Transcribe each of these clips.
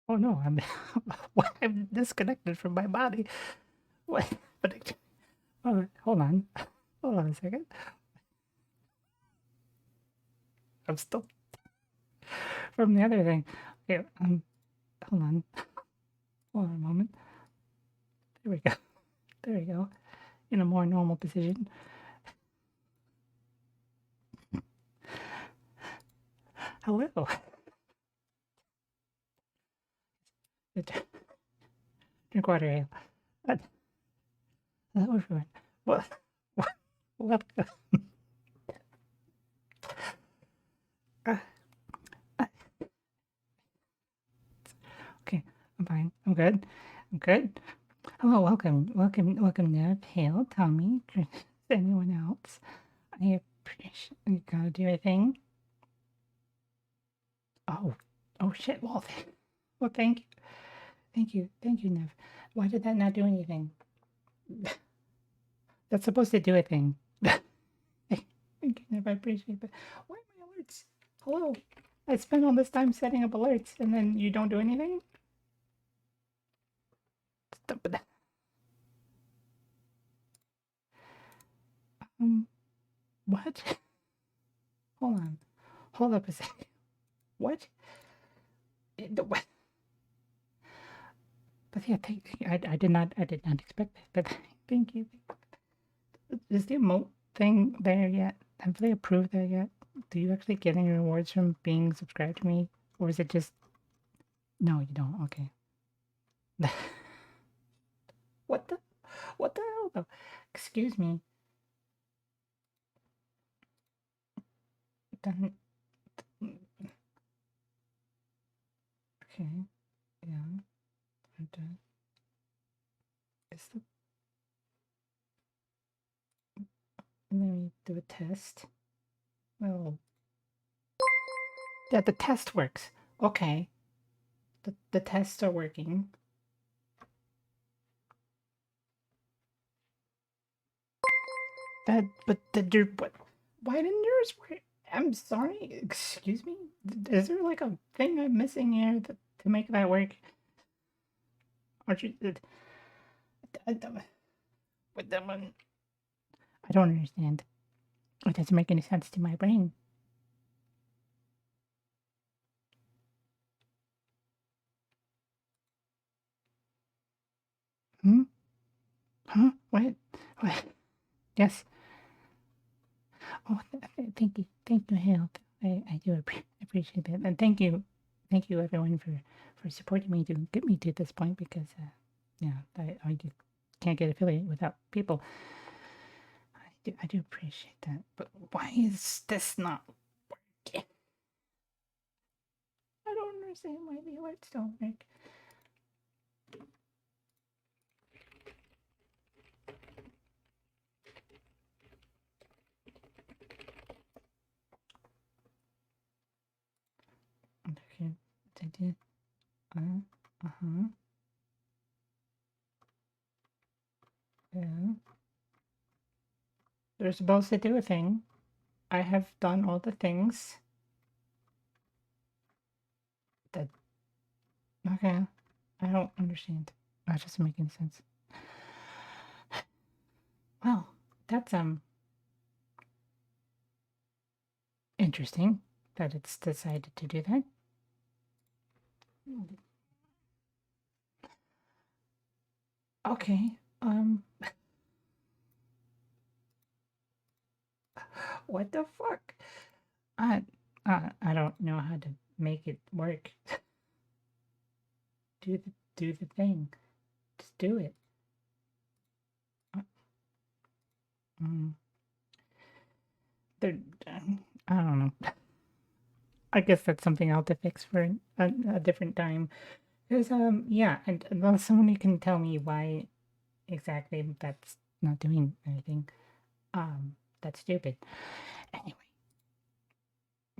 Oh no, I'm I'm disconnected from my body. What? Oh, hold on. Hold on a second. I'm still from the other thing. Okay, hold on. Hold on a moment. There we go. There we go. In a more normal position. Hello. Drink water ale. Uh, Hello, everyone. What? What? Uh, uh, okay, I'm fine. I'm good. I'm good. Hello, welcome, Nev, Hale, Tommy, Chris, anyone else. I appreciate you gotta do a thing. Oh shit. Well, thank you, Nev. Why did that not do anything? That's supposed to do a thing. Thank you, Nev. I appreciate that. Why are my alerts? Hello. I spent all this time setting up alerts, and then you don't do anything. Stop it. What? Hold on. Hold up a second. What? What? But yeah, I did not expect that. But thank you. Is the emote thing there yet? Have they approved that yet? Do you actually get any rewards from being subscribed to me, or is it just no? You don't. Okay. What the hell though? Excuse me. Doesn't okay. Yeah. I'm done. Is the let me do a test. Well, yeah, the test works. Okay. The tests are working. But why didn't yours work? I'm sorry. Excuse me. Is there like a thing I'm missing here to make that work? Aren't you? With that one, I don't understand. It doesn't make any sense to my brain. Hmm? Huh? What? What? Yes. Oh, thank you. Thank you, Hale. I do appreciate that. And thank you everyone for supporting me to get me to this point because, yeah, I just can't get affiliate without people. I do appreciate that. But why is this not working? I don't understand why the alerts don't work. Okay, I did. Uh-huh. Yeah. They're supposed to do a thing. I have done all the things. That. Okay. I don't understand. That doesn't make any sense. Well, that's interesting that it's decided to do that. Okay. What the fuck? I don't know how to make it work. do the thing. Just do it. There, I don't know. I guess that's something I'll have to fix for a different time. Because yeah, and unless someone can tell me why exactly that's not doing anything, that's stupid. Anyway,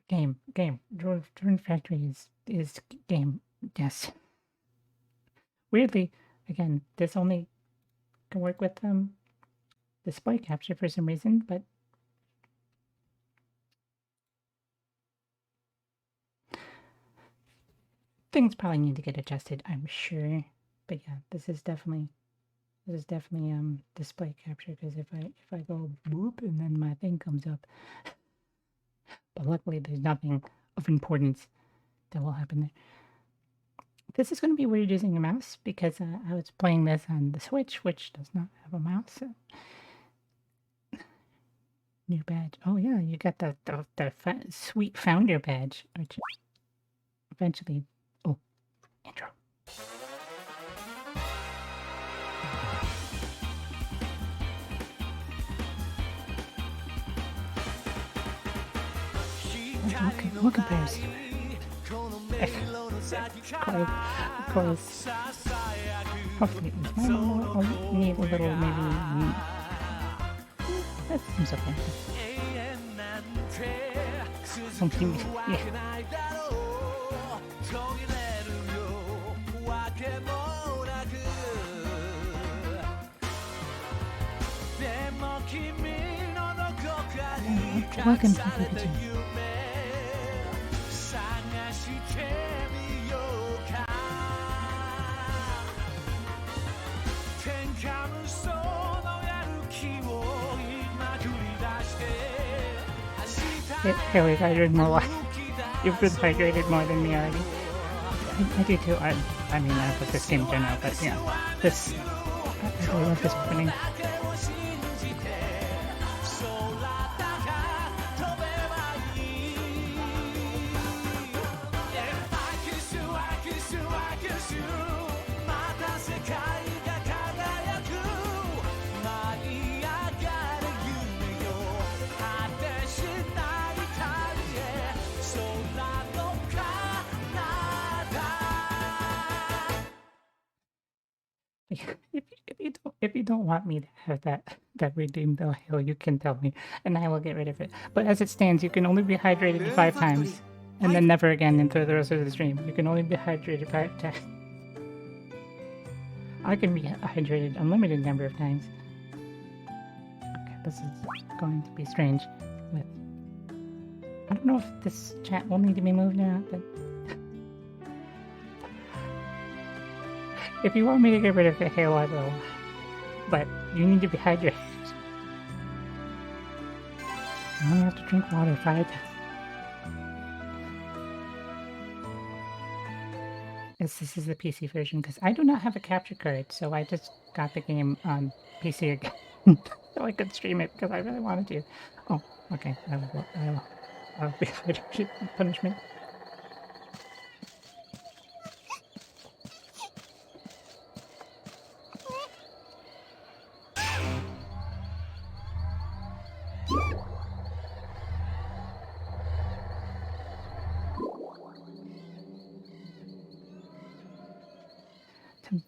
game. Drone Factory is game. Yes. Weirdly, again, this only can work with display capture for some reason, but things probably need to get adjusted, I'm sure. But yeah, this is definitely display capture because if I go boop and then my thing comes up, but luckily there's nothing of importance that will happen there. This is going to be weird using a mouse because I was playing this on the Switch, which does not have a mouse. So. New badge. Oh yeah, you got the sweet founder badge, which eventually. Oh, intro. What compares? Of course. Hopefully, I'll need a little maybe. That seems okay. Some cute, yeah. Welcome to the Here we hydrated more. You've been hydrated more than me already. I do too. I mean, I put this game in general, but yeah, this. I love this opening. If you don't want me to have that redeemed hill, you can tell me, and I will get rid of it. But as it stands, you can only be hydrated 5 times. And then never again into the rest of the stream. You can only be hydrated 5 times. I can be hydrated unlimited number of times. Okay, this is going to be strange. With I don't know if this chat will need to be moved or not, but if you want me to get rid of the hail, I will. But you need to be hydrated. You only have to drink water 5 times. This is the PC version, because I do not have a capture card, so I just got the game on PC again. So I could stream it, because I really wanted to. Oh, okay. I'll be hydrated punishment.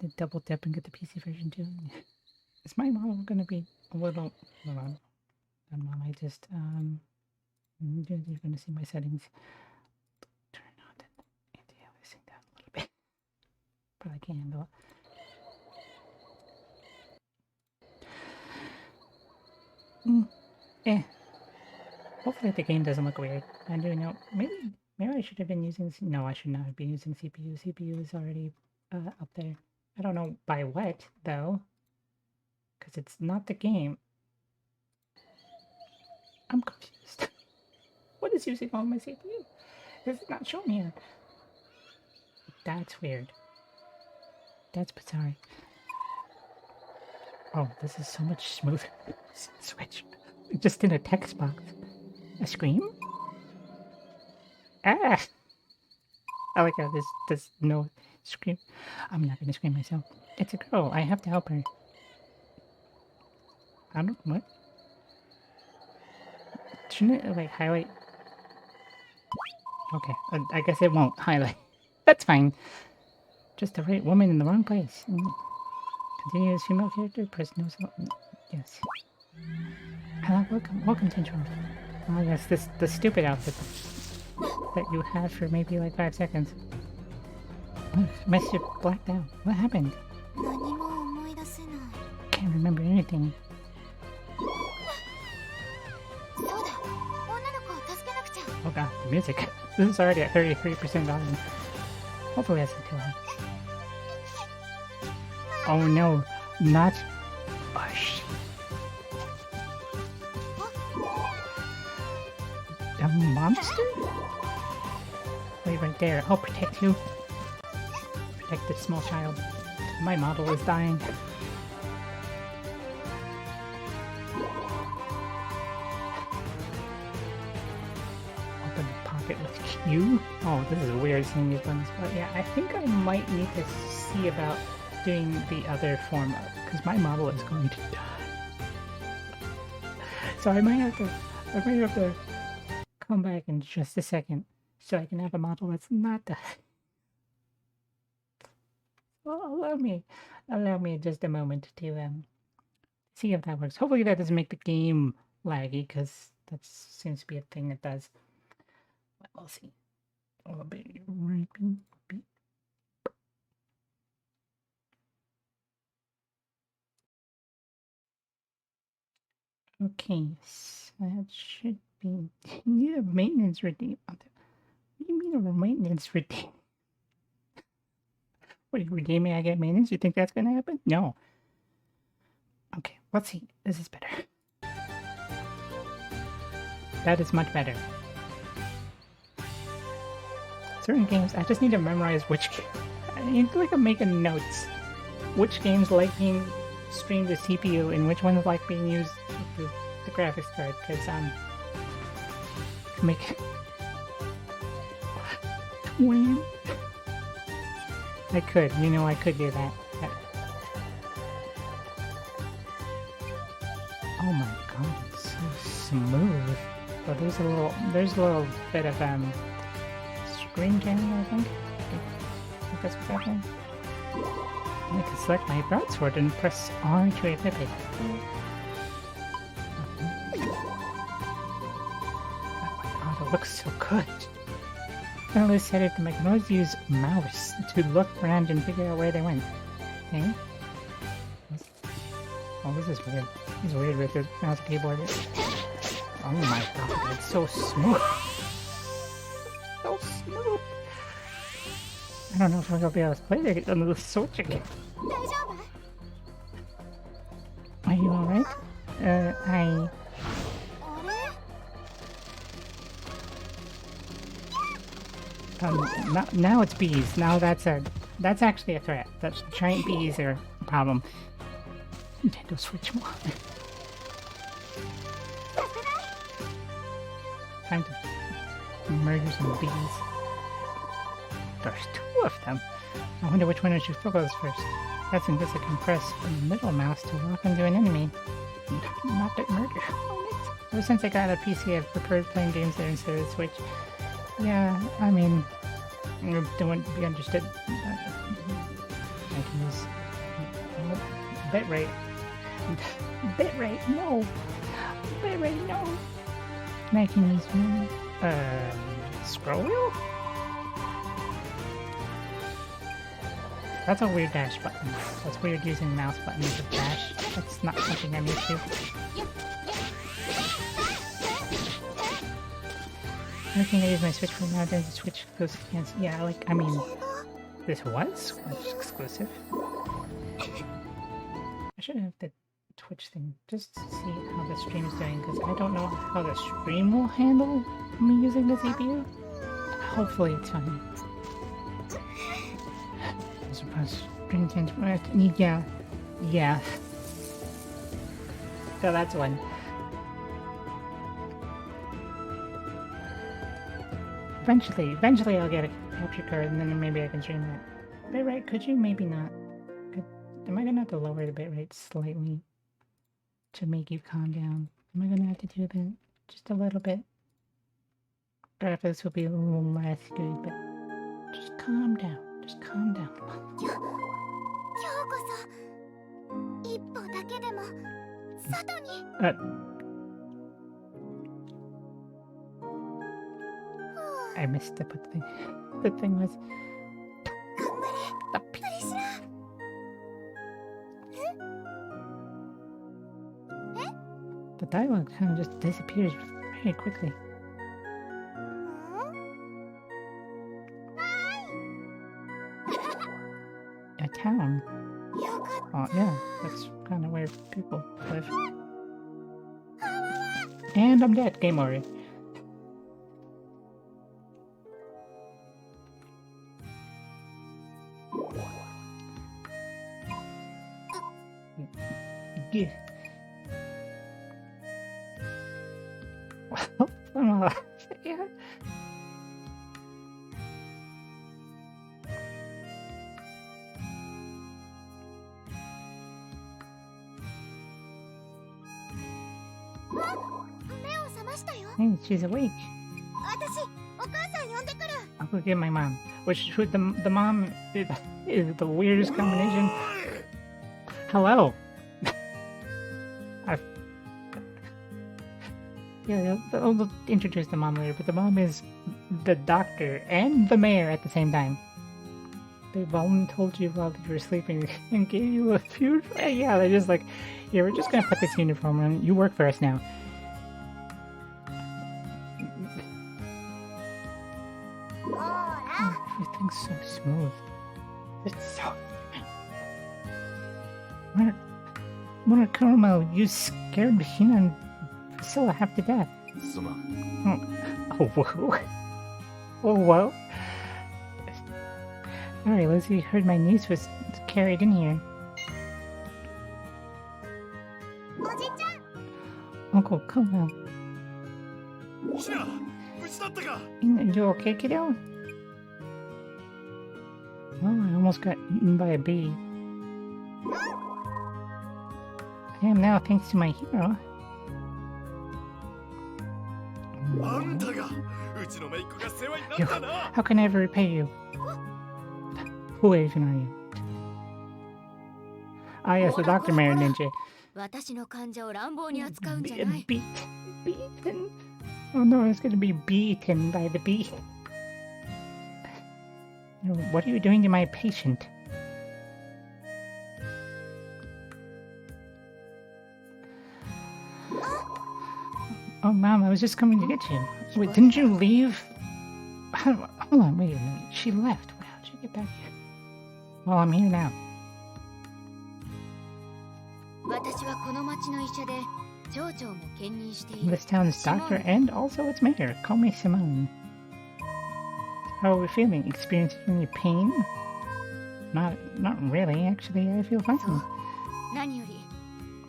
To double dip and get the PC version too. Is my model gonna be a little? Hold on. I just you're gonna see my settings. Turn on the anti-aliasing down a little bit. Probably can't handle it. Hopefully the game doesn't look weird. I do know. Maybe I should have been using. No, I should not have been using CPU. CPU is already up there. I don't know by what, though. Because it's not the game. I'm confused. What is using all my CPU? It's not showing here. That's weird. That's bizarre. Oh, this is so much smoother. Switch. Just in a text box. A scream? Ah! I like how there's no scream. I'm not gonna scream myself. It's a girl. I have to help her. I don't... What? Shouldn't it, like, highlight? Okay. I guess it won't highlight. That's fine. Just the right woman in the wrong place. Continue as female character. Press no... Yes. Hello, welcome, Tintro. Oh, yes, the stupid outfit that you had for maybe like 5 seconds. Messed you blacked out. What happened? Can't remember anything. Oh god, the music. This is already at 33% volume. Hopefully that's not too loud. Oh no, not... Oh shit. A monster? Wait right there. I'll protect you. Protect this small child. My model is dying. Open the pocket with Q? Oh, this is weird seeing these buttons. But yeah, I think I might need to see about doing the other form up. Because my model is going to die. So I might have to come back in just a second so I can have a model that's not that. Well, allow me just a moment to see if that works. Hopefully that doesn't make the game laggy, because that seems to be a thing it does. But we'll see. Oh, baby. Okay, so that should be... You need a maintenance redeem. What do you mean a maintenance redeem? What, are you redeeming I get maintenance? You think that's gonna happen? No. Okay, let's see. This is better. That is much better. Certain games, I just need to memorize which game. I need to like make a notes. Which games like being streamed with CPU and which ones like being used with the graphics card, because make it... When I could, you know, I could do that. Oh my god, it's so smooth. But there's a little bit of screen jamming, I think. I think that's what's happening. I can select my broadsword and press R to equip it. Oh my god, it looks so good. definitely set it to I can always use mouse to look around and figure out where they went. Okay? Oh, this is weird. This is weird with the mouse and keyboard. Oh my god, it's so smooth. So smooth. I don't know if I'm gonna be able to play it on the Switch again. Are you alright? Now it's bees. Now that's actually a threat. That's giant bees are a problem. Nintendo Switch more. Time to murder some bees. There's 2 of them. I wonder which one I should focus first. Pressing this, I can press the middle mouse to walk into an enemy. Not that murder. Ever since I got a PC, I've preferred playing games there instead of the Switch. Yeah, I mean, don't be understood. I can use bitrate. Bitrate, no. Bitrate, no. And I can use scroll wheel. That's a weird dash button. That's weird using mouse button as a dash. That's not something I'm used to. Everything I use my Switch for now, then the Switch goes against. Yeah, like, I mean, this was Switch exclusive. I should have the Twitch thing just to see how the stream is doing, because I don't know how the stream will handle me using the CPU. Hopefully it's fine. I suppose stream change. Yeah. So that's one. Eventually I'll get a capture card and then maybe I can stream that. Bitrate, could you maybe not? Am I gonna have to lower the bitrate slightly to make you calm down? Am I gonna have to do that just a little bit? Graphics will be a little less good, but just calm down. Just calm down. I missed what the thing was. The dialogue kind of just disappears very quickly. A town. Oh yeah, that's kind of where people live. And I'm dead. Game over. Yeah. Yeah. Hey, she's awake. I'll go get my mom. The mom is the weirdest combination. Hello. Yeah, I'll introduce the mom later, but the mom is the doctor and the mayor at the same time. They told you while you were sleeping and gave you a few. Yeah, they're just like, here, we're just gonna put this uniform on. You work for us now. Oh, everything's so smooth. It's so. Mona Caramel, you scared Hina and Priscilla half to death. Oh, whoa. Oh, whoa. Sorry, Lizzie heard my niece was carried in here. Uncle, come on. You okay, kiddo? Well, I almost got eaten by a bee. I am now thanks to my hero. How can I ever repay you? Who even are you? Ah, yes, the Dr. Mayor Ninja. Beaten. Oh no, it's gonna be beaten by the bee. What are you doing to my patient? Oh, Mom, I was just coming to get you. Wait, didn't you leave? Hold on, wait a minute. She left. How'd she get back here? Well, I'm here now. This town's doctor and also its mayor. Call me Simone. How are we feeling? Experiencing any pain? Not really. Actually, I feel fine.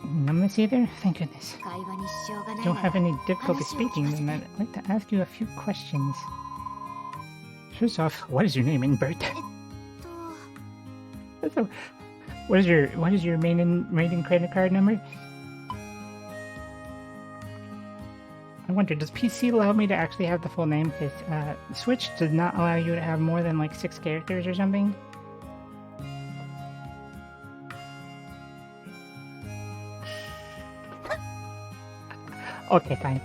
Numbness either? Thank goodness. Don't have any difficulty speaking, then I'd like to ask you a few questions. First off, what is your name in Bert? What is your maiden credit card number? I wonder, does PC allow me to actually have the full name? Because Switch does not allow you to have more than like 6 characters or something. Okay, fine.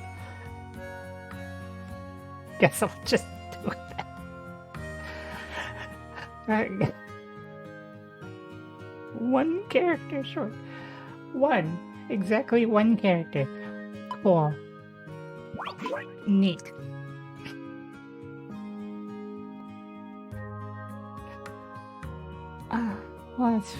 Guess I'll just do that. One character short. Exactly one character. Cool. Neat. Well, it's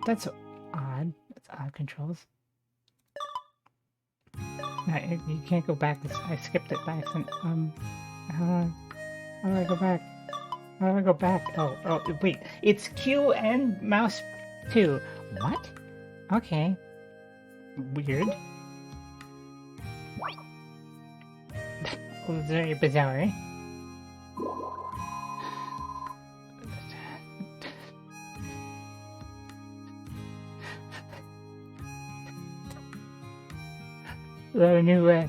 that's odd. That's odd controls. You can't go back. I skipped it by accident. How do I go back? How do I go back? Oh, wait. It's Q and mouse 2. What? Okay. Weird. Very bizarre. The new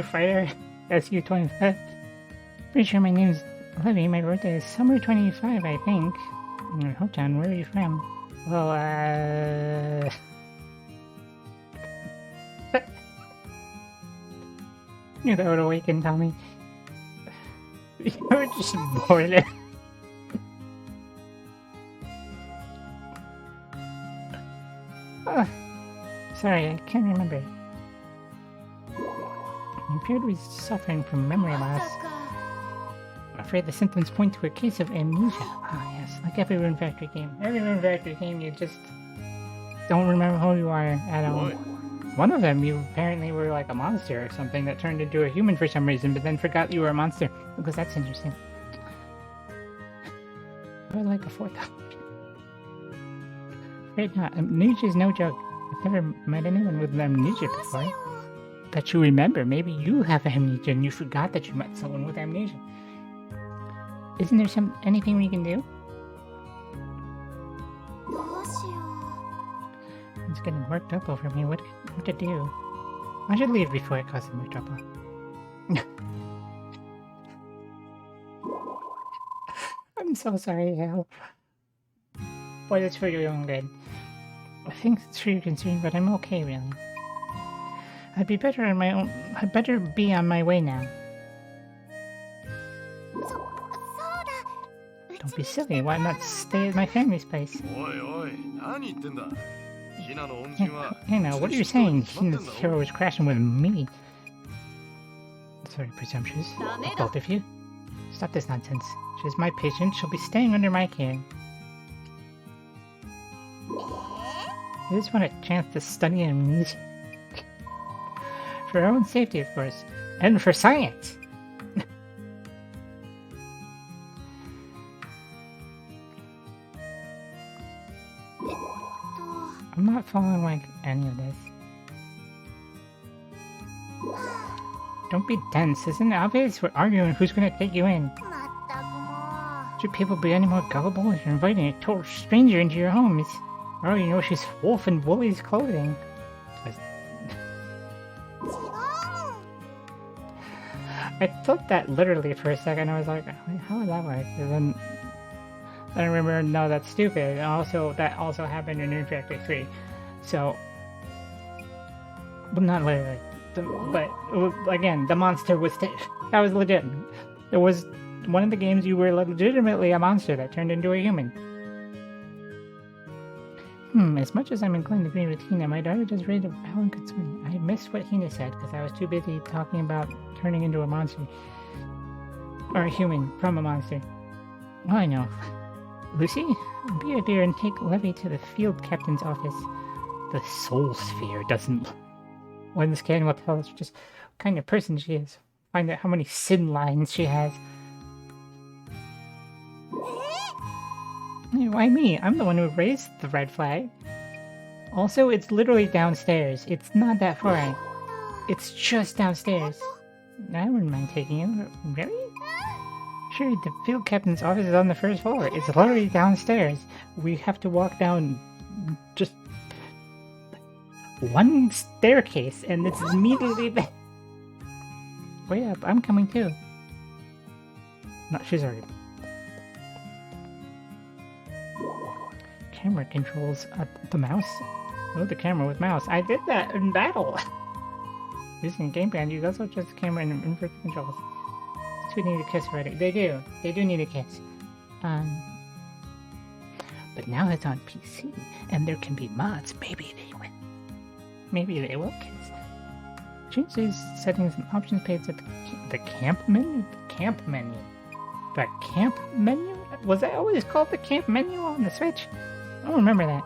fighter, SU-25. Pretty sure my name's Livy. My birthday is summer 25, I think. Hotown, where are you from? Well, knew that would awaken Tommy. You were just bored. Sorry, I can't remember. You appear to be suffering from memory loss. I'm afraid the symptoms point to a case of amnesia. Ah, yes, like every Rune Factory game. Every Rune Factory game, you just don't remember who you are at all. One of them, you apparently were like a monster or something that turned into a human for some reason, but then forgot you were a monster. Because that's interesting. Or like a fourth option. Afraid not. Amnesia is no joke. I've never met anyone with amnesia before. That you remember. Maybe you have amnesia and you forgot that you met someone with amnesia. Isn't there anything we can do? It's getting worked up over me. What to do? I should leave before it causes more trouble. I'm so sorry, Hal. Boy, it's for your own good. I think it's for your concern, but I'm okay, really. I'd better be on my way now. Don't be silly. Why not stay at my family's place? Hey now, what are you saying? Hina's hero is crashing with me. Sorry, presumptuous. Both of you. Stop this nonsense. She's my patient. She'll be staying under my care. I just want a chance to study amnesia. For her own safety, of course. And for science! I'm not following like any of this. Don't be dense, isn't it obvious? We're arguing who's gonna take you in. Should people be any more gullible if you're inviting a total stranger into your homes? Oh, you know she's wolf in Woolly's clothing. I thought that literally for a second. I was like, how would that work? And I remember, no, that's stupid. And also, that also happened in Rune Factory 3. So, but not literally. But, again, the monster was, that was legit. It was one of the games you were legitimately a monster that turned into a human. As much as I'm inclined to agree with Hina, my daughter does raise a valid concern. I missed what Hina said because I was too busy talking about turning into a monster. Or a human from a monster. Oh, I know. Lucy, be a dear and take Levy to the field captain's office. The soul sphere doesn't... One scan will tell us just what kind of person she is. Find out how many sin lines she has. Why me? I'm the one who raised the red flag. Also, it's literally downstairs. It's not that far. It's just downstairs. I wouldn't mind taking you. Really? Sure, the field captain's office is on the first floor. It's literally downstairs. We have to walk down just one staircase, and it's immediately there. Wait up, I'm coming too. No, she's already. Camera controls the mouse. Oh, the camera with mouse. I did that in battle. Using gamepad, you also adjust the camera and input controls. These two need a kiss already. They do. They do need a kiss. But now it's on PC, and there can be mods. Maybe they will. Maybe they will kiss. Change these settings and options page at the camp menu. The camp menu. The camp menu? Was that always called the camp menu on the Switch? I don't remember that.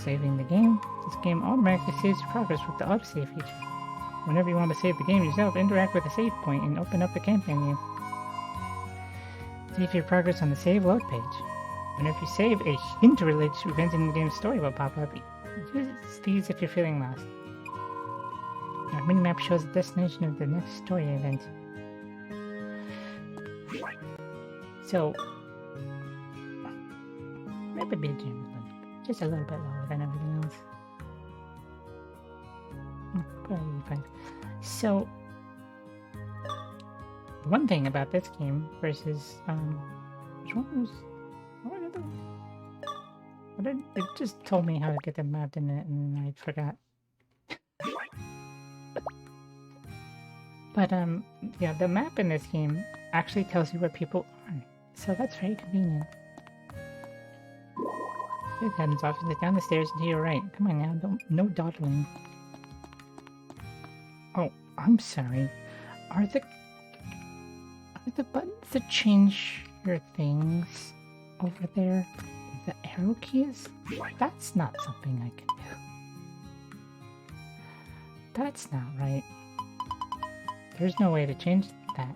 Saving the game. This game automatically saves your progress with the autosave feature. Whenever you want to save the game yourself, interact with the save point and open up the camp menu. Save your progress on the save load page. Whenever you save, a hint related to events in the game's story will pop up. Use these if you're feeling lost. Our minimap shows the destination of the next story event. So, maybe be just a little bit lower than everything else. Probably fine. So, one thing about this game versus which one was? It just told me how to get the map in it, and I forgot. But yeah, the map in this game actually tells you where people are, so that's very convenient. The captain's office is down the stairs and to your right. Come on now, no dawdling. Oh, I'm sorry. Are the buttons to change your things over there the arrow keys? That's not something I can do. That's not right. There's no way to change that.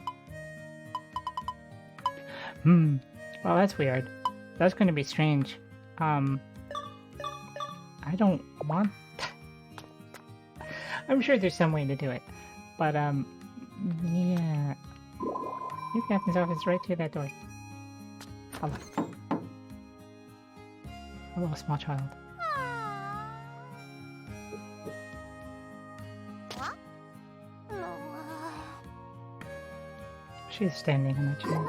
Well, that's weird. That's going to be strange. I don't want... I'm sure there's some way to do it. But, yeah. Your captain's office right to that door. Hello. Hello, small child. She's standing on that chair.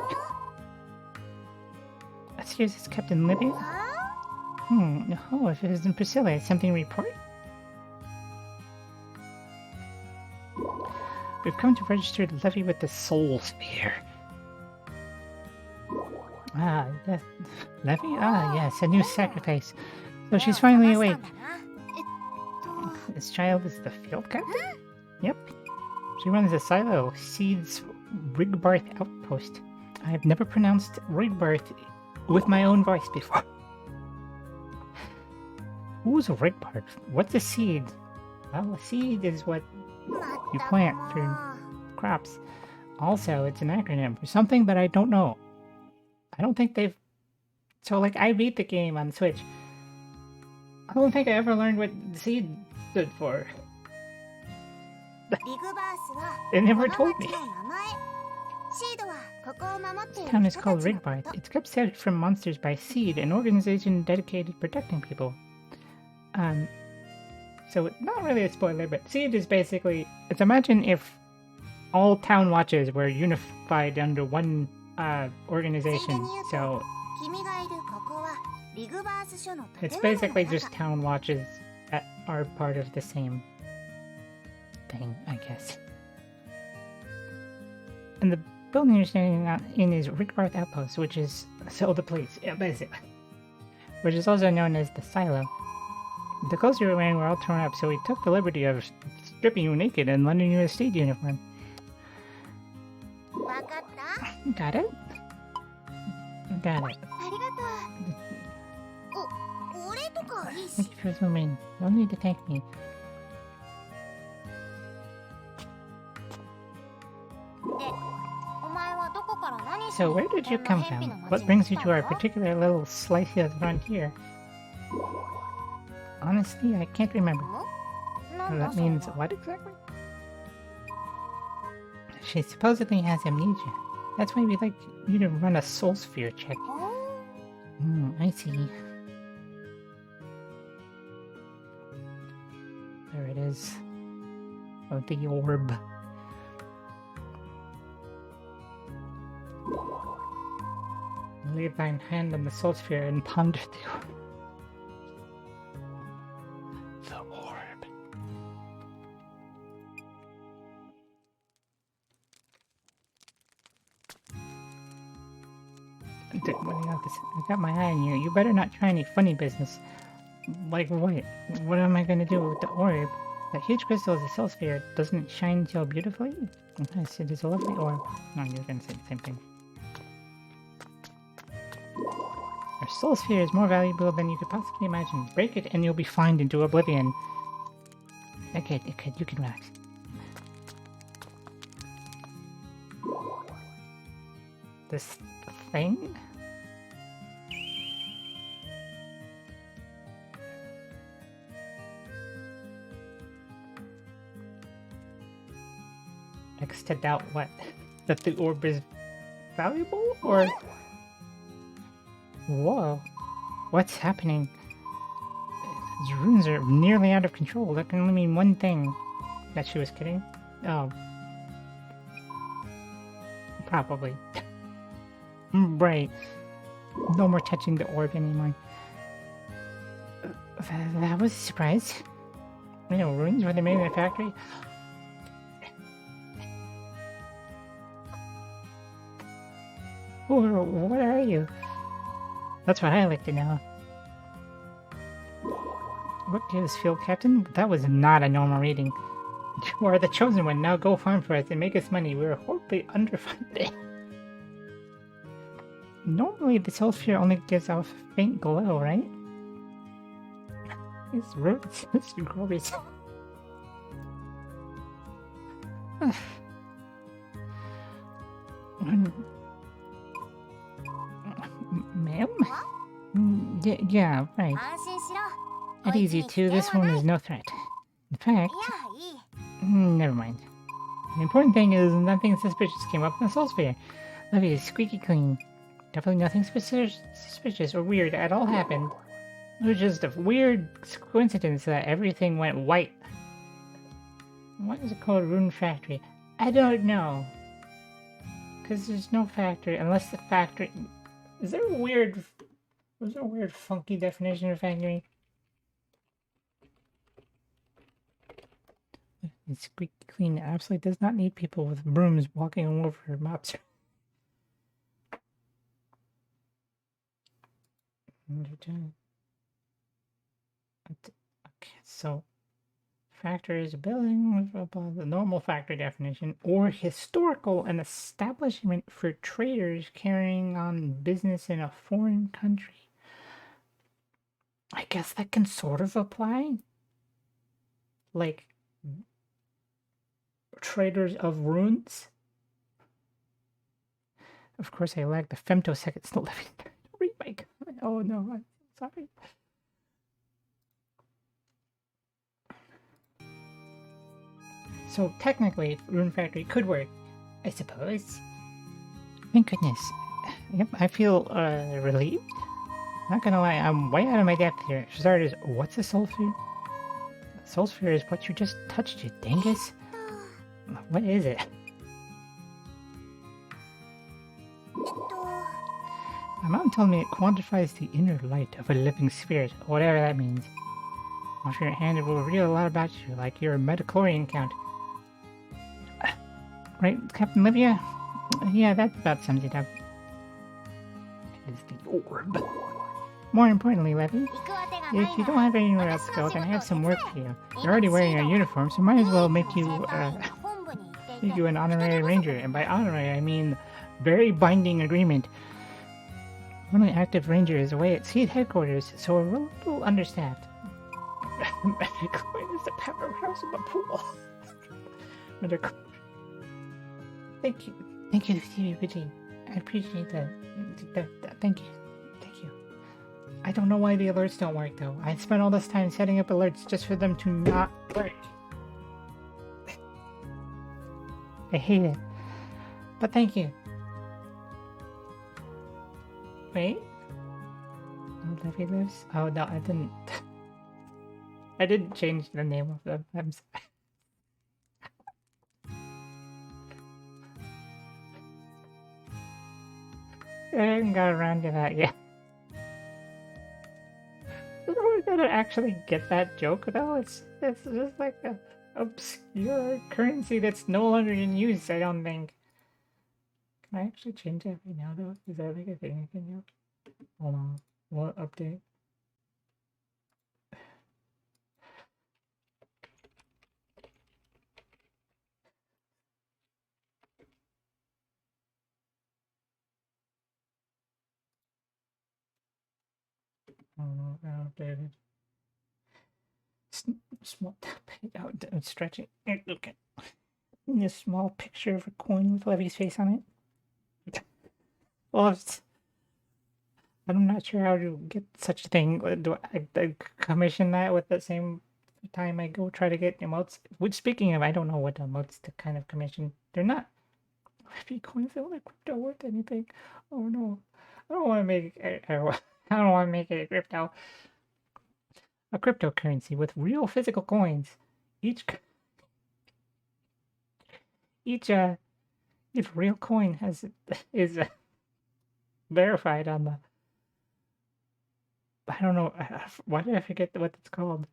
Excuse us, Captain Libby? Oh, if it isn't Priscilla, is something to report? We've come to register the levy with the Soul Sphere. Ah, yes. Levy? Ah, yes, a new sacrifice. So she's finally awake. This child is the field captain? Yep. She runs the Silo Seeds Rigbarth outpost. I have never pronounced Rigbarth with my own voice before. Who's Rigbarth? What's a seed? Well, a seed is what you plant through crops. Also, it's an acronym for something that I don't know. I don't think they've... So, like, I beat the game on Switch. I don't think I ever learned what seed stood for. They never told me. This town is called Rigbarth. It's kept safe from monsters by Seed, an organization dedicated to protecting people. So not really a spoiler, but Seed is basically... It's imagine if all town watches were unified under one organization. So It's basically just town watches that are part of the same thing, I guess. And the building you're standing in is Rickbarth Outpost, which is the police, yeah, basically. Which is also known as the Silo. The clothes you were wearing were all torn up, so we took the liberty of stripping you naked and lending you a state uniform. Got it? Got it. Thank you for swimming. No need to thank me. So where did you come from? What brings you to our particular little slice of the frontier? Honestly, I can't remember. That means what exactly? She supposedly has amnesia. That's why we'd like you to run a soul sphere check. I see. There it is. Oh, the orb. Lay thine hand on the soul sphere and ponder the orb. The orb. I got my eye on you. You better not try any funny business. Like what? What am I gonna do with the orb? That huge crystal is a soul sphere. Doesn't it shine so beautifully? Yes, it is a lovely orb. No, you're gonna say the same thing. Our soul sphere is more valuable than you could possibly imagine. Break it and you'll be fined into oblivion. Okay, you can relax. This thing? Next to doubt what? That the orb is valuable? Or... Whoa. What's happening? These runes are nearly out of control. That can only mean one thing. That she was kidding? Oh. Probably. Right. No more touching the orb anymore. That was a surprise. You know, runes were they made in a factory? What are you? That's what I like to know. What gives, Field Captain? That was not a normal reading. You are the chosen one. Now go farm for us and make us money. We're horribly underfunded. Normally, the soul sphere only gives off a faint glow, right? It's roots. It's gross. Ma'am? Yeah, right. At easy too, this one is no threat. In fact... never mind. The important thing is nothing suspicious came up in the soul sphere. Levy is squeaky clean. Definitely nothing suspicious or weird at all happened. It was just a weird coincidence that everything went white. What is it called? Rune Factory? I don't know. Because there's no factory unless the factory... Is there a weird funky definition of factory? It's squeaky clean. It absolutely does not need people with brooms walking all over mops. Okay, so factory is a building above the normal factory definition, or historical, an establishment for traders carrying on business in a foreign country. I guess that can sort of apply. Like traders of runes. Of course, I lagged the femtosecond still living. Remake. Oh no, I'm sorry. So technically, Rune Factory could work, I suppose. Thank goodness. Yep, I feel relieved. Not gonna lie, I'm way out of my depth here. For starters, what's a soul sphere? Soul sphere is what you just touched, you dingus. What is it? My mom told me it quantifies the inner light of a living spirit, whatever that means. Wash your hand, it will reveal a lot about you, like your metachlorian count. Right, Captain Livia? Yeah, that about sums it up. It is the orb. More importantly, Levy, if you don't have anywhere else to go, then I have some work for you. You're already wearing your uniform, so might as well make you an honorary ranger. And by honorary, I mean very binding agreement. Only active ranger is away at Seed headquarters, so we're a little understaffed. Medical is the powerhouse of the pool. Thank you, TVPG. I appreciate that. Thank you. I don't know why the alerts don't work though. I spent all this time setting up alerts just for them to not work. I hate it. But thank you. Wait? Levy lives? Oh no, I didn't. I didn't change the name of them. I'm sorry. I haven't got around to that yet. We're gonna actually get that joke though. It's just like a obscure currency that's no longer in use. I don't think. Can I actually change that right now though? Is that like a thing I can do? Hold on. What update? I don't know if I updated. Small page out, stretching. Look at this small picture of a coin with Levy's face on it. Well, I'm not sure how to get such a thing. Do I commission that with the same time I go try to get emotes? Which, speaking of, I don't know what emotes to kind of commission. They're not Levy coins. They're not crypto worth anything. Oh no, I don't want to make it. I don't want to make it a crypto. A cryptocurrency with real physical coins. Each real coin is verified on the. I don't know. Why did I forget what it's called?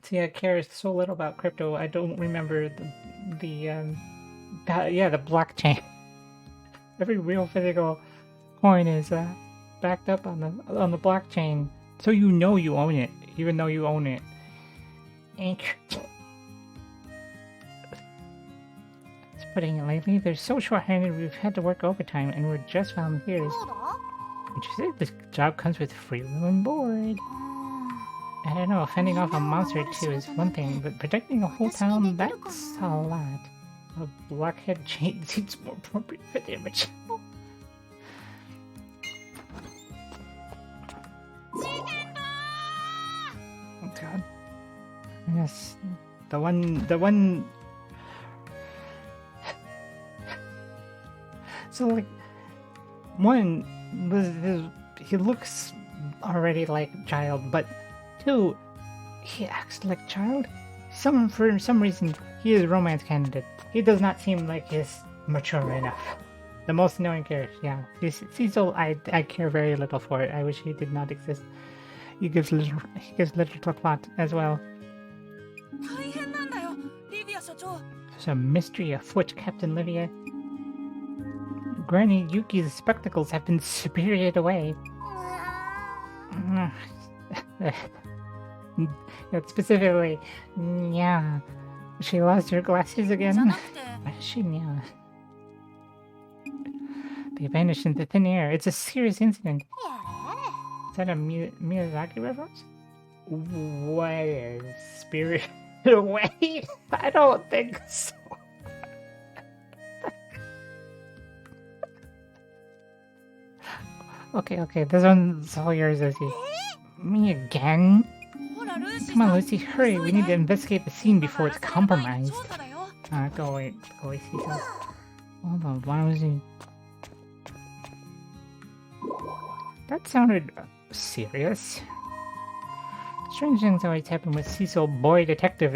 See, I care so little about crypto. I don't remember the blockchain. Every real physical coin is backed up on the blockchain, so you know you own it, even though you own it. It's putting it lately. They're so short-handed we've had to work overtime, and we're just volunteers. Would you say this job comes with free room and board? I don't know, fending off a monster or two is one thing, but protecting a whole town, that's a lot. A blockhead chain seems more appropriate for the image. Oh god. Yes, the one. So like, one he looks already like a child, but two, he acts like a child. For some reason, he is a romance candidate. He does not seem like he's mature enough. The most annoying character, yeah. Cecil, I care very little for it. I wish he did not exist. He gives little to the plot as well. There's a mystery afoot, Captain Livia. Granny Yuki's spectacles have been spirited away. Specifically, yeah. She lost her glasses again? Why does she meow? They vanished into thin air. It's a serious incident. Is that a Miyazaki reference? What is spirited away? I don't think so. Okay, this one's all yours, Lucy. Me again? Come on, Lucy, hurry. We need to investigate the scene before it's compromised. Go away, Cecil. Hold on, why was he... That sounded serious. Strange things always happen with Cecil Boy Detective.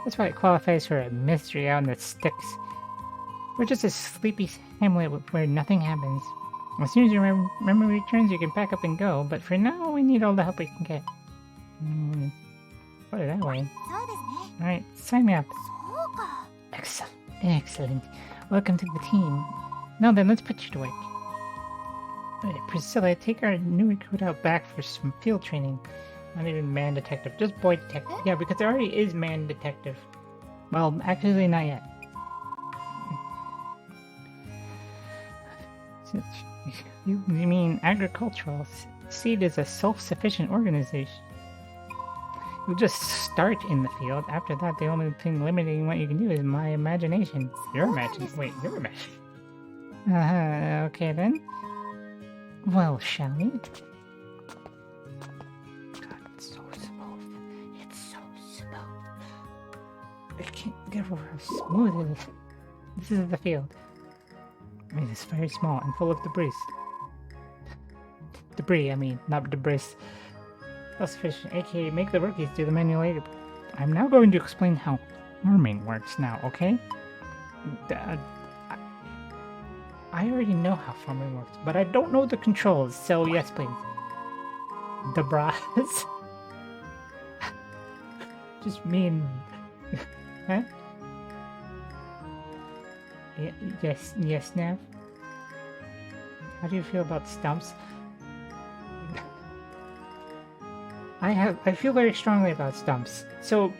That's why it qualifies for a mystery out in the sticks. We're just a sleepy hamlet where nothing happens. As soon as your memory returns, you can pack up and go, but for now, we need all the help we can get. Put it that way. Alright, sign me up. Excellent. Excellent. Welcome to the team. Now then, let's put you to work. Wait, Priscilla, take our new recruit out back for some field training. Not even man detective, just boy detective. Yeah, because there already is man detective. Well, actually not yet. You mean agricultural? Seed is a self-sufficient organization. You just start in the field. After that, the only thing limiting what you can do is my imagination. Your imagination? Wait, your imagination? Okay then. Well, shall we? God, it's so smooth. It's so smooth. I can't get over how smooth it is. This is the field. It is very small and full of debris. Debris, I mean, not debris. Self-sufficient, aka make the rookies do the manual labor. I'm now going to explain how farming works now, okay? I already know how farming works, but I don't know the controls, so yes, please. Debris. Just mean... huh? Yes, Nav? How do you feel about stumps? I feel very strongly about stumps. So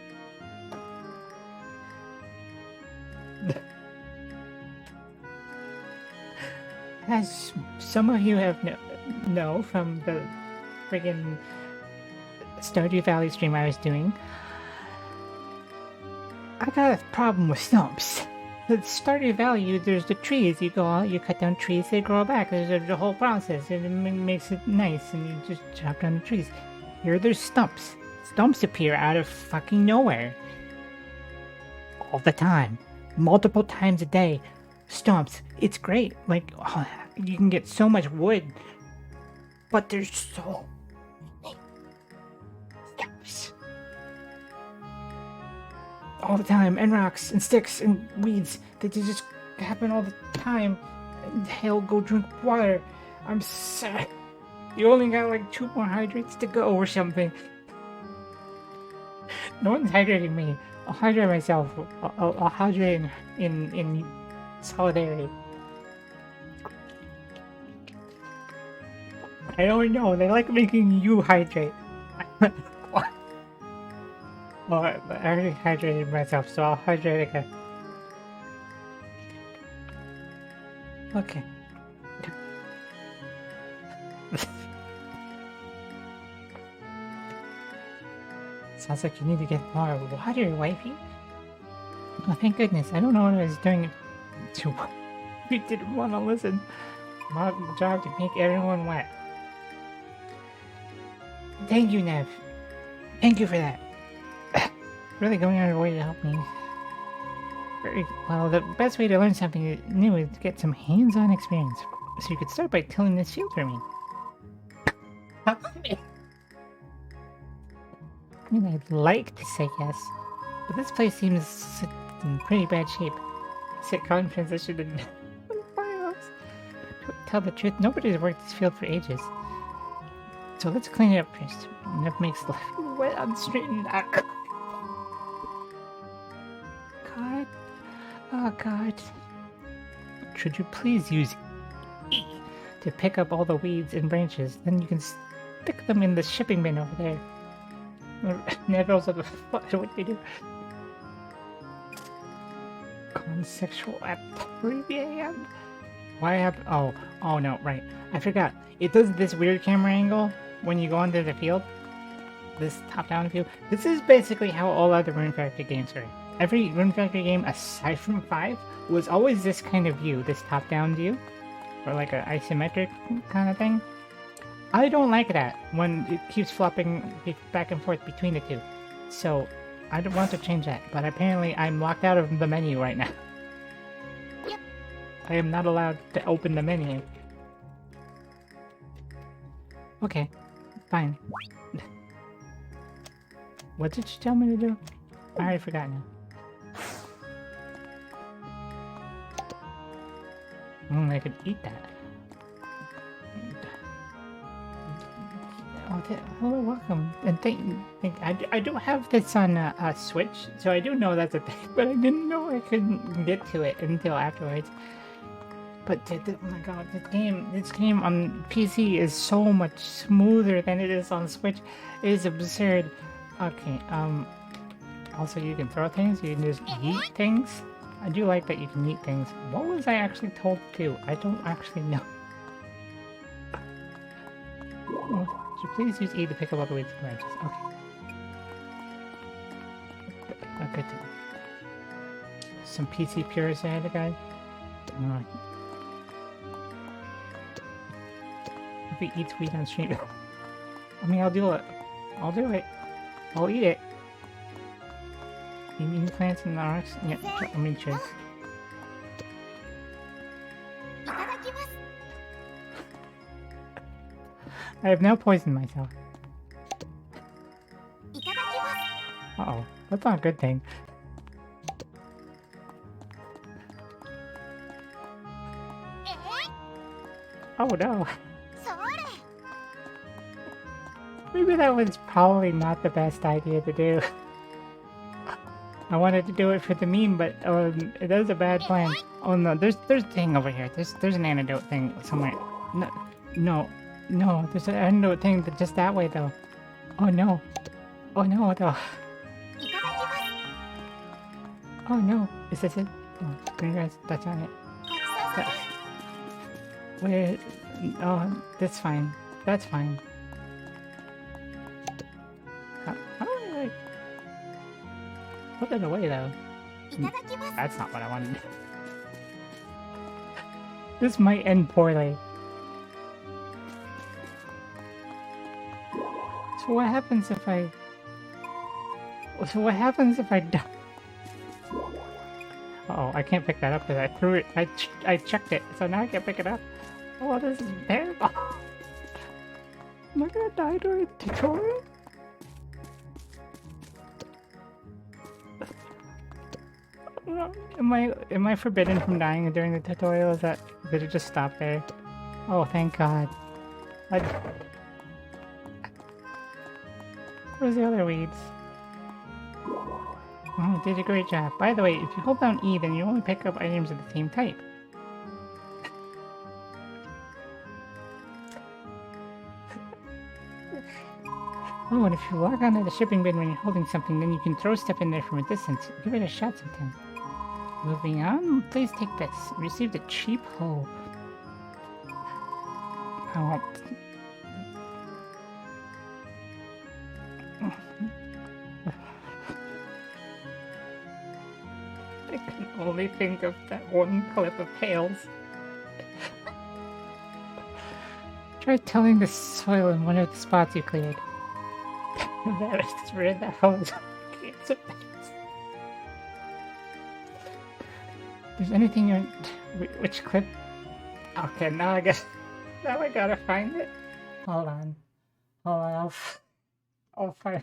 as some of you have know from the friggin' Stardew Valley stream I was doing, I got a problem with stumps. The Stardew Valley, there's the trees. You go out, you cut down trees, they grow back. There's a whole process, and it makes it nice, and you just chop down the trees. Here there's stumps. Stumps appear out of fucking nowhere. All the time. Multiple times a day. Stumps. It's great. Like, oh, you can get so much wood. But there's so many stumps. All the time. And rocks, and sticks, and weeds. They just happen all the time. And hell, go drink water. I'm sad. You only got like 2 more hydrates to go or something. No one's hydrating me. I'll hydrate myself. I'll hydrate in solidarity. I don't know. They like making you hydrate. Well, I already hydrated myself, so I'll hydrate again. Okay. Sounds like you need to get more water, wifey. Oh, thank goodness. I don't know what I was doing to... You didn't want to listen. My job to make everyone wet. Thank you, Nev. Thank you for that. Really going out of your way to help me. Very well. The best way to learn something new is to get some hands-on experience. So you could start by tilling this field for me. I mean, I'd like to say yes, but this place seems in pretty bad shape. Sitcom transition and firehouse. To tell the truth, nobody's worked this field for ages. So let's clean it up first. Enough makes life wet, unstraightened out. God. Oh, God. Should you please use E to pick up all the weeds and branches? Then you can stick them in the shipping bin over there. Neville's of the what do you do? Sexual at 3 a.m. Why have oh no, right. I forgot. It does this weird camera angle when you go into the field. This top-down view. This is basically how all other Rune Factory games are. Every Rune Factory game, aside from 5, was always this kind of view, this top-down view. Or like an isometric kind of thing. I don't like that when it keeps flopping back and forth between the two. So, I don't want to change that, but apparently I'm locked out of the menu right now. Yep. I am not allowed to open the menu. Okay, fine. What did you tell me to do? I already forgot now. I could eat that. Oh, hello, welcome, and I do have this on Switch, so I do know that's a thing, but I didn't know I couldn't get to it until afterwards. But oh my god, this game on PC is so much smoother than it is on Switch. It is absurd. Okay, also you can throw things, you can just eat things. I do like that you can eat things. What was I actually told to do? I don't actually know. Oh, so please use E to pick up all the weights and branches. Okay. Okay, some PC purists ahead, guys. Alright. If he eats wheat on stream. I mean, I'll do it. I'll do it. I'll eat it. Eating plants and rocks? Yeah, I mean, cheers. I have now poisoned myself. Uh-oh. That's not a good thing. Oh no. Maybe that was probably not the best idea to do. I wanted to do it for the meme, but that was a bad plan. Oh no, there's a thing over here. There's an antidote thing somewhere. No, there's an antidote thing just that way though. Oh no. Oh no though. Oh no. Is this it? Oh, congrats, that's on it. Where? Oh, that's fine. That's fine. How do I like put that away though? That's not what I wanted. This might end poorly. So what happens if I... So what happens if I die? Uh-oh, I can't pick that up because I threw it. I checked it, so now I can't pick it up. Oh, this is terrible. Am I gonna die during the tutorial? Am I forbidden from dying during the tutorial? Did it just stop there? Oh, thank God. Where's the other weeds? Oh, did a great job. By the way, if you hold down E, then you only pick up items of the same type. Oh, and if you log onto the shipping bin when you're holding something, then you can throw stuff in there from a distance. Give it a shot sometime. Moving on, please take this. Received a cheap hoe. Oh. I can only think of that one clip of Tails. Try tilling the soil in one of the spots you cleared. That is where the hose. There's anything in which clip? Okay, now I guess now I gotta find it. Hold on, I'll find.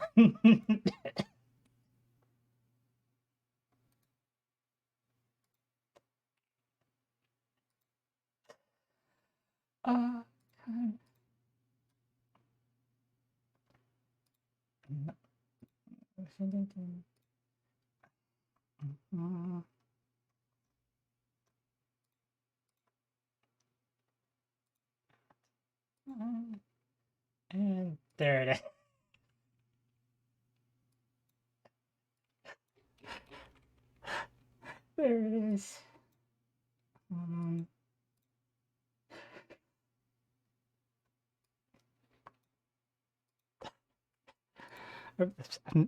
God. And there it is. There it is.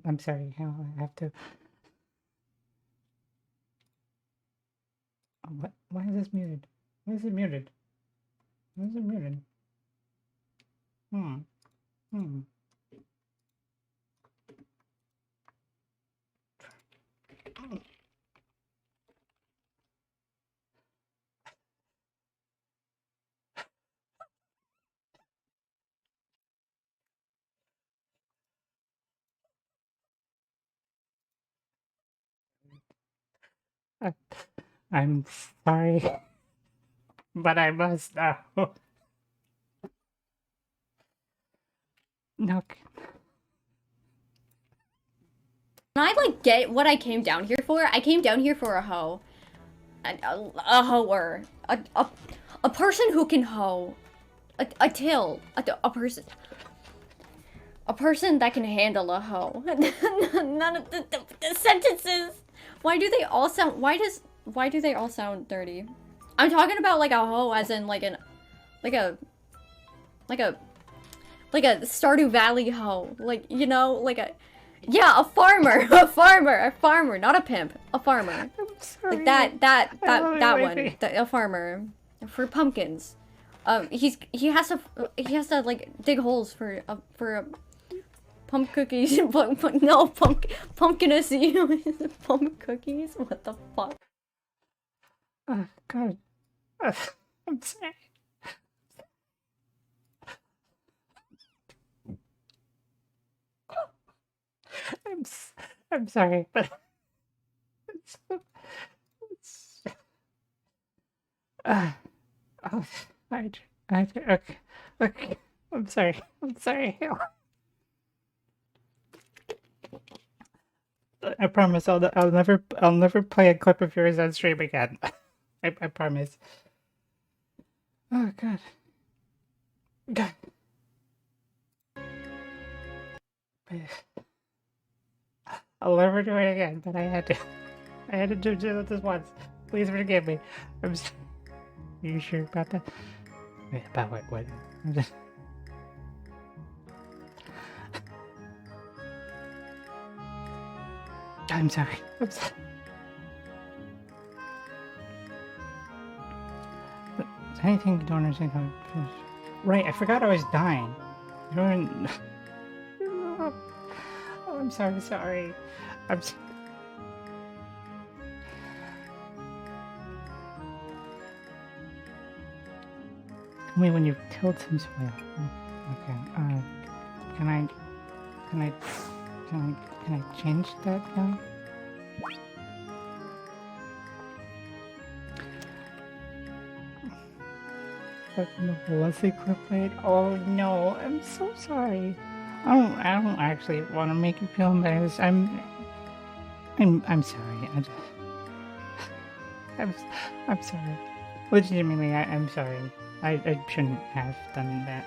I'm sorry, I have to. What? Why is this muted? Why is it muted? Why is it muted? I'm sorry. but I must now. No. Can I, like, get what I came down here for? I came down here for a hoe. A hoer. A person who can hoe. A person. A person that can handle a hoe. None of the sentences. Why do they all sound? Why do they all sound dirty? I'm talking about like a hoe, as in like a Stardew Valley hoe. Like, you know, like a. Yeah, a farmer, a farmer, not a pimp, a farmer. I'm sorry. Like that one, Wait. a farmer for pumpkins. He has to like dig holes for pump cookies. No, pumpkinacy. Pump cookies. What the fuck? Oh God. I'm sorry. I'm sorry, but oh, okay. I'm sorry. I promise I'll never play a clip of yours on stream again. I promise. Oh God. I'll never do it again, but I had to. I had to do this once. Please forgive me. Are you sure about that? Wait, about what? I'm just... I'm sorry. Anything you don't understand how... Right, I forgot I was dying. Oh, I'm sorry. I'm sorry. Tell me when you've killed some soil. Okay, can I change that now? Leslie Clipblade? Oh no, I'm so sorry. I don't actually want to make you feel embarrassed. I'm sorry. I'm sorry. Legitimately, I'm sorry. I shouldn't have done that.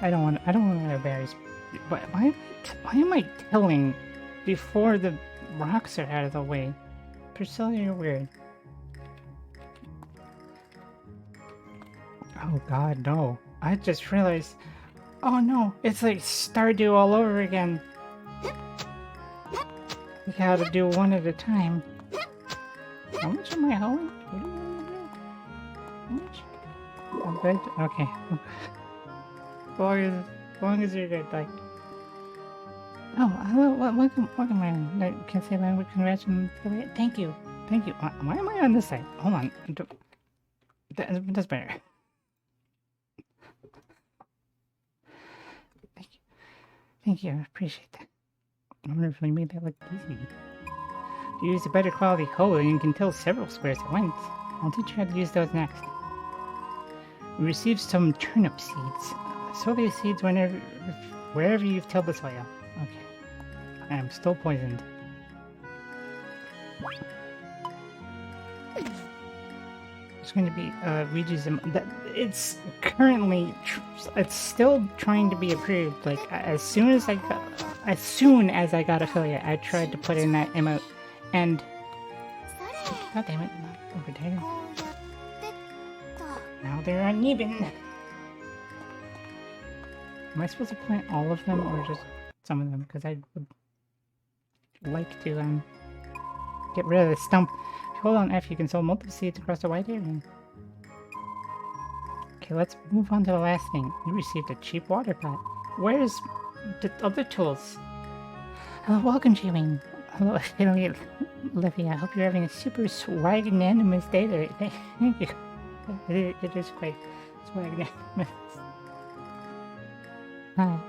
I don't want to embarrass. But why am I tilling before the rocks are out of the way? Priscilla, you're weird. Oh God, no! I just realized. Oh no! It's like Stardew all over again. You gotta do one at a time. How much am I holding? What do you want to do? How much? I'm good? Okay. As long as you're good, like... Oh, hello, welcome, man. I can say my congratulations. Thank you. Why am I on this side? Hold on. That's better. Thank you, I appreciate that. I wonder if we made that look easy. If you use a better quality hoe, you can kill several squares at once. I'll teach you how to use those next. We received some turnip seeds. Sow these seeds wherever you've tilled the soil. Okay. I am still poisoned. It's going to be Ouija's. It's currently, it's still trying to be approved. Like as soon as I got affiliate, I tried to put in that emote, and God damn it, not over there. Now they're uneven. Am I supposed to plant all of them or just some of them? Because I would like to get rid of the stump. If you hold on F, you can sow multiple seeds across a wide area. Okay, let's move on to the last thing. You received a cheap water pot. Where's the other tools? Hello, welcome, G-Wing. Hello, affiliate Livy. I hope you're having a super swagnanimous day today. Thank you. It is quite swagnanimous. Hi.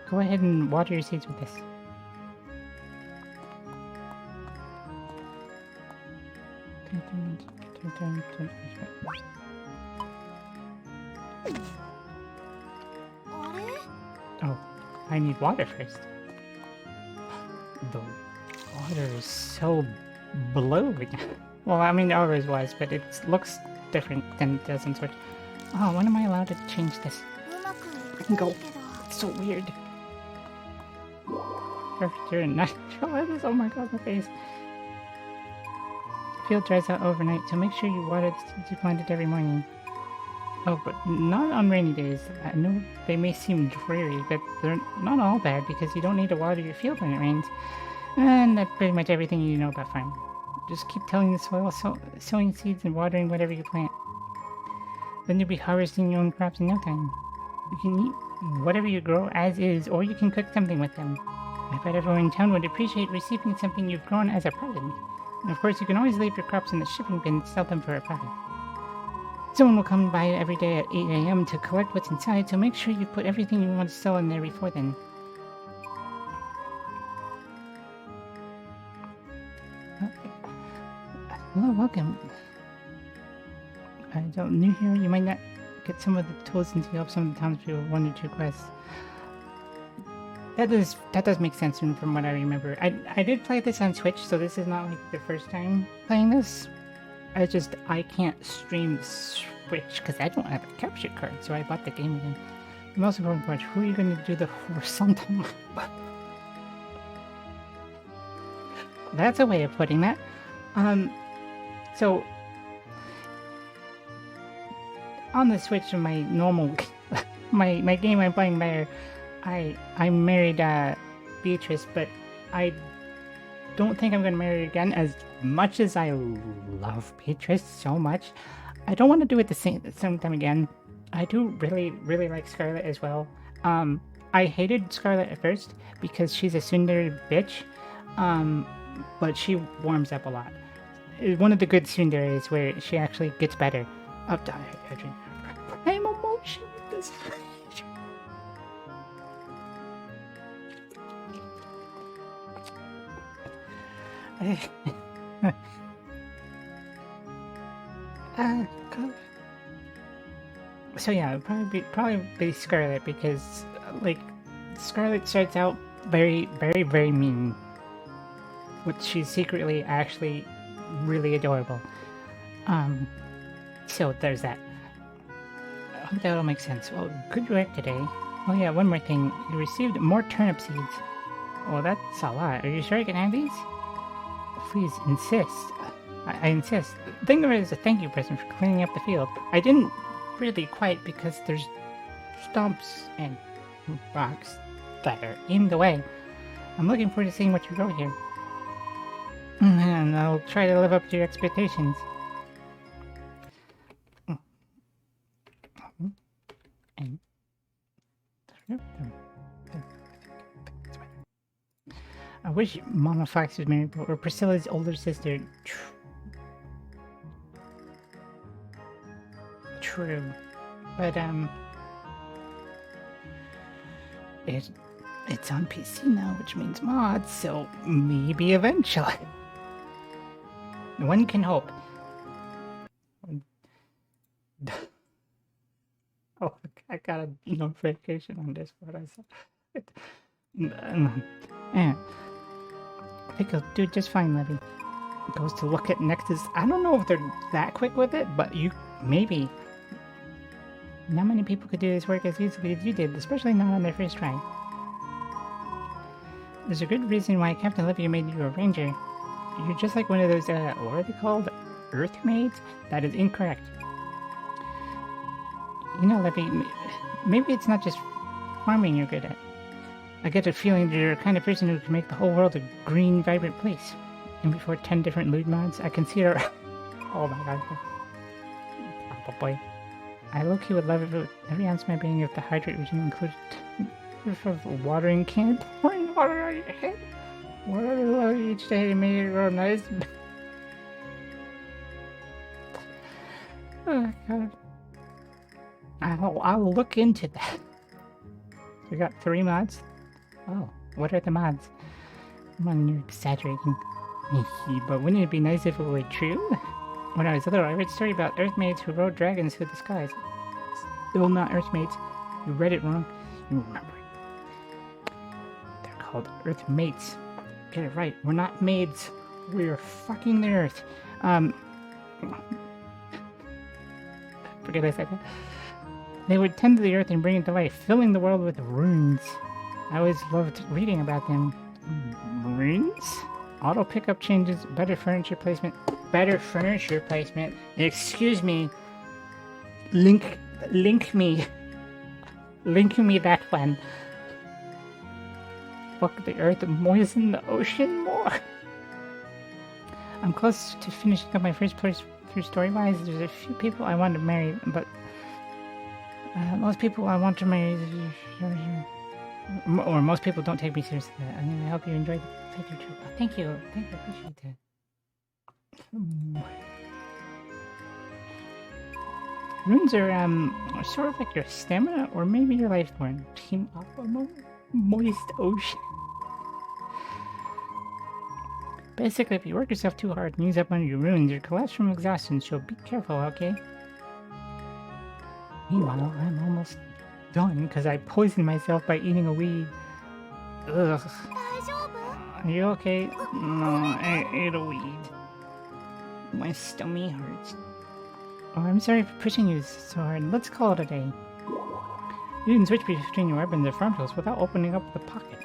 Go ahead and water your seeds with this. Oh, I need water first. The water is so blue. Well, I mean, it always was, but it looks different than it does in Switch. Oh, when am I allowed to change this? I can go. It's so weird. Perfect, you're natural. Oh my god, my face. Field dries out overnight, so make sure you water the seeds you planted every morning. Oh, but not on rainy days. I know they may seem dreary, but they're not all bad because you don't need to water your field when it rains. And that's pretty much everything you know about farming. Just keep tilling the soil, sowing seeds, and watering whatever you plant. Then you'll be harvesting your own crops in no time. You can eat whatever you grow as is, or you can cook something with them. I bet everyone in town would appreciate receiving something you've grown as a present. And of course, you can always leave your crops in the shipping bin to sell them for a profit. Someone will come by every day at 8 a.m. to collect what's inside, so make sure you put everything you want to sell in there before then. Okay. Hello, welcome. New here, you might not get some of the tools until you help some of the townspeople with 1 or 2 quests. That does make sense from what I remember. I did play this on Switch, so this is not like the first time playing this. I can't stream Switch because I don't have a capture card, so I bought the game again. The most important part, who are you going to do the horizontal? That's a way of putting that. So on the Switch, my normal, my game I'm playing there, I married Beatrice, but I don't think I'm going to marry her again. As much as I love Beatrice so much, I don't want to do it the same time again. I do really like Scarlet as well. I hated Scarlet at first because she's a tsundere bitch, but she warms up a lot. One of the good tsundere is where she actually gets better. I'm emotional with this. So yeah, probably be Scarlet because like Scarlet starts out very mean, but she's secretly actually really adorable. So there's that. I hope that'll make sense. Well, good work today. Oh yeah, one more thing. You received more turnip seeds. Well, that's a lot. Are you sure you can have these? Please insist. I insist. Think of it as a thank you present for cleaning up the field. I didn't really quite because there's stumps and rocks that are in the way. I'm looking forward to seeing what you grow here. And I'll try to live up to your expectations. I wish Mama Fox was married, or Priscilla's older sister. True. But, it's on PC now, which means mods, so maybe eventually. One can hope. Oh, I got a notification on Discord. I saw it. Yeah. I think I'll do just fine, Levy. Goes to look at Nexus. I don't know if they're that quick with it, but maybe. Not many people could do this work as easily as you did, especially not on their first try. There's a good reason why Captain Levy made you a ranger. You're just like one of those, what are they called? Earth maids? That is incorrect. Levy, maybe it's not just farming you're good at. I get a feeling that you're the kind of person who can make the whole world a green, vibrant place. And before 10 different lewd mods, I consider... Oh my god. Oh boy. I low-key would love it if every ounce of my being if the hydrate regime included a watering can, pouring water on your head. Water each day to make it grow nice. Oh god. I'll look into that. We got 3 mods? Oh, what are the mods? Come on, you're exaggerating. But wouldn't it be nice if it were true? When I was little, I read a story about earth maids who rode dragons through the skies. Still not earth maids. You read it wrong. You remember it. They're called earth mates. Get it right. We're not maids. We're fucking the earth. Forget I said that. They would tend to the earth and bring it to life, filling the world with runes. I always loved reading about them. Runes? Auto pickup changes, better furniture placement. Better furniture placement? Excuse me. Link me. Link me that one. Fuck the earth, moisten the ocean more. I'm close to finishing up my first place through story-wise. There's a few people I want to marry, but most people I want to marry, or most people don't take me seriously. I mean, I hope you enjoyed the playthrough too. Oh, thank you, I appreciate that. Runes are sort of like your stamina, or maybe your lifeline. Team Aqua Moist Ocean. Basically, if you work yourself too hard and use up one of your runes, you'll collapse from exhaustion, so be careful, okay? Meanwhile, I'm almost done because I poisoned myself by eating a weed. Ugh. Are you okay? No, I ate a weed. My stomach hurts. Oh, I'm sorry for pushing you so hard. Let's call it a day. You can switch between your weapons or farm tools without opening up the pocket.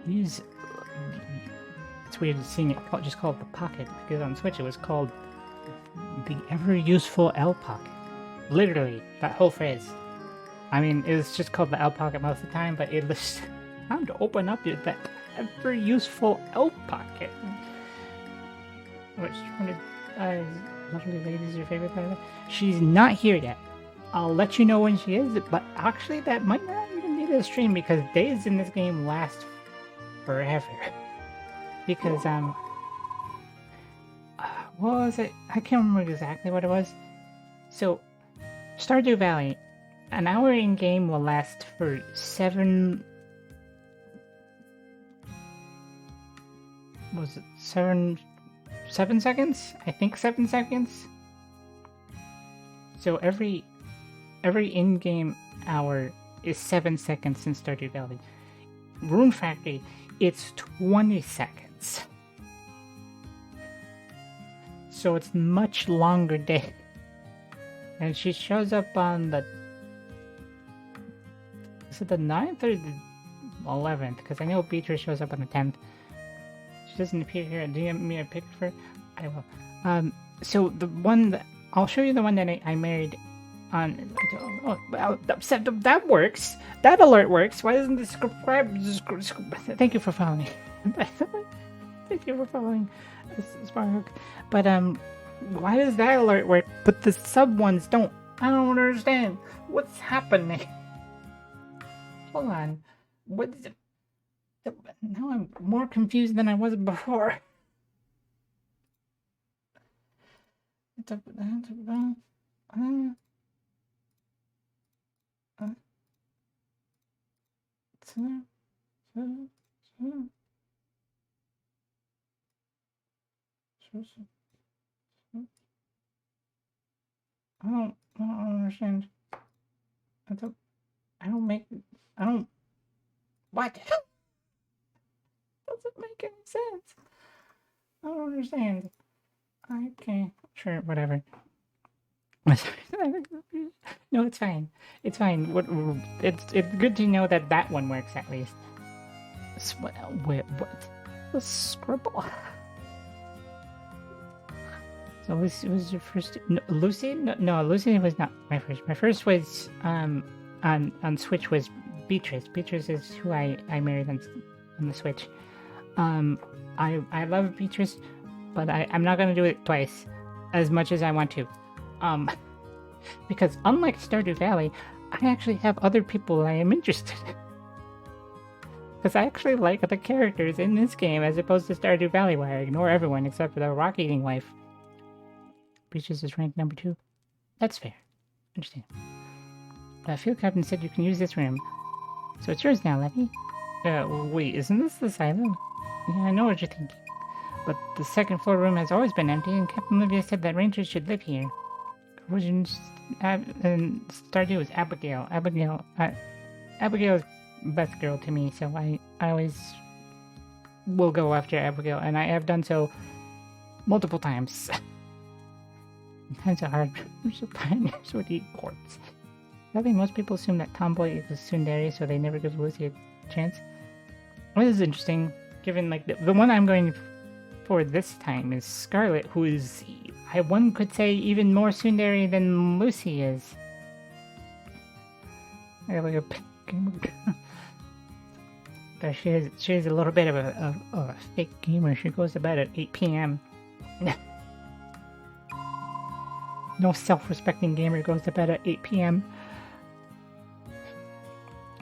Use... It's weird seeing it just called the pocket, because on Switch it was called the ever-useful L pocket. Literally, that whole phrase. I mean, it was just called the L pocket most of the time, but it was time to open up that ever-useful L pocket. Which one of lovely ladies your favorite by the way? She's not here yet. I'll let you know when she is, but actually that might not even be the stream because days in this game last forever. Because, what was it? I can't remember exactly what it was. So, Stardew Valley, an hour in game will last for 7 seconds? I think 7 seconds. So every in-game hour is 7 seconds in Stardew Valley. Rune Factory, it's 20 seconds. So it's much longer day. And she shows up on the... Is it the 9th or the 11th? Because I know Beatrice shows up on the 10th. She doesn't appear here. Do you want me to pick her? I will. So the one that... I'll show you the one that I married on... Oh, well, that works. That alert works. Why doesn't the subscribe... Thank you for following. Thank you for following Sparhook. But, why does that alert work, but the sub ones don't? I don't understand. What's happening? Hold on. What is it? Now I'm more confused than I was before. I don't understand. I don't, what? Doesn't make any sense. I don't understand. Okay, sure, whatever. No, it's fine. It's fine. It's good to know that that one works at least. Wait, what? The scribble. So this was your first... No, Lucy? No, Lucy was not my first. My first was, on Switch was Beatrice. Beatrice is who I married on the Switch. I love Beatrice, but I'm not gonna do it twice, as much as I want to. Because unlike Stardew Valley, I actually have other people I am interested in. Because I actually like the characters in this game, as opposed to Stardew Valley, where I ignore everyone except for the rock-eating wife. Beatrice is ranked number 2. That's fair. Understand. Field Captain said you can use this room. So it's yours now, Levy. Wait, isn't this the silo? Yeah, I know what you're thinking. But the second floor room has always been empty, and Captain Olivia said that rangers should live here. And Stardew was Abigail. Abigail is best girl to me, so I always will go after Abigail, and I have done so multiple times. Sometimes it's hard. So pioneers would eat quartz. I think most people assume that Tomboy is tsundere, so they never give Lucy a chance. Well, this is interesting, given like the one I'm going for this time is Scarlet, who is, one could say, even more tsundere than Lucy is. I have like a gamer girl. But she is a little bit of a fake gamer. She goes to bed at 8 p.m. No self-respecting gamer goes to bed at 8 p.m.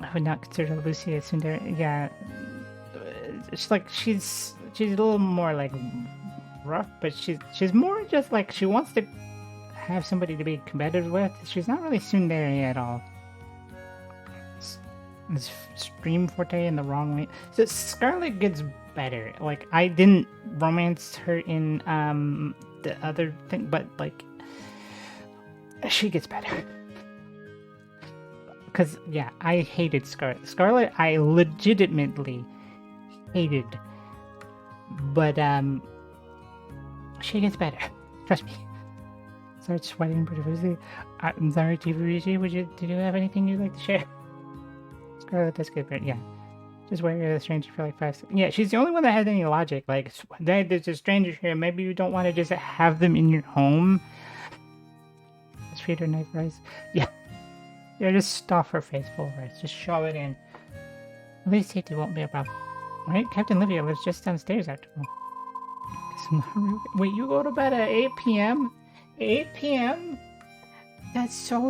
I would not consider Lucy a tsundere. Yeah, it's like she's a little more like rough, but she's more just like she wants to have somebody to be competitive with. She's not really tsundere at all. It's stream forte in the wrong way. So Scarlet gets better. Like I didn't romance her in the other thing, but like she gets better. Because yeah, I hated Scarlet. Scarlet I legitimately hated. But she gets better. Trust me. Start sweating profusely. I'm sorry, TVG. Did you have anything you'd like to share? Scarlet, that's good, but yeah. Just wait for the stranger for like 5 seconds. Yeah, she's the only one that had any logic. Like, there's a stranger here. Maybe you don't want to just have them in your home. Just feed her nice rice. Yeah. Yeah, just stuff her face full of rice. Just shove it in. At least safety won't be a problem. Right? Captain Livia lives just downstairs after all. Wait, you go to bed at 8 p.m.? 8 p.m.? That's 8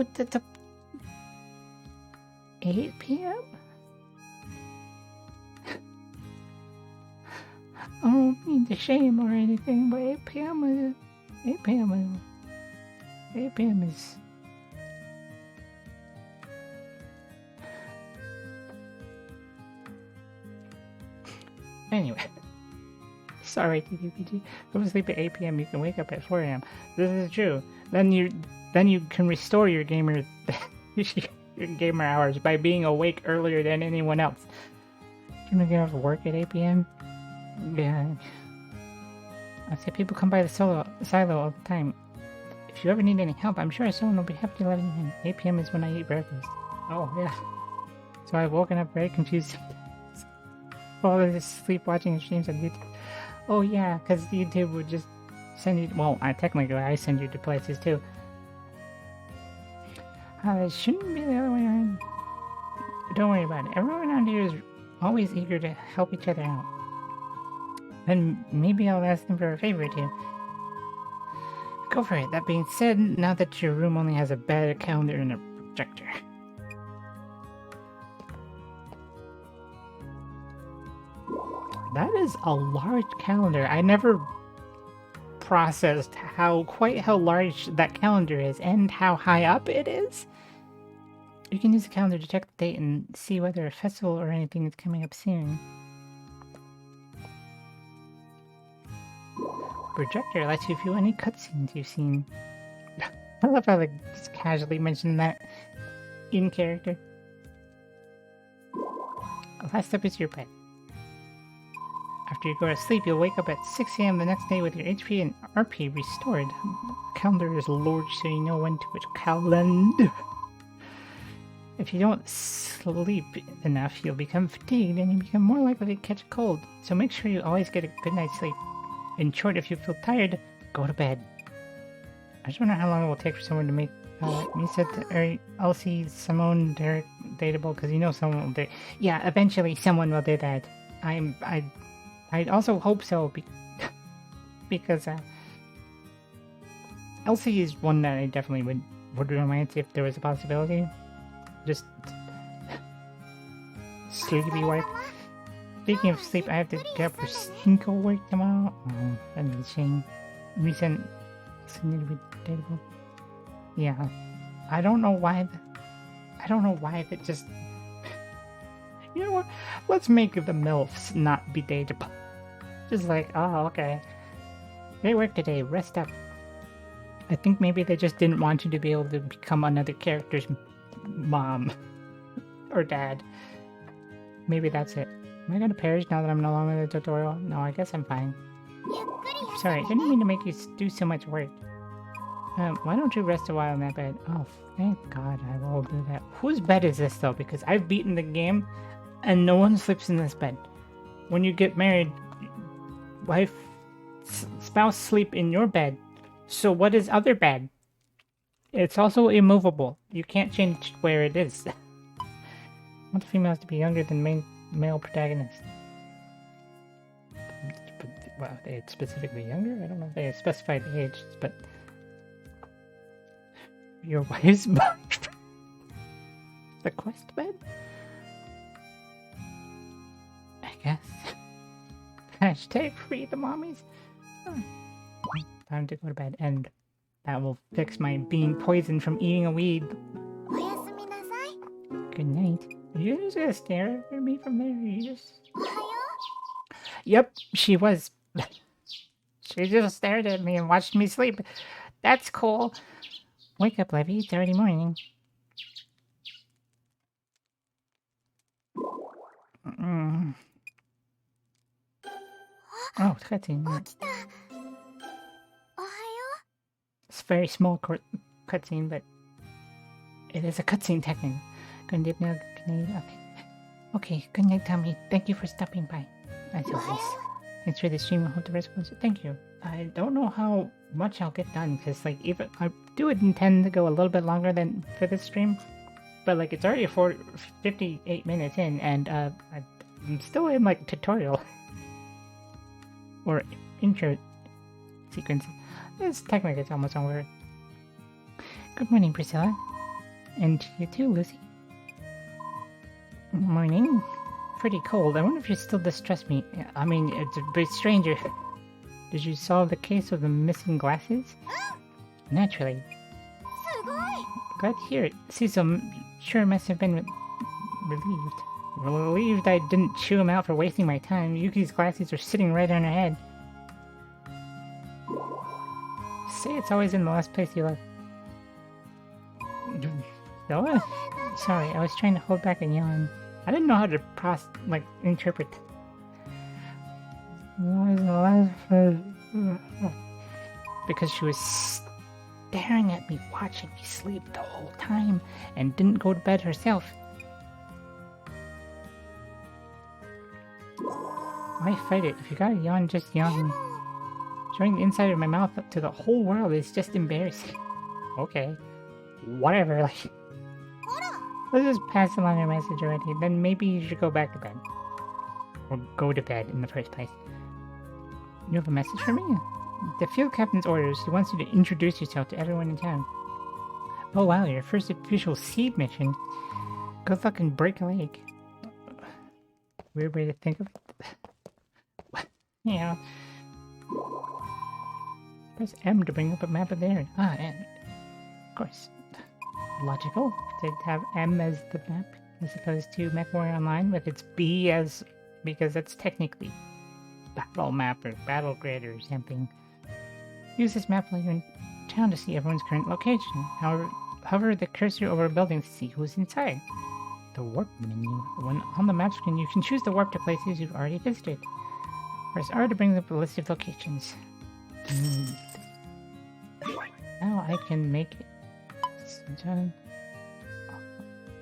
p.m.? I don't mean to shame or anything, but 8 p.m. is... Anyway. Sorry, TTPG. Go to sleep at 8 p.m. You can wake up at 4 a.m. This is true. Then you can restore your gamer hours by being awake earlier than anyone else. You're gonna get off work at 8 p.m. Yeah. I say people come by the silo all the time. If you ever need any help, I'm sure someone will be happy to let you in. 8 p.m. is when I eat breakfast. Oh yeah. So I've woken up very confused. While I was sleep watching streams on YouTube. Oh yeah, because YouTube would just send you. Well, technically I send you to places too. It shouldn't be the other way around. Don't worry about it. Everyone around here is always eager to help each other out. And maybe I'll ask them for a favor too. Go for it. That being said, now that your room only has a bed, calendar, and a projector. That is a large calendar. I never processed quite how large that calendar is and how high up it is. You can use the calendar to check the date and see whether a festival or anything is coming up soon. Projector lets you view any cutscenes you've seen. I love how they just casually mention that in character. Last up is your bed. After you go to sleep, you'll wake up at 6 a.m. the next day with your HP and RP restored. Calendar is lowered so you know when to which calendar. If you don't sleep enough, you'll become fatigued and you become more likely to catch a cold. So make sure you always get a good night's sleep. In short, if you feel tired, go to bed. I just wonder how long it will take for someone to make Misa, Elsie, Simone, Derek dateable, because you know someone will do. Yeah, eventually someone will do that. I also hope so, because Elsie is one that I definitely would romance if there was a possibility. Just sleepy wife. Speaking of sleep, I have to get up for Cinco work tomorrow. Oh, that'd be a shame. Recent need to be dateable. Yeah, I don't know why that just. You know what? Let's make the MILFs not be dateable. Just like, oh, okay. Great work today. Rest up. I think maybe they just didn't want you to be able to become another character's mom or dad. Maybe that's it. Am I gonna perish now that I'm no longer in the tutorial? No, I guess I'm fine. Sorry, I didn't mean to make you do so much work. Why don't you rest a while in that bed? Oh, thank God, I will do that. Whose bed is this, though? Because I've beaten the game, and no one sleeps in this bed. When you get married, wife, spouse sleep in your bed. So what is other bed? It's also immovable. You can't change where it is. I want the females to be younger than male protagonists. Well, they specifically younger? I don't know if they specified the age, but... Your wife's bed? The quest bed? I guess. Hashtag free the mommies. Time to go to bed, and that will fix my being poisoned from eating a weed. Good night. Are you just gonna stare at me from there? Are you just... Yep, she was. She just stared at me and watched me sleep. That's cool. Wake up, Levy. It's already morning. Oh, cutscene. It's a very small cutscene, but it is a cutscene technically. Good night, okay. Okay, good night, Tommy. Thank you for stopping by. As always. Thanks for the stream. I hope the rest was. Thank you. I don't know how much I'll get done, because, like, even I do intend to go a little bit longer than for this stream, but, like, it's already 58 minutes in, and I'm still in, like, tutorial or intro sequence. It's technically it's almost over. Good morning, Priscilla, and you too, Lucy. Morning. Pretty cold. I wonder if you still distrust me. I mean, it's a bit stranger. Did you solve the case of the missing glasses? Naturally. Glad to hear it. Cecil sure must have been relieved. Relieved I didn't chew him out for wasting my time. Yuki's glasses are sitting right on her head. Say it's always in the last place you left. Noah? Sorry, I was trying to hold back a yawn. I didn't know how to interpret. Because she was staring at me, watching me sleep the whole time, and didn't go to bed herself. Why fight it? If you gotta yawn, just yawn. Showing the inside of my mouth to the whole world is just embarrassing. Okay. Whatever, like... Let's just pass along your message already, then maybe you should go back to bed. Or go to bed in the first place. You have a message for me? The field captain's orders. He wants you to introduce yourself to everyone in town. Oh wow, your first official seed mission. Good luck and break a leg. Weird way to think of it. Yeah. Press M to bring up a map of the area. Ah, and of course. Logical to have M as the map as opposed to MechWarrior Online with its B as, because that's technically battle map or battle grid or something. Use this map while you're in town to see everyone's current location. Hover the cursor over a building to see who's inside. The warp menu. When on the map screen, you can choose to warp to places you've already visited. Press R to bring up a list of locations. Now I can make it.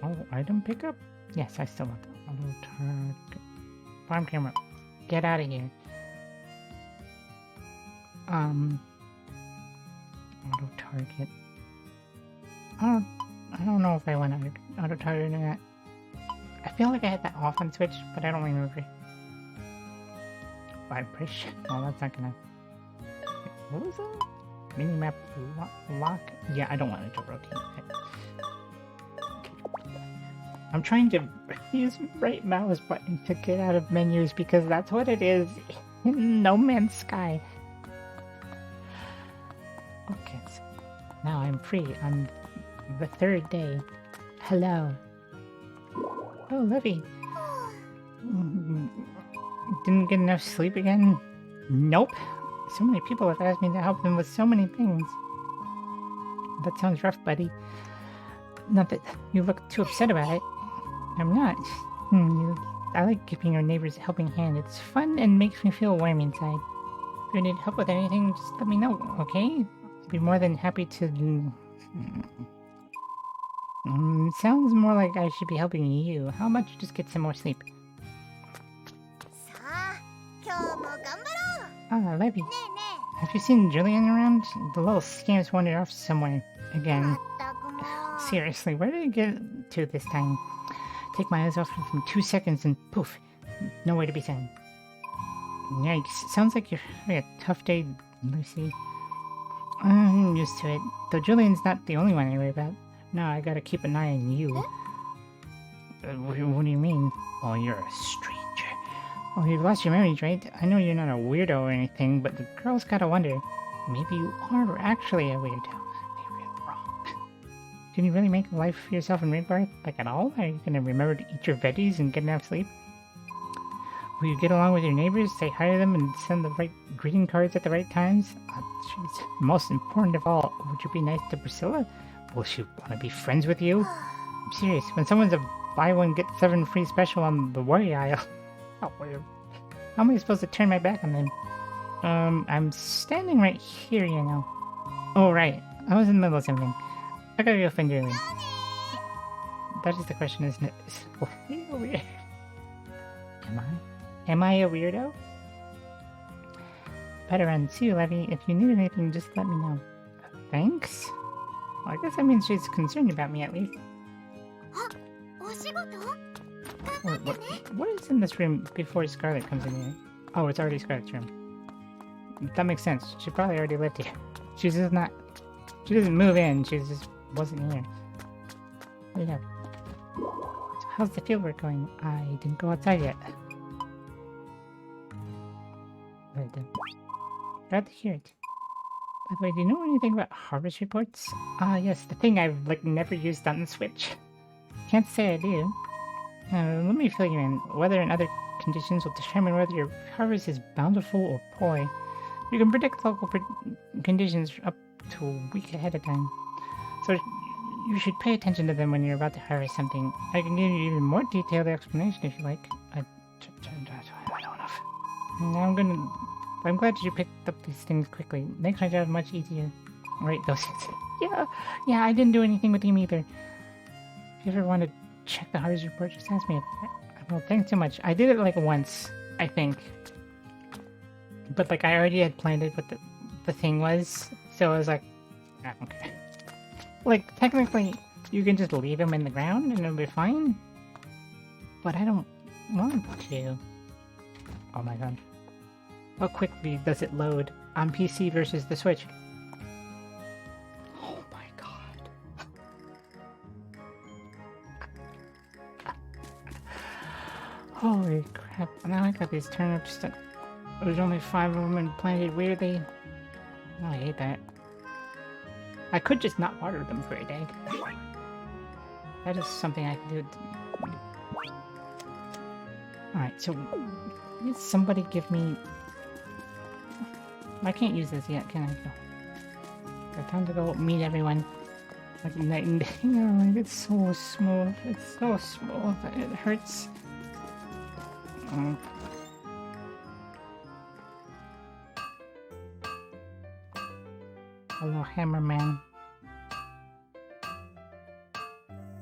Oh, item pickup? Yes, I still want that. Auto target. Farm camera. Get out of here. Auto target. I don't know if I want auto target or not. I feel like I had that off on Switch, but I don't remember. Vibration. Oh, that's not gonna. What was that? Minimap lock? Yeah, I don't want it to rotate. I'm trying to use right mouse button to get out of menus because that's what it is in No Man's Sky. Okay, so now I'm free on the third day. Hello. Oh, Livy. Didn't get enough sleep again? Nope. So many people have asked me to help them with so many things. That sounds rough, buddy. Not that you look too upset about it. I'm not. I like giving our neighbors a helping hand. It's fun and makes me feel warm inside. If you need help with anything, just let me know, okay? I'll be more than happy to... sounds more like I should be helping you. How about you just get some more sleep? Ah, Levy. Have you seen Julian around? The little scamp's wandered off somewhere again. Seriously, where did he get to this time? Take my eyes off him from 2 seconds and poof, nowhere to be seen. Yikes, sounds like you're having a tough day, Lucy. I'm used to it, though Julian's not the only one I worry about. Now I gotta keep an eye on you. What do you mean? Oh, you're a stranger. Oh, you've lost your memories, right? I know you're not a weirdo or anything, but the girls gotta wonder. Maybe you are actually a weirdo. Maybe I'm wrong. Can you really make life for yourself in Rainforest? Like at all? Are you gonna remember to eat your veggies and get enough sleep? Will you get along with your neighbors, say hi to them, and send the right greeting cards at the right times? Jeez. Most important of all, would you be nice to Priscilla? Will she want to be friends with you? I'm serious. When someone's a buy one get 7 free special on the worry aisle, how am I supposed to turn my back on them? I'm standing right here, you know. Oh, right. I was in the middle of something. I gotta go find Julian. That is the question, isn't it? Is he a weird? Am I a weirdo? Better run. See you, Levy. If you need anything, just let me know. Thanks? Well, I guess that means she's concerned about me, at least. What is in this room before Scarlet comes in here? Oh, it's already Scarlet's room. That makes sense. She probably already lived here. She's just not... She doesn't move in. She just wasn't here. There you go. So how's the fieldwork going? I didn't go outside yet. Glad to hear it. By the way, do you know anything about harvest reports? Ah, yes, the thing I've, never used on the Switch. Can't say I do. Let me fill you in. Weather and other conditions will determine whether your harvest is bountiful or poor. You can predict local conditions up to a week ahead of time. So you should pay attention to them when you're about to harvest something. I can give you even more detailed explanation if you like. I don't know. I'm glad you picked up these things quickly. Makes my job much easier. Right, those things. Yeah, I didn't do anything with him either. If you ever want to check the harvest report, just ask me. Well, thanks so much. I did it once, I think. But I already had planned it what the thing was, so I was like, I don't care. Technically, you can just leave him in the ground and it'll be fine. But I don't want to. Oh my god. How quickly does it load on PC versus the Switch? Oh my god. Holy crap. Now I got these turnips that there's only 5 of them and planted weirdly. Oh, I hate that. I could just not water them for a day. That is something I can do. Alright, so can somebody give me... I can't use this yet, can I? Got time to go meet everyone. Night and day. It's so smooth. It's so smooth. It hurts. Hello, Hammerman.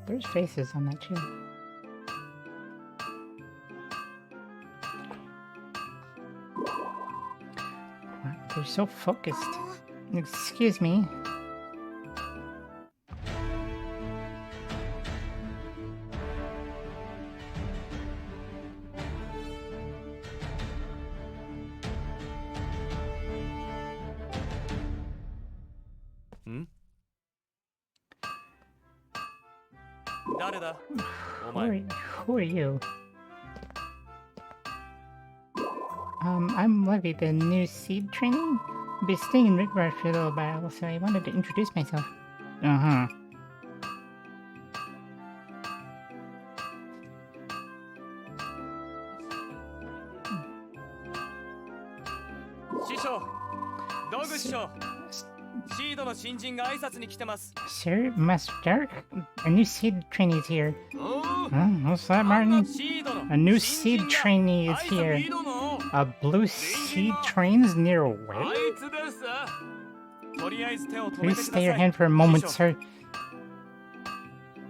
There's faces on that chair. They're so focused. Excuse me. Who are you? I'm Levy, the new seed trainee. I'll be staying in Rigbar for a little while, so I wanted to introduce myself. Uh-huh. Sir, Master Derek, a new seed trainee is here. What's that, Martin? A new seed trainee is here. A blue seed trains near where? Please stay your hand for a moment, sir.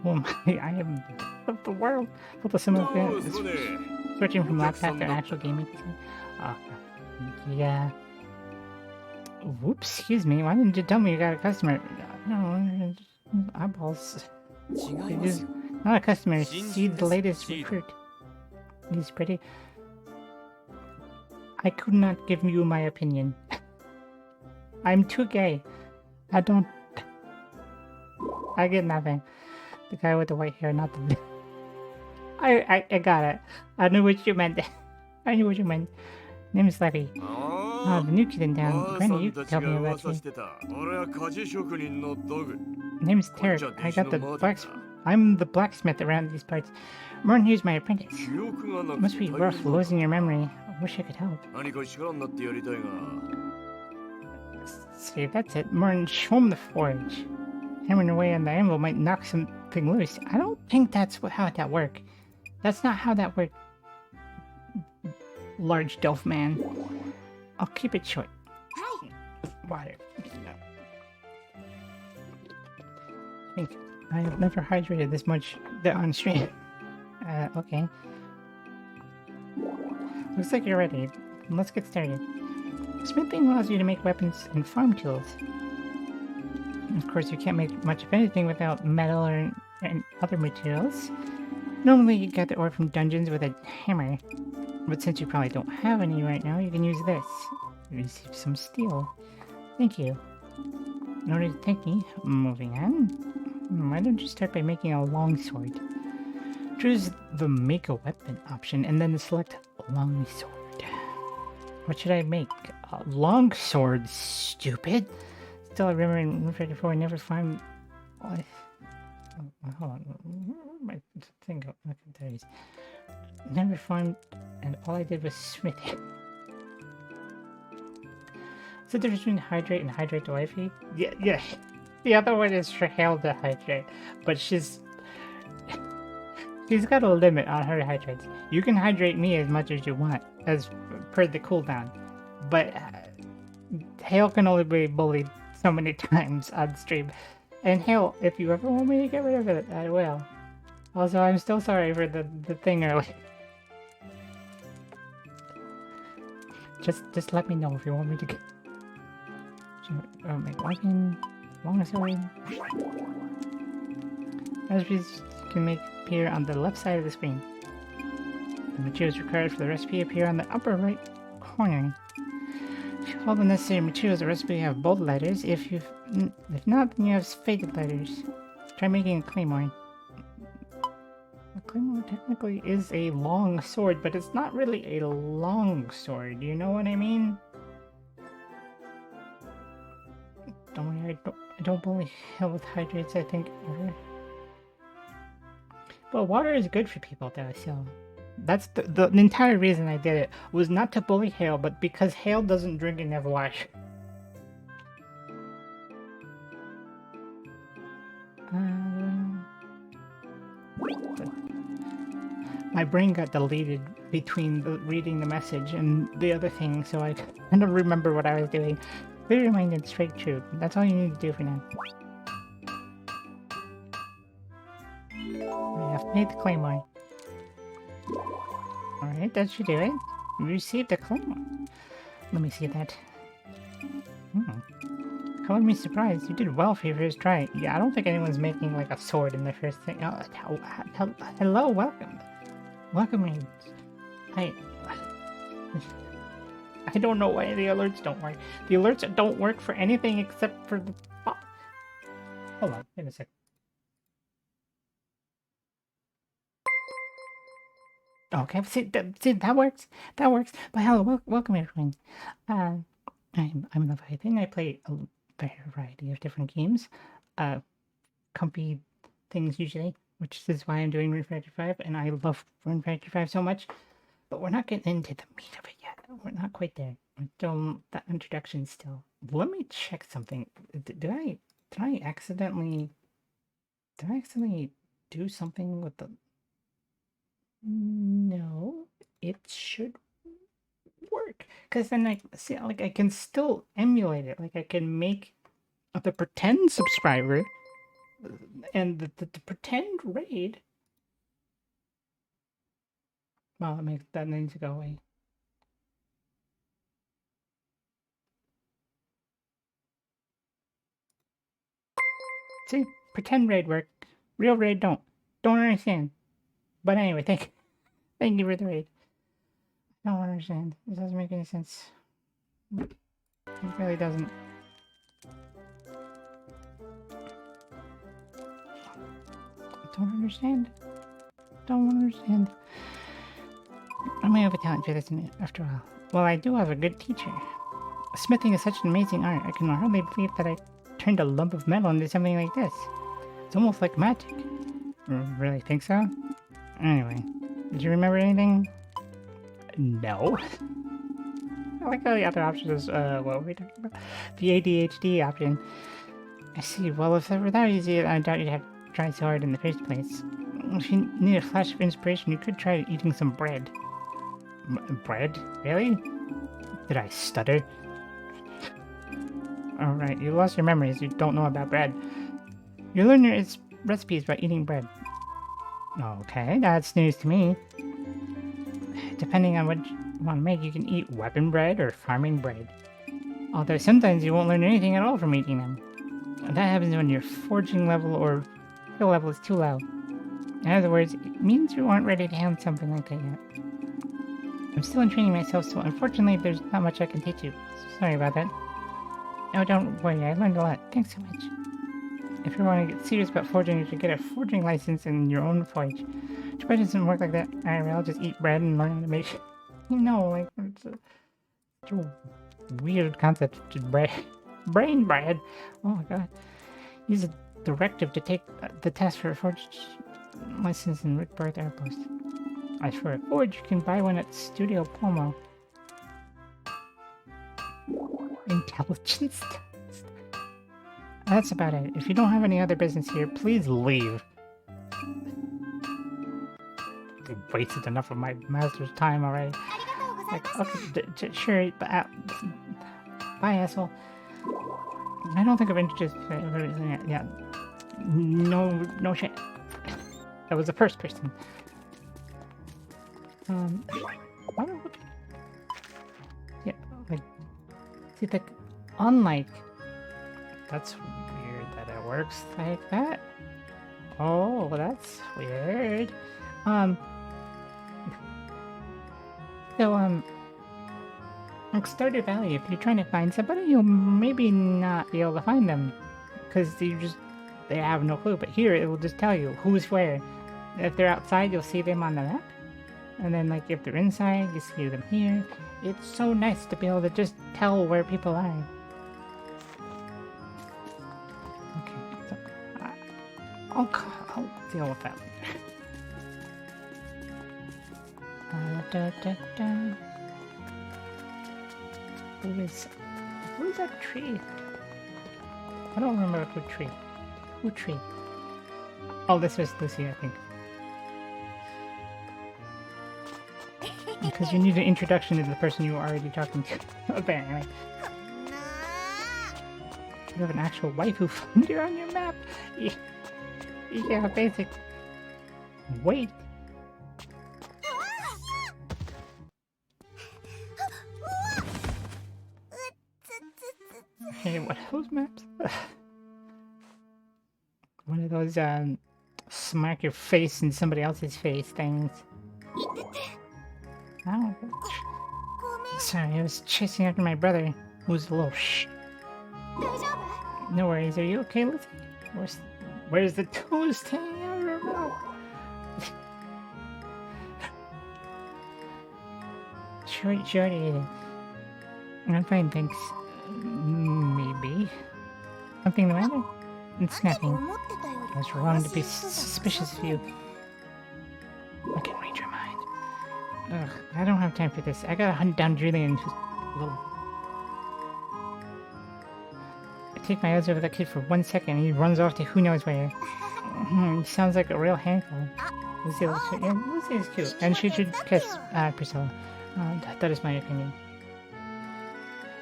Oh my, I am of the world. Full of similar switching from laptop to actual gaming. Yeah. Whoops, excuse me. Why didn't you tell me you got a customer? No, eyeballs. He's not a customer. See the latest recruit. He's pretty. I could not give you my opinion. I'm too gay. I don't. I get nothing. The guy with the white hair, not the. I got it. I knew what you meant. I knew what you meant. Name is Levy. Oh, the new kid in town. Granny, you can tell me about you. Name is Tarek. I got the blacksmith. I'm the blacksmith around these parts. Martin here's my apprentice. Must be rough losing your memory. I wish I could help. See, that's it. Martin, show him the forge. Hammering away on the anvil might knock something loose. I don't think that's how that works. That's not how that works. Large Delph man. I'll keep it short. Water. I think I have never hydrated this much on stream. Okay. Looks like you're ready. Let's get started. Smithing allows you to make weapons and farm tools. Of course, you can't make much of anything without metal or other materials. Normally, you get the ore from dungeons with a hammer. But since you probably don't have any right now, you can use this. Receive some steel. Thank you. In order to thank me, moving on. Why don't you start by making a longsword? Choose the make a weapon option and then select longsword. What should I make? A longsword, stupid! Still, I remember in Rune 54, I never find. Oh, hold on. My thing. Okay, there it is. Never farmed, and all I did was smithing. What's the difference between hydrate and hydrate to wifey? Yeah. The other one is for Hale to hydrate, but she's got a limit on her hydrates. You can hydrate me as much as you want, as per the cooldown, but Hale can only be bullied so many times on stream. And Hale, if you ever want me to get rid of it, I will. Also, I'm still sorry for the thing earlier. Just let me know if you want me to get. Make weapon, longsword. Recipes can make appear on the left side of the screen. The materials required for the recipe appear on the upper right corner. If all the necessary materials of the recipe have bold letters, if not, then you have faded letters. Try making a claymore. A claymore technically is a long sword, but it's not really a long sword. You know what I mean? Don't worry, I don't bully Hell with hydrates, I think, ever. But water is good for people, though, so... That's the entire reason I did it, was not to bully Hale, but because Hale doesn't drink enough water. My brain got deleted between reading the message and the other thing, so I don't remember what I was doing. Clear your mind and straight truth. That's all you need to do for now. I have made the claymore. Alright, that should do it. You received a claymore. Let me see that. Color me surprised. You did well for your first try. Yeah, I don't think anyone's making like a sword in their first thing. Oh, hello, welcome. Welcome in. I don't know why the alerts don't work. The alerts don't work for anything except for the... Oh. Hold on, wait a sec. Okay, see, that works. That works. But hello, welcome everyone. I'm Leviathan. I play a variety of different games. Comfy things usually, which is why I'm doing Rune 55, and I love Rune 55 so much. But we're not getting into the meat of it yet. We're not quite there. That introduction still. Let me check something. Did I accidentally do something with the? No, it should work. Because then I see, like, I can still emulate it. Like, I can make the pretend subscriber and the pretend raid. Well, that needs to go away. See, pretend raid work. Real raid don't. Don't understand. But anyway, thank you for the raid. I don't understand. This doesn't make any sense. It really doesn't. Don't understand. Don't understand. I may have a talent for this after all. Well, I do have a good teacher. Smithing is such an amazing art. I can hardly believe that I turned a lump of metal into something like this. It's almost like magic. Really think so? Anyway, did you remember anything? No. I like how the other option is, what were we talking about? The ADHD option. I see. Well, if it were that easy, I doubt you'd have tried so hard in the first place. If you need a flash of inspiration, you could try eating some bread. Bread? Really? Did I stutter? Alright, you lost your memories. You don't know about bread. You learn your recipes by eating bread. Okay, that's news to me. Depending on what you want to make, you can eat weapon bread or farming bread. Although sometimes you won't learn anything at all from eating them. That happens when your forging level or skill level is too low. In other words, it means you aren't ready to handle something like that yet. I'm still in training myself, so unfortunately there's not much I can teach you. Sorry about that. Oh, don't worry, I learned a lot. Thanks so much. If you want to get serious about forging, you should get a forging license in your own forge. Too bad it doesn't work like that. I'll just eat bread and learn how to make it. You know, like, it's a weird concept. Just bread. Brain bread. Oh my god. Use a directive to take the test for a forge license in Rick Birth Airpost. As for a forge, you can buy one at Studio Pomo. Intelligence test. That's about it. If you don't have any other business here, please leave. I wasted enough of my master's time already. Like, okay, sure, but bye, asshole. I don't think I've introduced yeah. No shit. That was the first person. Yeah, like, see, like, unlike, that's weird that it works like that. Oh, that's weird. Like Stardew Valley, if you're trying to find somebody, you'll maybe not be able to find them, because they have no clue. But here, it will just tell you who's where. If they're outside, you'll see them on the map. And then, like, if they're inside, you see them here. It's so nice to be able to just tell where people are. Okay, so I'll deal with that later. Who's that tree? I don't remember what tree. Who tree? Oh, this was Lucy, I think. Because you need an introduction to the person you were already talking to. Apparently. You have an actual waifu founder on your map? Yeah, basic. Wait. Hey, what are those maps? One of those, smack your face in somebody else's face things. Oh, sorry, I was chasing after my brother, who's a little shh. No worries, are you okay, Lizzie? Where's the toast hanging out of her mouth? Sure it is. I'm fine, thanks. Maybe. Something the matter? It's nothing. I was wrong to be suspicious of you. I can read your mind. Ugh, I don't have time for this. I gotta hunt down Julian, who's a little take my eyes over that kid for 1 second and he runs off to who knows where. He sounds like a real handful. Lucy is cute. And she should kiss Priscilla. That is my opinion.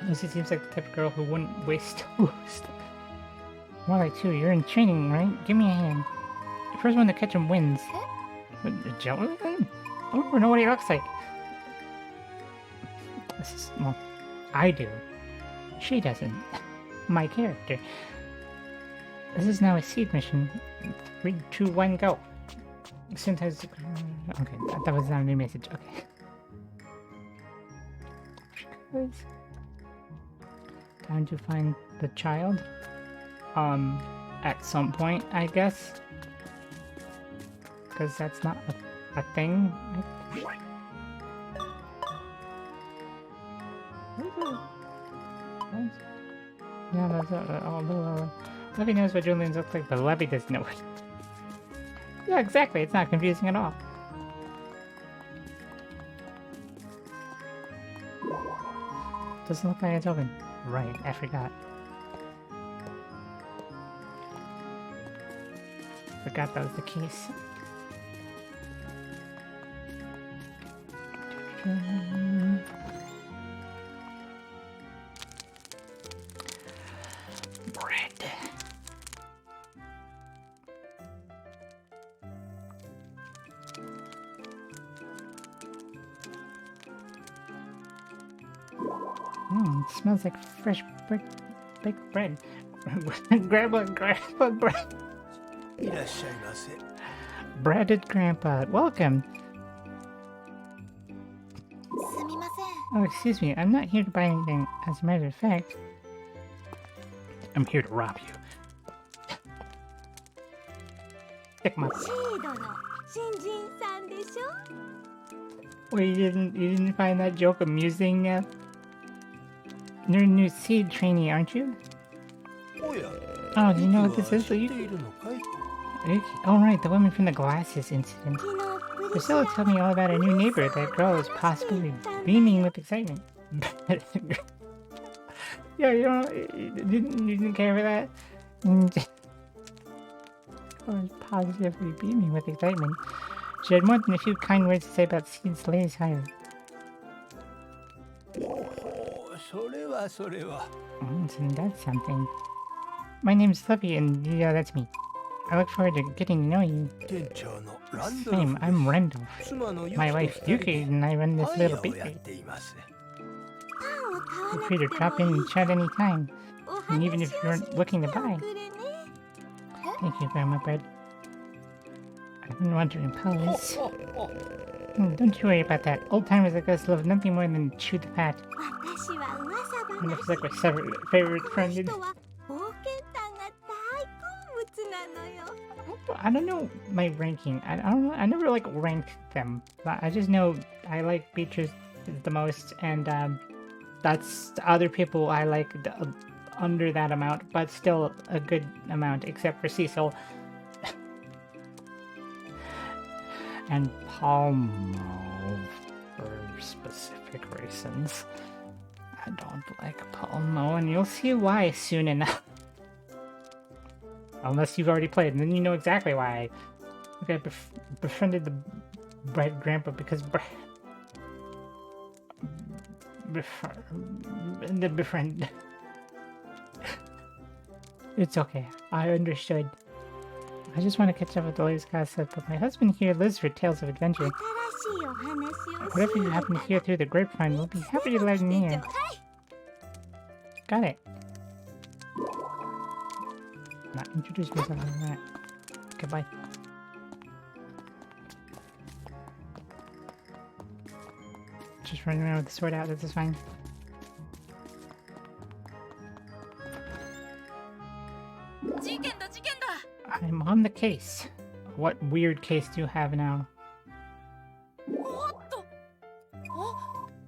Lucy seems like the type of girl who wouldn't waste toast. More like two. You're in training, right? Give me a hand. The first one to catch him wins. What, a jello thing? I don't know what he looks like. This is, well, I do. She doesn't. My character. This is now a seed mission. 3, 2, 1, go. Sometimes... Okay, that was not a new message. Okay. Time to find the child. At some point, I guess. Because that's not a thing. Yeah, that's Levy knows what Julian's looks like, but Levy doesn't know it. Yeah, exactly. It's not confusing at all. Doesn't look like it's open. Right, I forgot. Forgot that was the case. Bread. It smells like fresh baked bread. Grandpa bread. Breaded Grandpa, welcome. Oh, excuse me, I'm not here to buy anything. As a matter of fact, I'm here to rob you. Stick my... Wait, you didn't find that joke amusing? You're a new seed trainee, aren't you? Oh, do you know what this is? Oh right, the woman from the glasses incident. Priscilla told me all about a new neighbor that girl is possibly beaming with excitement. Yeah, you didn't care for that? I was positively beaming with excitement. She had more than a few kind words to say about Seed's latest hire. Isn't that something? My name's Levy, and yeah, that's me. I look forward to getting to know you. Same, I'm Rendell. My wife Yuki and I run this little bakery. Feel free to drop in and chat anytime, and even if you aren't looking to buy. Thank you, Grandma Bread. I didn't want to impose. Don't you worry about that. Old timers like us love nothing more than chew the fat. And it's like my favorite friend. I don't know my ranking. I don't know. I never like ranked them. But I just know I like Beatrice the most, and that's other people I like under that amount, but still a good amount, except for Cecil and Palmo for specific reasons. I don't like Palmo, and you'll see why soon enough. Unless you've already played, and then you know exactly why. Okay, I befriended the Bread Grandpa because befriend. It's okay, I understood. I just want to catch up with the latest gossip, but my husband here lives for tales of adventure. Whatever you happen to hear through the grapevine, we'll be happy to let him hear. Got it. Not introduce myself like that. Goodbye. Just running around with the sword out, that's fine. I'm on the case. What weird case do you have now?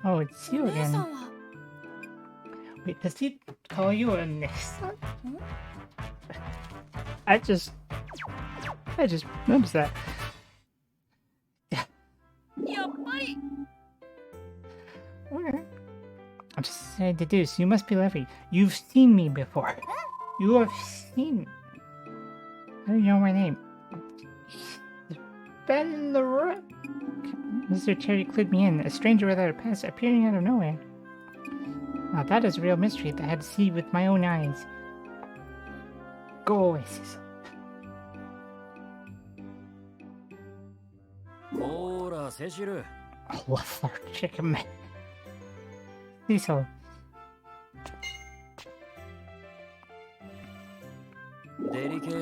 Oh, it's you again. Wait, does he call you a Nissa? I just noticed that. Yeah. Okay. I'm just saying, deduce. You must be Levy. You've seen me before. You have seen... How do you know my name? Ben in the room. Mr. Cherry clued me in, a stranger without a past appearing out of nowhere. Now that is a real mystery that I had to see with my own eyes. Go away, Cecil. Lethargic man. Cecil.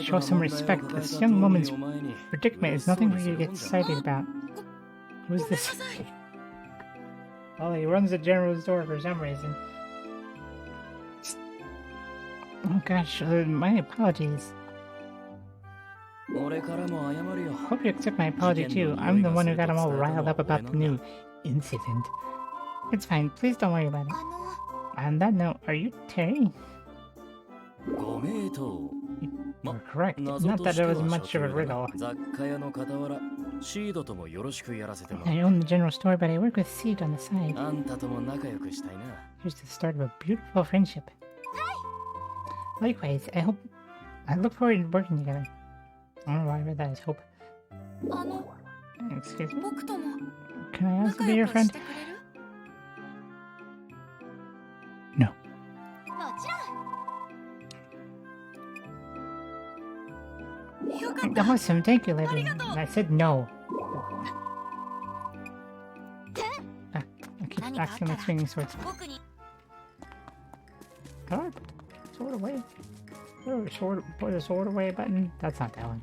Show some respect. This young woman's predicament is nothing for you to get excited about. Who's this? Well, he runs the general store for some reason. Oh gosh, my apologies. Hope you accept my apology too. I'm the one who got him all riled up about the new incident. It's fine, please don't worry about it. On that note, are you Terry? You're correct. Not that it was much of a riddle. I own the general store, but I work with Seed on the side. Here's the start of a beautiful friendship. Likewise, I look forward to working together. I don't know why I read that as hope. Excuse me? Can I also be your friend? No. Awesome, thank you, Levy. I said no. I keep accidentally swinging swords. Can I sword away? Put a sword away button? That's not that one.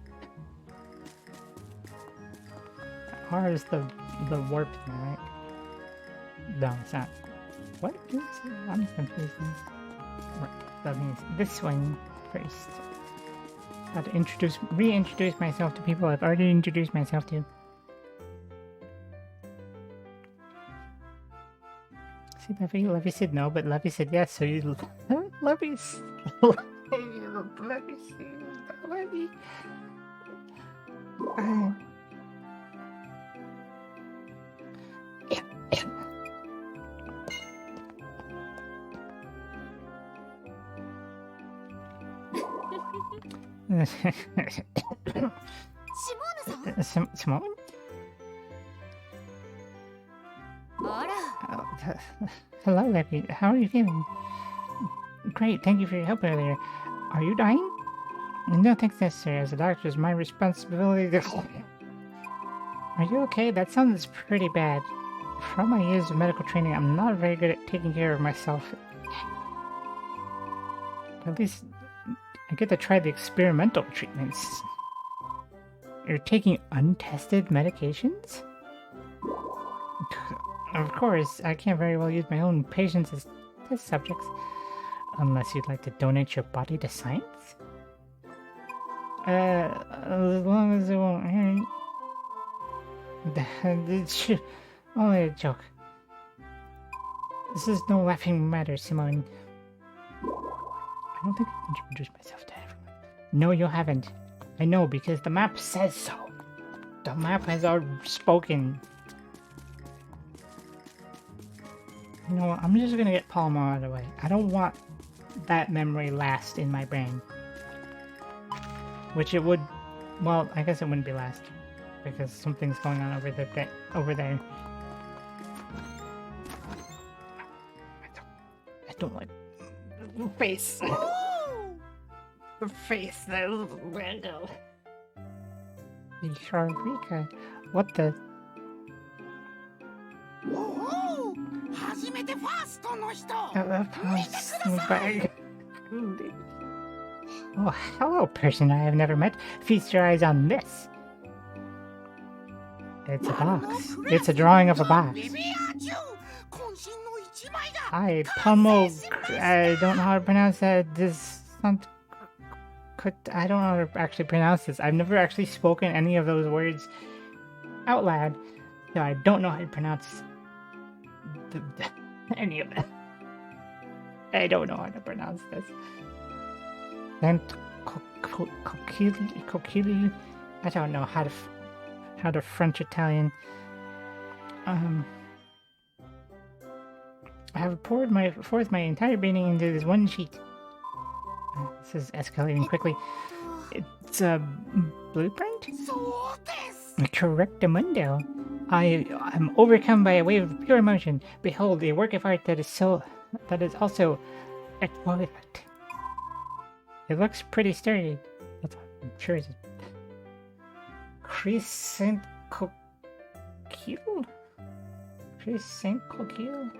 R is the warp thing, right? No, it's not. What is it? I'm confused. That means this one first. Got to reintroduce myself to people I've already introduced myself to. See, Levy said no, but Levy said yes, so you... Levy's... Levy... Simone? Hello, Levy. How are you feeling? Great, thank you for your help earlier. Are you dying? No thanks necessary. As a doctor, it's my responsibility to... Are you okay? That sounds pretty bad. From my years of medical training, I'm not very good at taking care of myself. At least I get to try the experimental treatments. You're taking untested medications? Of course, I can't very well use my own patients as test subjects. Unless you'd like to donate your body to science? As long as it won't hurt. It's only a joke. This is no laughing matter, Simone. I don't think I've introduced myself to everyone. No, you haven't. I know, because the map says so. The map has already spoken. You know what? I'm just gonna get Palmer out of the way. I don't want that memory last in my brain. Which it would... Well, I guess it wouldn't be last. Because something's going on over there. I don't like... The face. The face. That was random. Sharika. What the... Oh, hello, person I have never met. Feast your eyes on this. It's a box. It's a drawing of a box. Hi, Pummel. I don't know how to pronounce that. I don't know how to actually pronounce this. I've never actually spoken any of those words out loud, so I don't know how to pronounce any of them. I don't know how to pronounce this. And Kokili. I don't know how to French Italian. I have poured forth my entire being into this one sheet. This is escalating quickly. It's a blueprint? Correctamundo. I am overcome by a wave of pure emotion. Behold, a work of art that is also exquisite. It looks pretty sturdy. I'm sure it's Crescent Coquille? Crescent Coquille?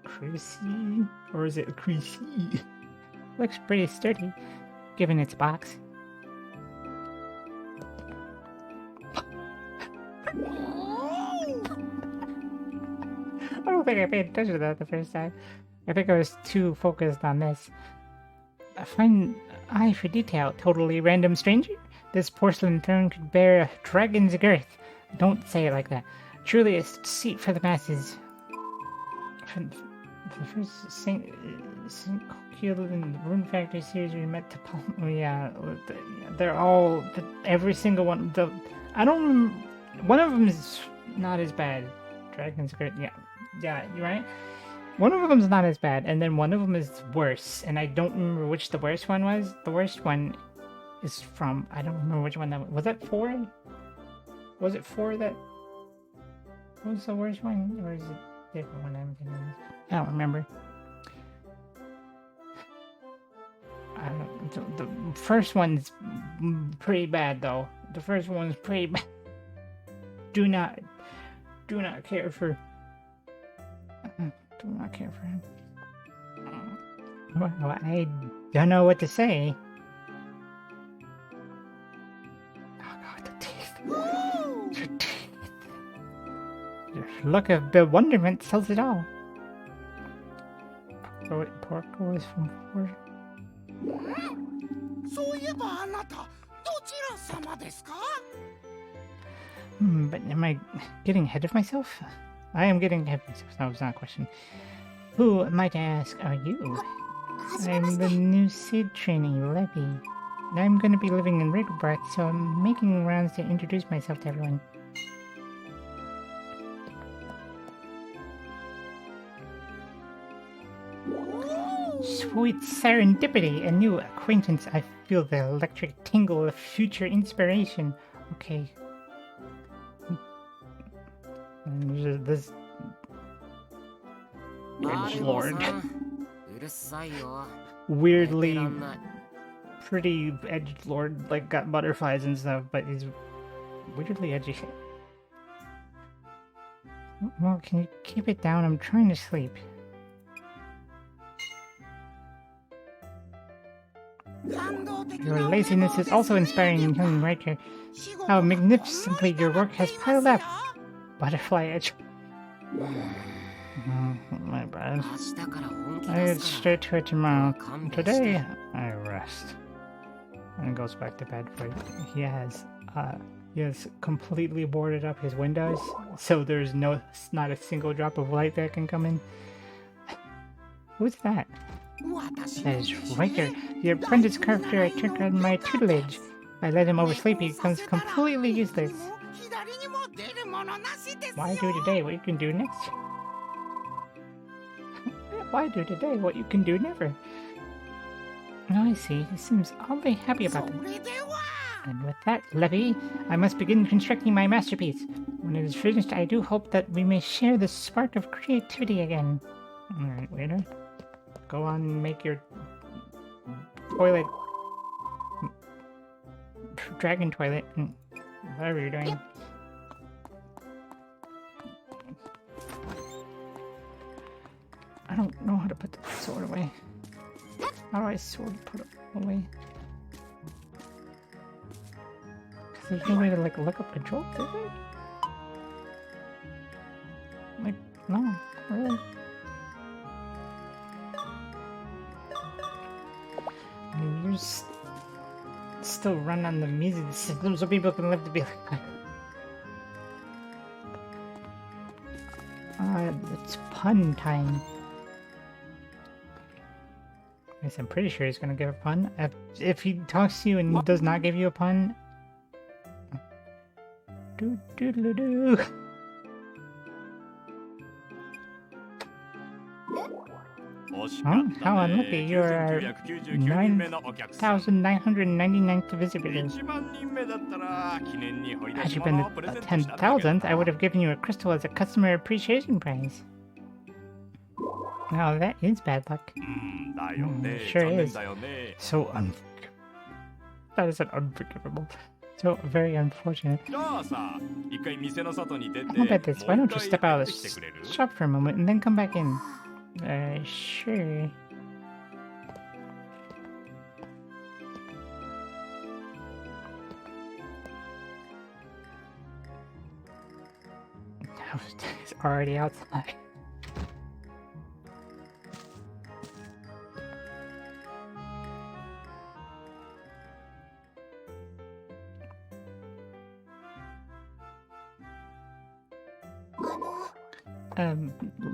Creasy? Or is it Creasy? Looks pretty sturdy, given its box. I don't think I paid attention to that the first time. I think I was too focused on this. A fine eye for detail, totally random stranger. This porcelain throne could bear a dragon's girth. Don't say it like that. Truly a seat for the masses. The first Saint Coquille in the Rune Factory series we met to yeah, they're all, every single one. One of them is not as bad. Dragon's girth, yeah, you're right. One of them is not as bad, and then one of them is worse, and I don't remember which the worst one was. The worst one is from, I don't remember which one that was. Was that 4? Was it 4 that was the worst one? Or is it a different one? I don't remember. I don't, the first one's pretty bad, though. The first one's pretty bad. Do not care for... Do not care for him. Well, I don't know what to say. Oh god, the teeth. Your teeth. Your look of bewilderment tells it all. Porco is from 4. But am I getting ahead of myself? I am getting ahead of myself. That was not a question. Who, might I ask, are you? I'm the new Sid trainee, Levy. I'm going to be living in Rigobrath, so I'm making rounds to introduce myself to everyone. Sweet serendipity, a new acquaintance. I feel the electric tingle of future inspiration. Okay. And this edgelord. Weirdly pretty edgelord, like got butterflies and stuff, but he's weirdly edgy. Well, can you keep it down? I'm trying to sleep. Your laziness is also inspiring, young writer. How magnificently your work has piled up. Butterfly edge. My bad. I get straight to it tomorrow. Today, I rest. And goes back to bed for he has completely boarded up his windows, so there's not a single drop of light that can come in. Who's that? That is Riker, the apprentice character I took on my tutelage. If I let him oversleep, he becomes completely useless. Why do today what you can do next? Why do today what you can do never? Oh, I see. He seems oddly happy about that. And with that, Levy, I must begin constructing my masterpiece. When it is finished, I do hope that we may share the spark of creativity again. Alright, waiter. Go on and make your toilet... dragon toilet. Whatever you're doing. I don't know how to put the sword away. How do I sword put it away? Because there's no way to like look up control, is there? Like, no, really? I mean, you just still run on the music system so people can live to be like that. It's pun time. Yes, I'm pretty sure he's gonna give a pun. If he talks to you and does not give you a pun... Huh? How unlucky. You are our 9,999th visitor. Had you been the 10,000th, I would have given you a crystal as a customer appreciation prize. Now that is bad luck. Sure is. So that is unforgivable. So very unfortunate. How about this? Why don't you step out of the shop for a moment and then come back in? Sure. He's already outside.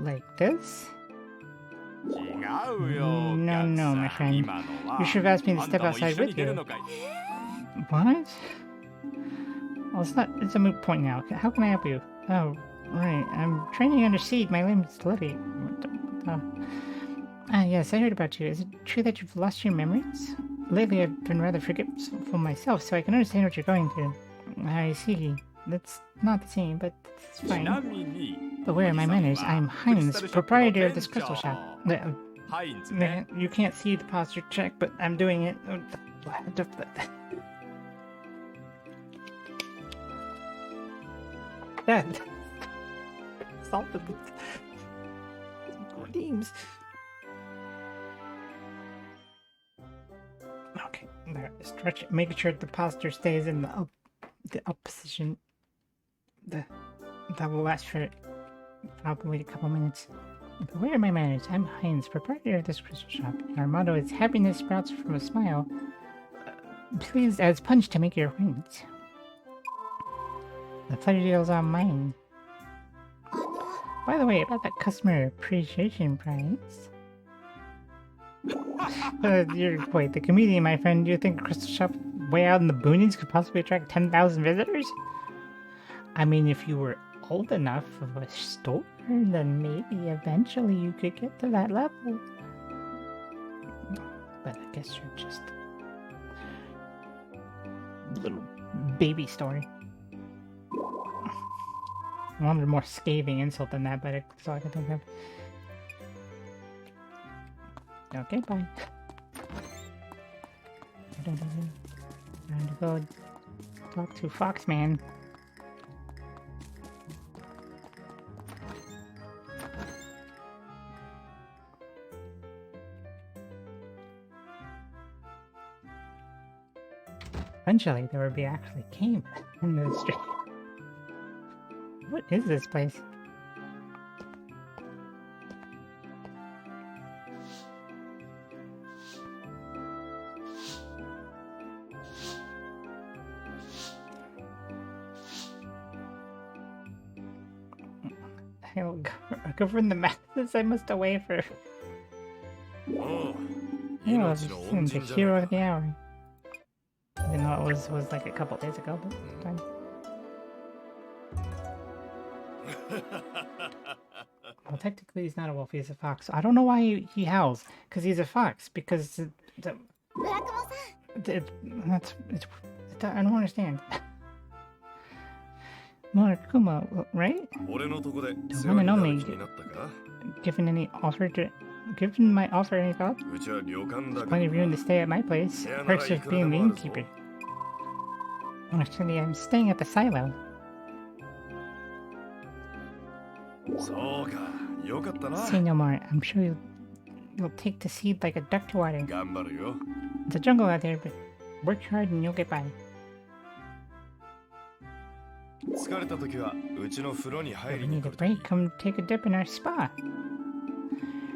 Like this? No, my friend. You should have asked me to step outside with you. What? Well, it's a moot point now. How can I help you? Oh, right. I'm training under siege. My limb's bloody. Yes, I heard about you. Is it true that you've lost your memories? Lately, I've been rather forgetful myself, so I can understand what you're going through. I see. That's not the same, but it's fine. But where are my manners? I'm Heinz, proprietor of this crystal shop. You can't see the posture check, but I'm doing it. That salted themes. Okay, there. Stretch it. Make sure the posture stays in the up position. That will last for probably a couple minutes. But where are my manners? I'm Heinz, proprietor of this crystal shop. Our motto is happiness sprouts from a smile. Pleased as punch to make your acquaintance. The pleasure deal's on mine. By the way, about that customer appreciation prize. Wait, the comedian, my friend, do you think a crystal shop way out in the boonies could possibly attract 10,000 visitors? I mean, if you were old enough of a store, then maybe eventually you could get to that level. But I guess you're just a little baby story. I wanted a more scathing insult than that, but it's all I can think of. Okay, bye. Time to go talk to Foxman. Eventually, there would be actually game in the street. What is this place? I'll go from the masses I must away for. The hero of the hour. Even though it was like a couple days ago, but it's fine. Well, technically he's not a wolf, he's a fox. I don't know why he howls, because he's a fox, because I don't understand. Murakuma, right? The one and only. Given my offer any thought? There's plenty of room to stay at my place. Perks of being the innkeeper. Actually, I'm staying at the silo. Say no more. I'm sure you'll take to seed like a duck to water. It's a jungle out there, but work hard and you'll get by. If you need a break, come take a dip in our spa.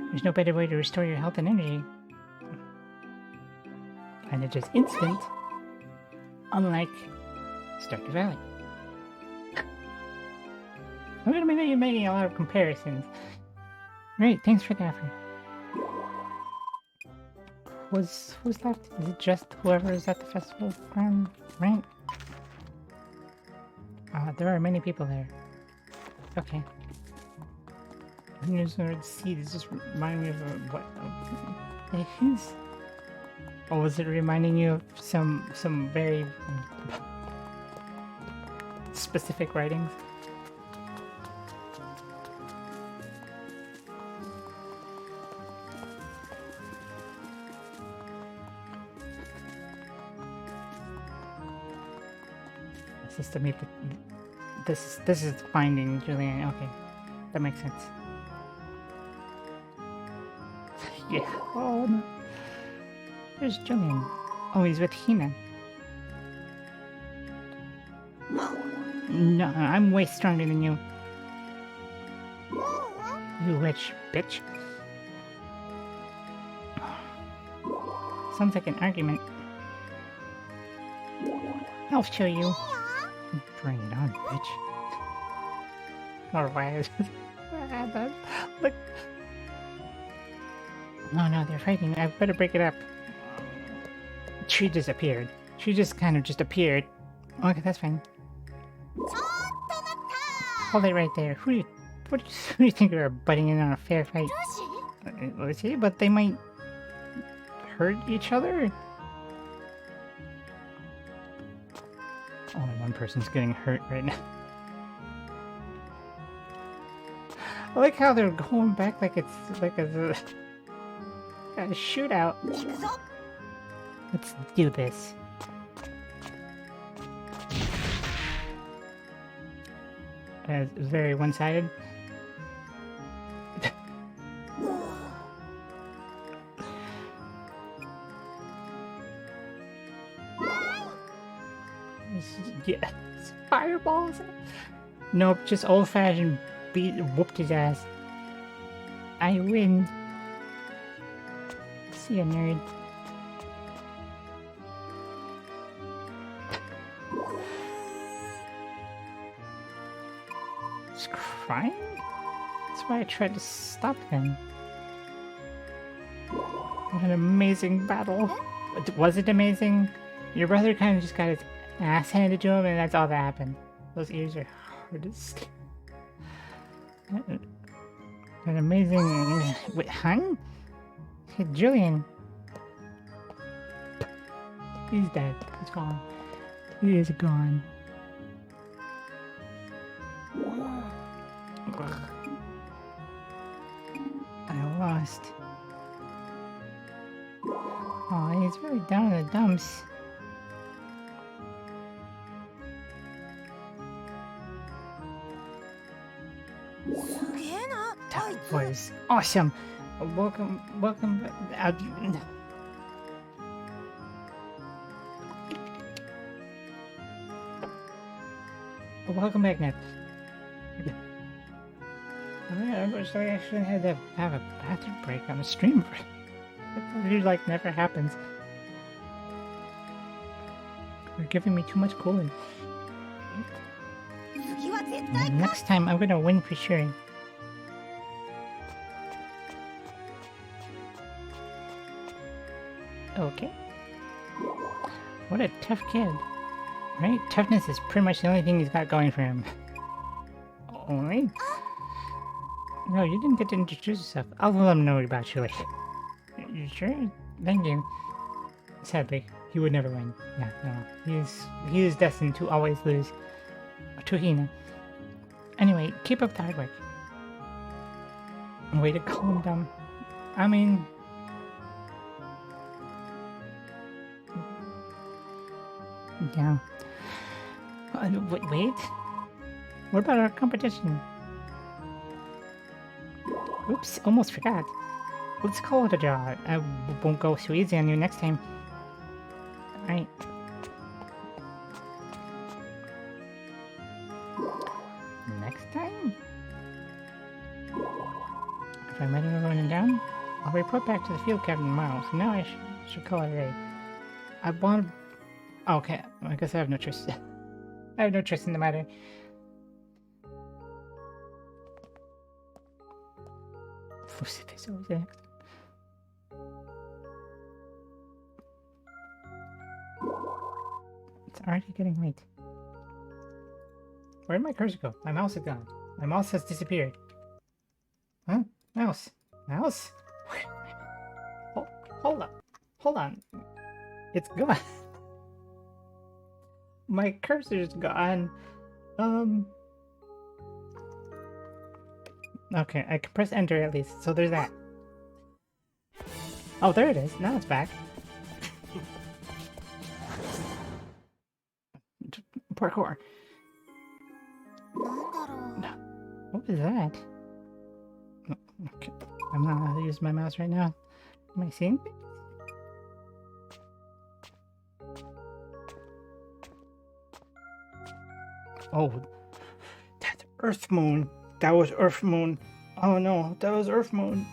There's no better way to restore your health and energy. And it's just instant, unlike Stardew Valley. I'm gonna be making a lot of comparisons. Great, thanks for the offer. Who's left? Is it just whoever is at the festival ground, right? There are many people there. Okay. Rune's word C. This just reminding me of what? Who's? Or was it reminding you of some very specific writings? This is to make this is finding Julian. Okay, that makes sense. Yeah. Oh no. Where's Julian? Oh, he's with Hina. No, I'm way stronger than you. You rich bitch. Sounds like an argument. I'll show you. Bring it on, bitch. Or why is it? Look. No, they're fighting. I better break it up. She disappeared. She just kind of just appeared. Okay, that's fine. Hold it right there. Who do you think are butting in on a fair fight? Let's see, but they might hurt each other? Only one person's getting hurt right now. I like how they're going back like it's like a shootout. Let's do this. It's very one-sided. Yeah, fireballs. Nope, just old-fashioned whooped his ass. I win. See ya, nerd. He's crying? That's why I tried to stop them. What an amazing battle. Was it amazing? Your brother kind of just got his ass handed to him, and that's all that happened. Those ears are hard to see. An amazing... Wait, hun? Hey, Julian. He's dead. He's gone. He is gone. Ugh. I lost. Oh, he's really down in the dumps. That was awesome. Welcome. Welcome back, Ned. I wish I actually had to have a bathroom break on the stream. It like never happens. You're giving me too much cooling. Next time I'm gonna win for sure. Okay. What a tough kid. Right? Toughness is pretty much the only thing he's got going for him. Only? No, you didn't get to introduce yourself. I'll let him know about you later. You sure? Thank you. Sadly, he would never win. Yeah, no. He is destined to always lose. To Hina. Anyway, keep up the hard work. Way to calm down. I mean... Yeah. Wait. What about our competition? Oops, almost forgot. Let's call it a draw. I won't go so easy on you next time. Alright. Next time? If I met everyone down, I'll report back to the field captain tomorrow, so now I should call it a day. I want to... Okay, I guess I have no choice. I have no choice in the matter. Lucifer's always next. It's already getting late. Where did my cursor go? My mouse is gone. My mouse has disappeared. Huh? Mouse. Mouse? Hold on. Hold on. It's gone. My cursor's gone. Okay, I can press enter at least, so there's that. Oh, there it is. Now it's back. Parkour. No. What was that? Okay. I'm not allowed to use my mouse right now. Am I seeing things? Oh, that's Earth Moon. That was Earth Moon. Oh no, that was Earth Moon.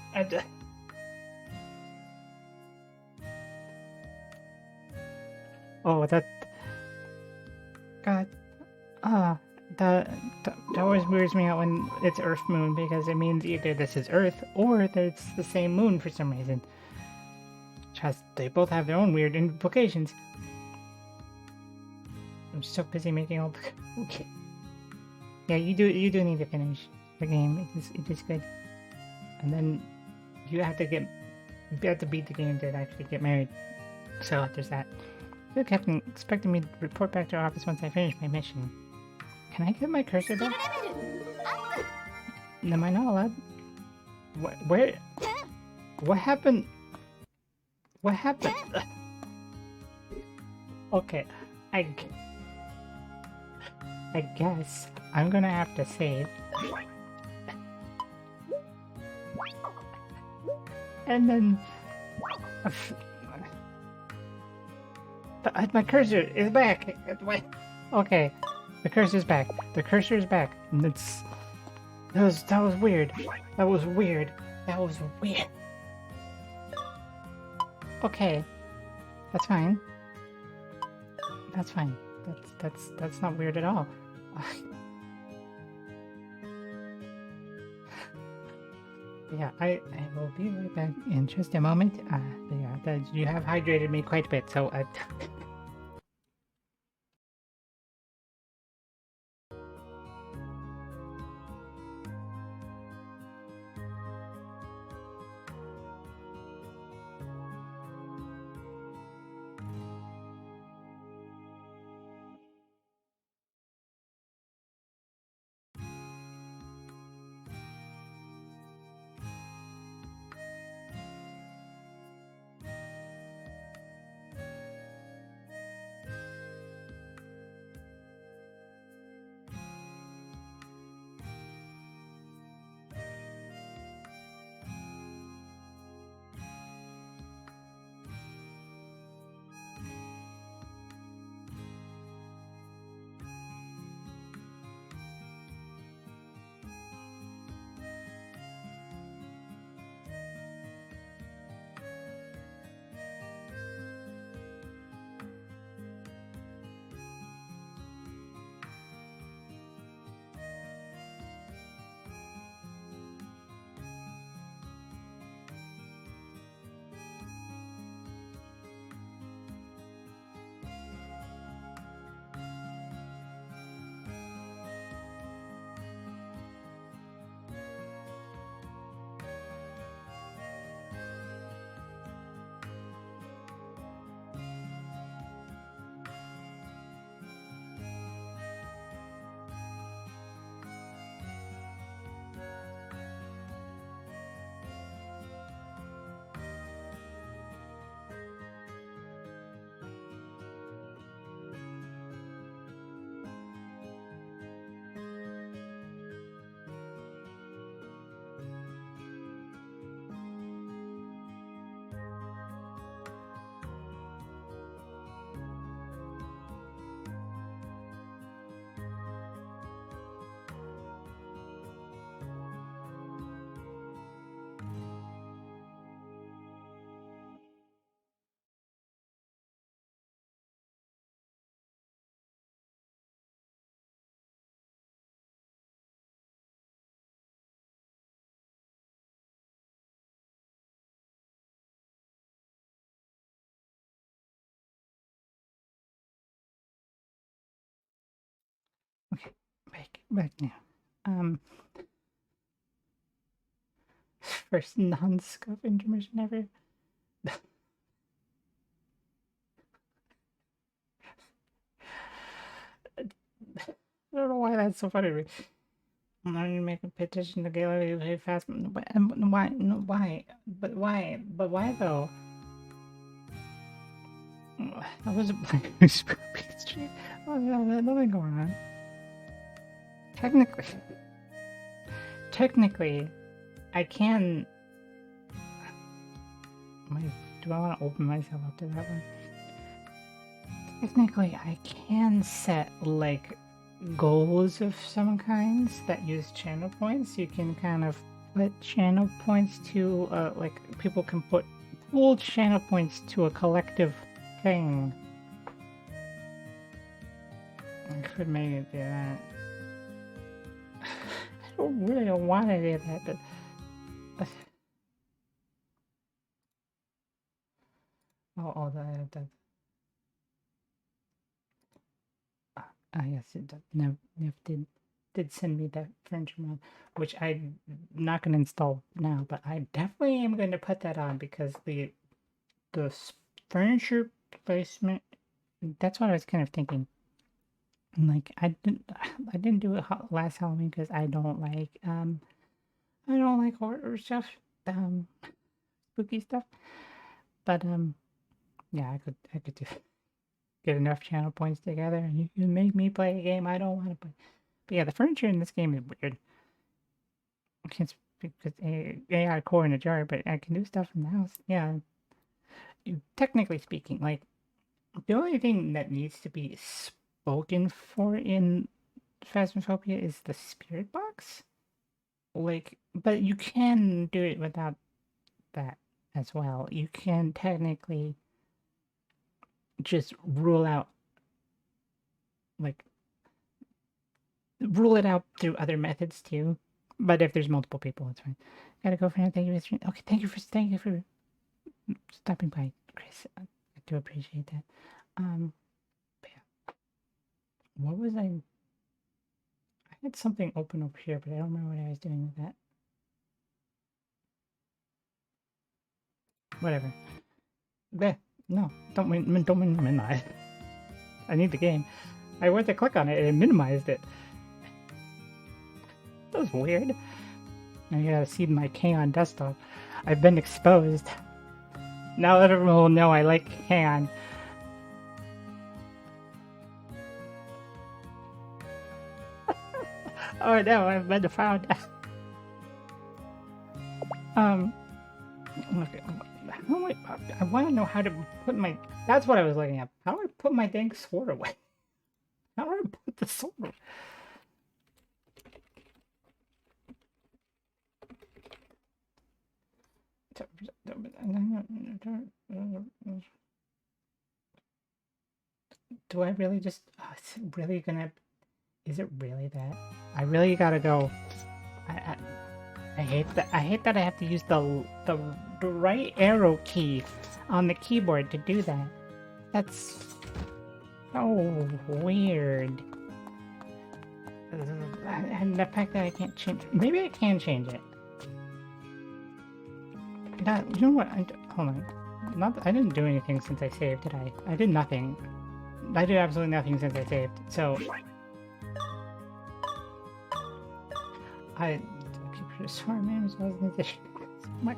Oh, that. God. Ah. That always weirds me out when it's Earth Moon because it means either this is Earth or it's the same moon for some reason. Just they both have their own weird implications. I'm so busy making all the. Okay. Yeah, you do need to finish the game. It is good, and then you have to beat the game to actually get married. So there's that. The captain expected me to report back to our office once I finish my mission. Can I get my cursor back? Am I not allowed? Where? What happened? What happened? Okay, I guess I'm gonna have to save. And then... my cursor is back! Okay, the cursor is back. The cursor is back. And it's... That was weird. That was weird. That was weird. Okay. That's fine. That's fine. That's not weird at all. Yeah, I will be right back in just a moment. Yeah, you have hydrated me quite a bit, so okay, back now. Um, First non-scuff intermission ever. I don't know why that's so funny to me. I'm going to make a petition to get really fast. Why? No, why? But why? But why though? That was a spooky street. Oh, no, there's nothing going on. Technically, I can. Do I want to open myself up to that one? Technically, I can set like goals of some kinds that use channel points. You can kind of put channel points to like people can put pool channel points to a collective thing. I could make it do that. I really don't want to do that, but oh, that. Yes, Nev did send me that furniture mod, which I'm not going to install now, but I definitely am going to put that on because the furniture placement. That's what I was kind of thinking. Like I didn't do it last Halloween because I don't like horror stuff, spooky stuff. But yeah, I could do get enough channel points together, and you can make me play a game I don't want to play. But yeah, the furniture in this game is weird. I can't speak because AI core in a jar, but I can do stuff in the house. Yeah, technically speaking, like the only thing that needs to be spoken for in Phasmophobia is the spirit box. Like, but you can do it without that as well. You can technically just rule it out through other methods too. But if there's multiple people, it's fine. Gotta go for now. Thank you for okay. Thank you for stopping by, Chris. I do appreciate that. But yeah. What was I had something open over here, but I don't remember what I was doing with that. Whatever. Bleh. No, don't minimize. I need the game. I went to click on it and it minimized it. That was weird. Now you gotta see my K on desktop. I've been exposed. Now everyone will know I like K-On! Oh no, I've been found. Okay. I want to know how to put my. That's what I was looking at. How do I put my dang sword away? How do I put the sword away? Do I really just? Oh, is it really gonna? Is it really that? I really gotta go. I hate that. I hate that I have to use the right arrow key on the keyboard to do that. That's so weird. And the fact that I can't change. Maybe I can change it. You know what? Hold on. I didn't do anything since I saved, did I? I did nothing. I did absolutely nothing since I saved. So I keep pretty sure managed organization. God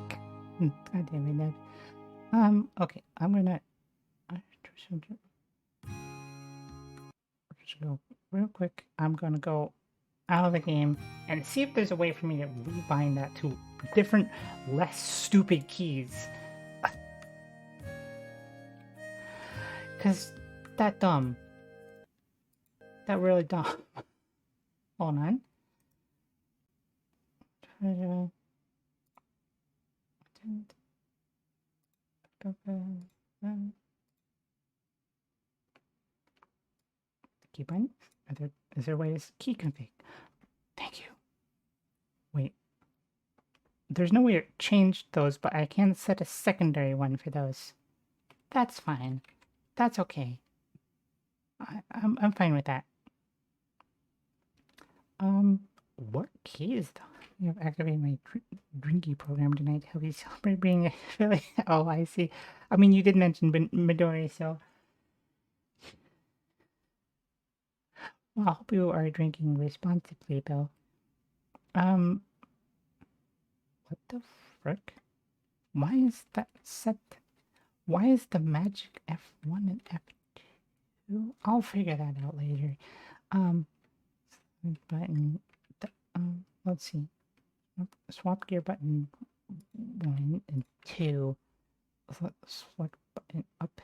damn it, Ned. Okay, I'm gonna just go real quick. I'm gonna go out of the game and see if there's a way for me to rebind that to different, less stupid keys. Cause that dumb. That really dumb. Hold on. Key bind? Is there a way to key config? Thank you. Wait. There's no way to change those, but I can set a secondary one for those. That's fine. That's okay. I'm fine with that. What keys though? Speaking of activating my drinky program tonight, he'll be celebrating Philly. Oh, I see. I mean, you did mention Midori, so well, I hope you are drinking responsibly, Bill. What the frick? Why is that set? Why is the magic F1 and F2? I'll figure that out later. Button. Let's see. Swap gear button 1 and 2. Select button up.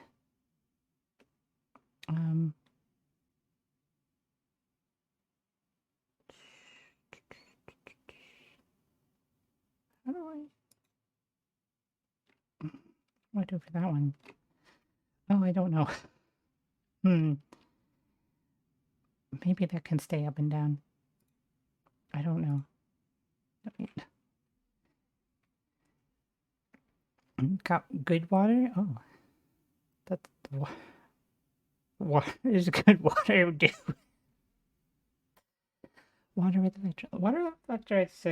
How do what do I do for that one? Oh, I don't know. Maybe that can stay up and down. I don't know. Got good water? Oh. That's water is good water do. Water with electrolytes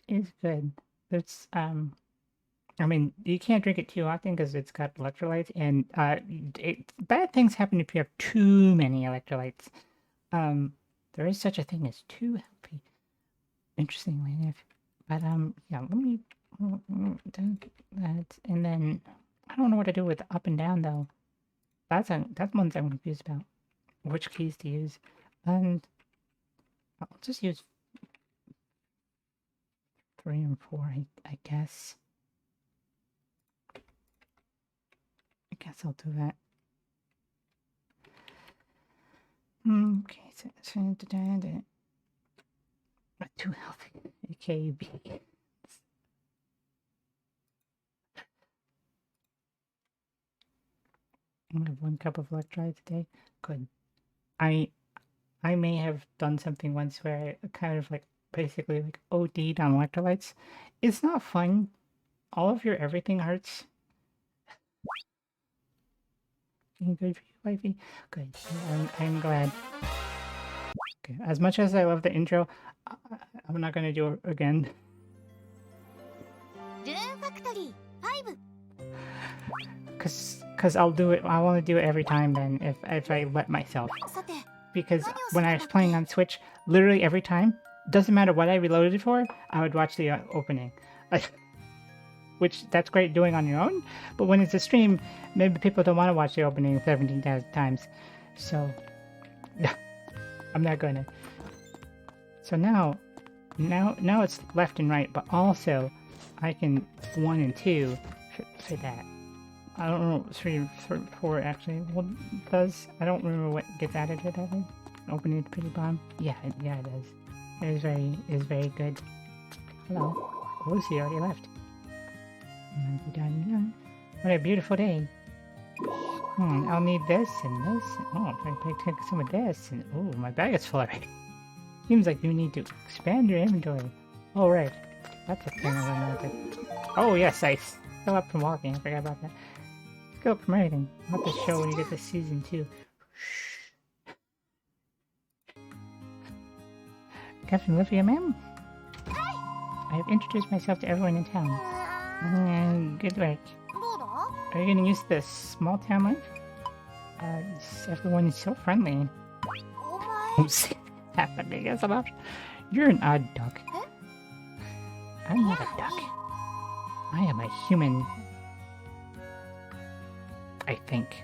is good. It's I mean, you can't drink it too often because it's got electrolytes, and bad things happen if you have too many electrolytes. There is such a thing as too healthy, interestingly enough. But yeah, let me do that, and then I don't know what to do with up and down though. That's ones I'm confused about. Which keys to use, and I'll just use 3 and 4, I guess. I guess I'll do that. Okay, so too healthy. AKB. I have 1 cup of electrolytes a day. Good. I may have done something once where I kind of like basically like OD'd on electrolytes. It's not fun. All of your everything hurts. Good for you, wifey. Good. I'm glad. Okay. As much as I love the intro, I'm not gonna do it again. Cause I'll do it. I want to do it every time. Then if I let myself. Because when I was playing on Switch, literally every time, doesn't matter what I reloaded it for, I would watch the opening. Which, that's great doing on your own, but when it's a stream, maybe people don't want to watch the opening 17,000 times. So, I'm not gonna. So now it's left and right, but also, I can 1 and 2 for that. I don't know, 3, 4 actually does. I don't remember what gets added to that thing. Opening the pretty bomb. Yeah, it does. It is very good. Hello. Lucy already left. What a beautiful day. I'll need this and this. Oh, I take some of this. And oh, my bag is full already. Seems like you need to expand your inventory. Oh, right. That's a thing I learned. Oh, yes, I still up from walking. I forgot about that. Skill up from everything. I'll have to show when you get to season 2. Captain Olivia, ma'am? I have introduced myself to everyone in town. Good work. Are you getting used to this small town life? Everyone's so friendly. What's happening? You're an odd duck. I'm not a duck. I am a human. I think.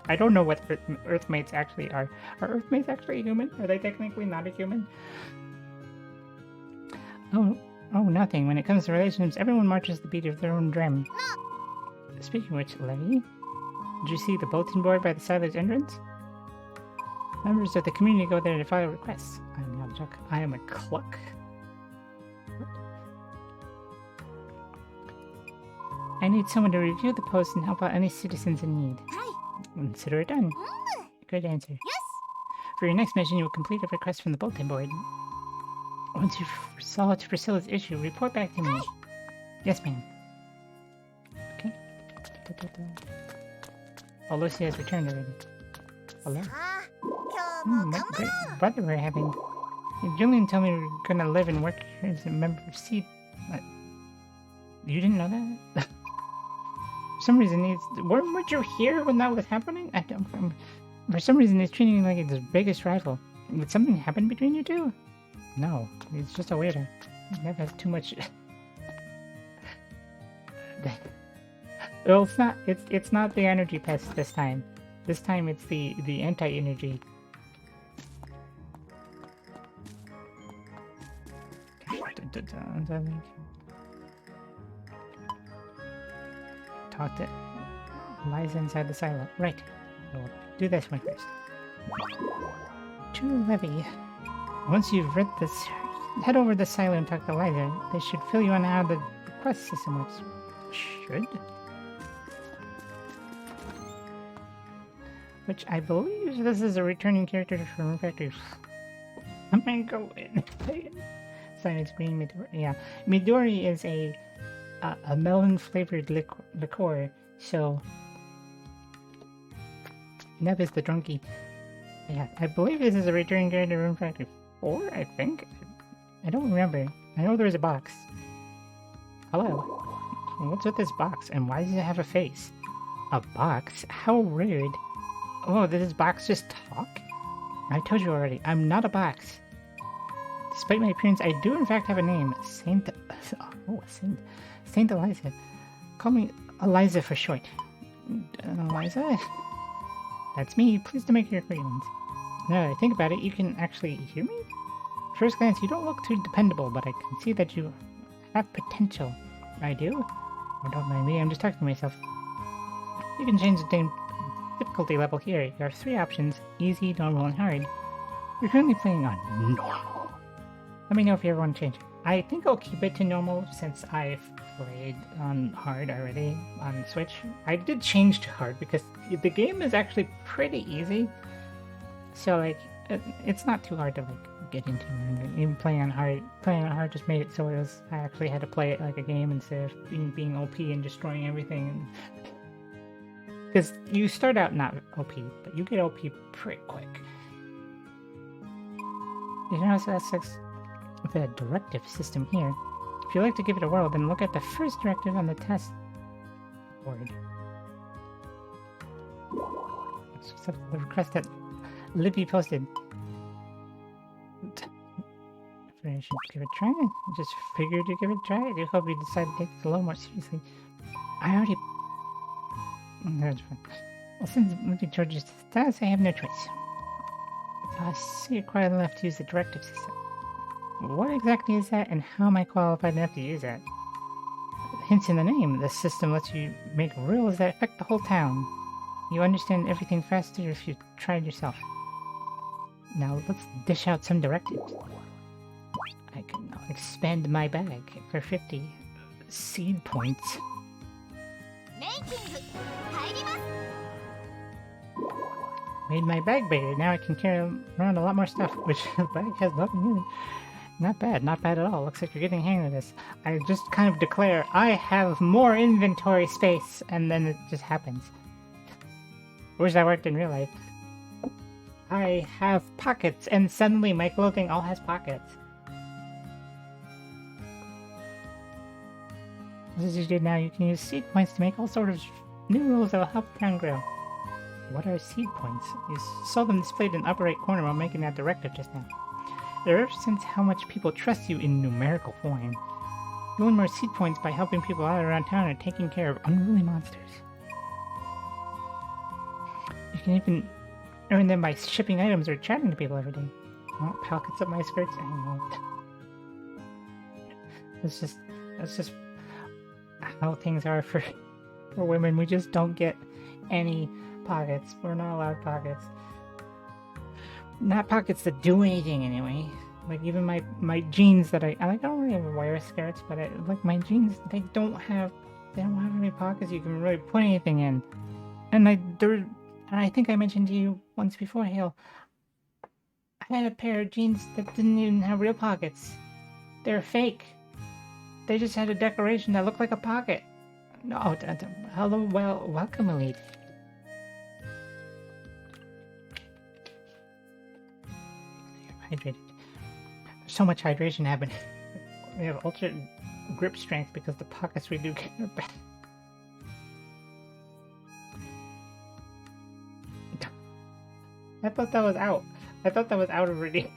I don't know what Earthmates actually are. Are Earthmates actually human? Are they technically not a human? Oh, nothing. When it comes to relationships, everyone marches the beat of their own drum. Speaking of which, Levy, did you see the bulletin board by the Siler's entrance? Members of the community go there to file requests. I'm not a duck. I am a cluck. I need someone to review the post and help out any citizens in need. Consider it done. Good answer. Yes. For your next mission, you will complete a request from the bulletin board. Once you've solved Priscilla's issue, report back to me. Yes, ma'am. Okay. Oh, Lucy has returned already. Hello. What great weather we're having. Julian told me we were gonna live and work here as a member of Seed. You didn't know that? For some reason, weren't you here when that was happening? I don't remember. For some reason, he's treating you like his biggest rival. Did something happen between you two? No, he's just a weirdo. Nev has too much. Well, it's not. It's not the energy pest this time. This time it's the anti-energy. Talk to Liza inside the silo. Right. We'll do this one first. To Levy. Once you've read this, head over to the silo and talk to Liza. They should fill you on how the quest system works. Should? Which I believe this is a returning character from Factory. I'm gonna go in. Silence Green Midori. Yeah, Midori is a melon flavored liqueur. So Nev is the drunkie. Yeah, I believe this is a returning character from Factory 4. I think. I don't remember. I know there's a box. Hello. What's with this box, and why does it have a face? A box? How rude. Oh, did this box just talk? I told you already, I'm not a box. Despite my appearance, I do in fact have a name. Saint Eliza. Call me Eliza for short. Eliza? That's me. Pleased to make your acquaintance. Now that I think about it, you can actually hear me? First glance, you don't look too dependable, but I can see that you have potential. I do? Oh, don't mind me, I'm just talking to myself. You can change the difficulty level here. You have 3 options: easy, normal, and hard. You're currently playing on normal. Let me know if you ever want to change it. I think I'll keep it to normal since I've played on hard already on Switch. I did change to hard because the game is actually pretty easy. So like, it's not too hard to like get into. Even playing on hard just made it so it was. I actually had to play it like a game instead of being OP and destroying everything. Because you start out not OP, but you get OP pretty quick. You can also access the directive system here. If you'd like to give it a whirl, then look at the first directive on the test board. Accept the request that Libby posted. I should give it a try. I just figured to give it a try. I do hope you decide to take this a little more seriously. I already... That's fine. Well, since Libby charges you the status, I have no choice. I see you're quite enough to use the directive system. What exactly is that, and how am I qualified enough to use that? Hints in the name, the system lets you make rules that affect the whole town. You understand everything faster if you try it yourself. Now let's dish out some directives. I can now expand my bag for 50 seed points. Made my bag bigger. Now I can carry around a lot more stuff, which the bag has nothing in it. Not bad at all. Looks like you're getting the hang of this. I just kind of declare, I have more inventory space, and then it just happens. Wish that worked in real life. I have pockets, and suddenly my clothing all has pockets. As you do now, you can use seed points to make all sorts of new rules that will help the town grow. What are seed points? You saw them displayed in the upper right corner while making that directive just now. They represent how much people trust you in numerical form. You earn more seed points by helping people out around town and taking care of unruly monsters. You can even earn them by shipping items or chatting to people every day. Oh, pockets up my skirts. I know. That's just how things are for women. We just don't get any pockets. We're not allowed pockets. Not pockets that do anything anyway. Like even my jeans that I don't really wear skirts, but like my jeans, they don't have any pockets you can really put anything in. And I think I mentioned to you once before, Hale, I had a pair of jeans that didn't even have real pockets. They're fake. They just had a decoration that looked like a pocket. No, hello, welcome, Elite. Hydrated. so much hydration happening. We have ultra grip strength because the pockets we do get are bad. I thought that was out. I thought that was out already.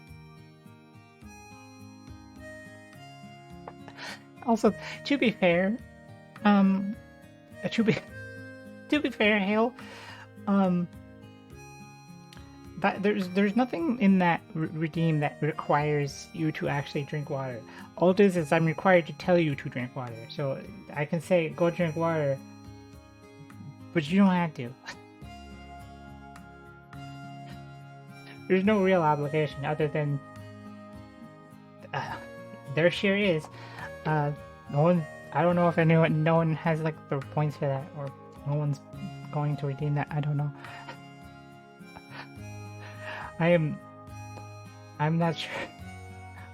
Also, to be fair, to be fair, Hale, that there's nothing in that redeem that requires you to actually drink water. All it is I'm required to tell you to drink water. So I can say go drink water, but you don't have to. There's no real obligation other than there sure is. No one. I don't know if anyone. No one has like the points for that, or no one's going to redeem that. I don't know. I'm not sure.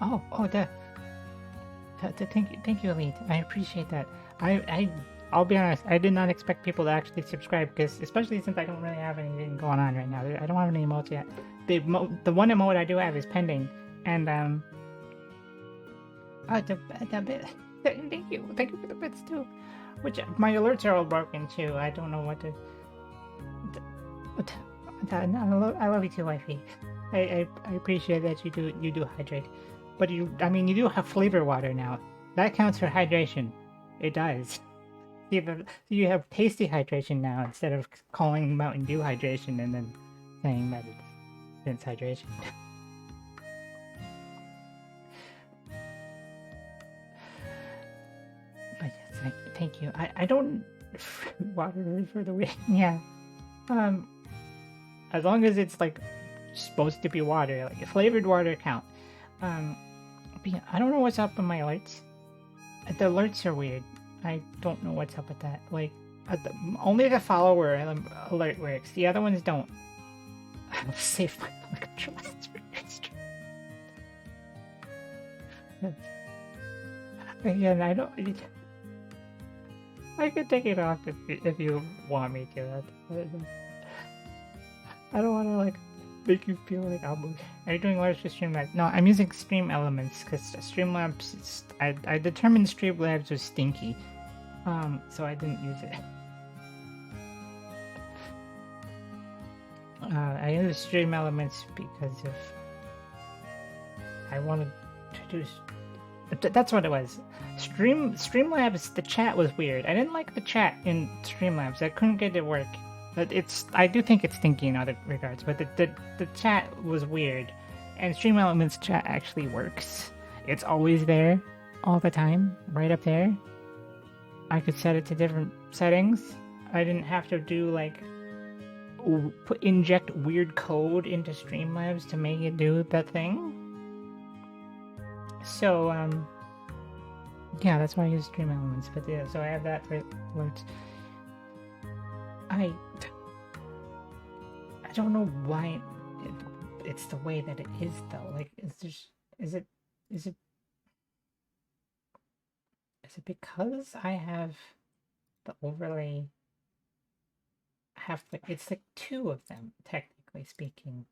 Oh, thank you, Elite. I appreciate that. I'll be honest. I did not expect people to actually subscribe because, especially since I don't really have anything going on right now. I don't have any emotes yet. The one emote I do have is pending, and thank you for the bits too. Which my alerts are all broken too. I don't know what to. I love you too, wifey. I appreciate that you do hydrate, but you do have flavor water now. That counts for hydration. It does. You have tasty hydration now instead of calling Mountain Dew hydration and then saying that it's hydration. But yes, thank you. I don't water for the week. Yeah. As long as it's like supposed to be water, like flavored water count. But yeah, I don't know what's up with my alerts. The alerts are weird. I don't know what's up with that. Like, only the follower alert works. The other ones don't. I'll save my electrolytes for next year. Again, I don't. I could take it off if you want me to. I don't want to like make you feel like I'm. Are you doing large for Streamlabs? No, I'm using Stream Elements because Streamlabs. I determined Streamlabs was stinky, so I didn't use it. I use Stream Elements because of I wanted to do. That's what it was. Streamlabs. The chat was weird. I didn't like the chat in Streamlabs. I couldn't get it to work. But I do think it's stinky in other regards, but the chat was weird, and Stream Elements chat actually works. It's always there, all the time, right up there. I could set it to different settings. I didn't have to do like inject weird code into Streamlabs to make it do the thing. So yeah, that's why I use Stream Elements. But yeah, so I have that for alerts. I don't know why it's the way that it is though. Like, is it because I have the overlay? It's like two of them, technically speaking.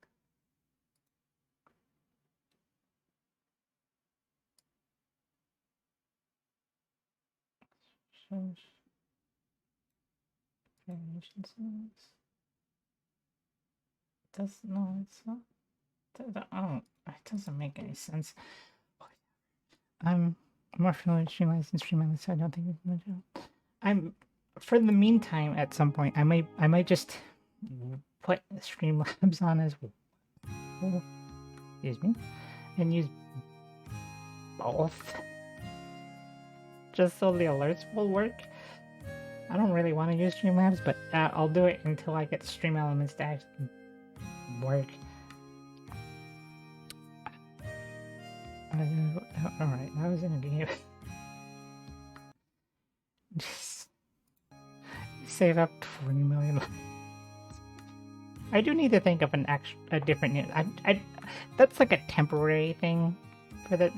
Variation settings. No, it's not. Oh, it doesn't make any sense. I'm more familiar with Streamlabs than Streamlabs, so I don't think it's much. For the meantime, at some point, I might just put Streamlabs on as well. Excuse me, and use both, just so the alerts will work. I don't really want to use Streamlabs, but I'll do it until I get Stream Elements to actually work. Alright, I was in a game. Just save up 20 million. I do need to think of a different. That's like a temporary thing for the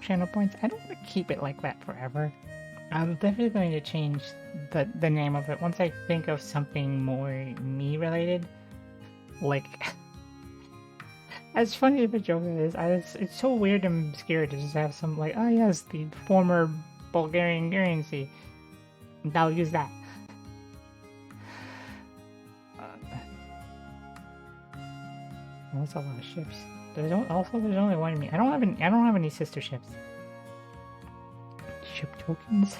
channel points. I don't want to keep it like that forever. I'm definitely going to change the name of it once I think of something more me related. Like as funny of a joke as it is, it's so weird and scary to just have some like, oh yes, the former Bulgarian currency. And I'll use that. That's a lot of ships. There's only one of me. I don't have any sister ships. Ship tokens.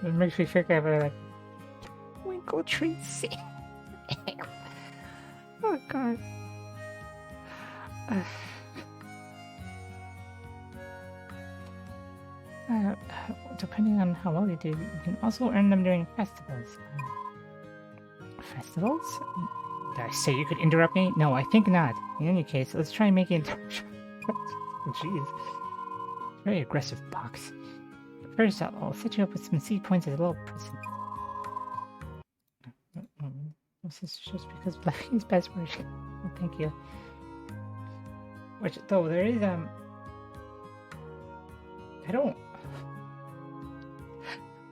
It makes me think of like Winkle Tracy. Oh god. Depending on how well you do, you can also earn them during festivals. Festivals? Did I say you could interrupt me? No, I think not. In any case, let's try making it. Jeez. Very aggressive box. First, I'll set you up with some seed points as a little present. This is just because Blacky's best version. Oh, thank you. Which, though, there is,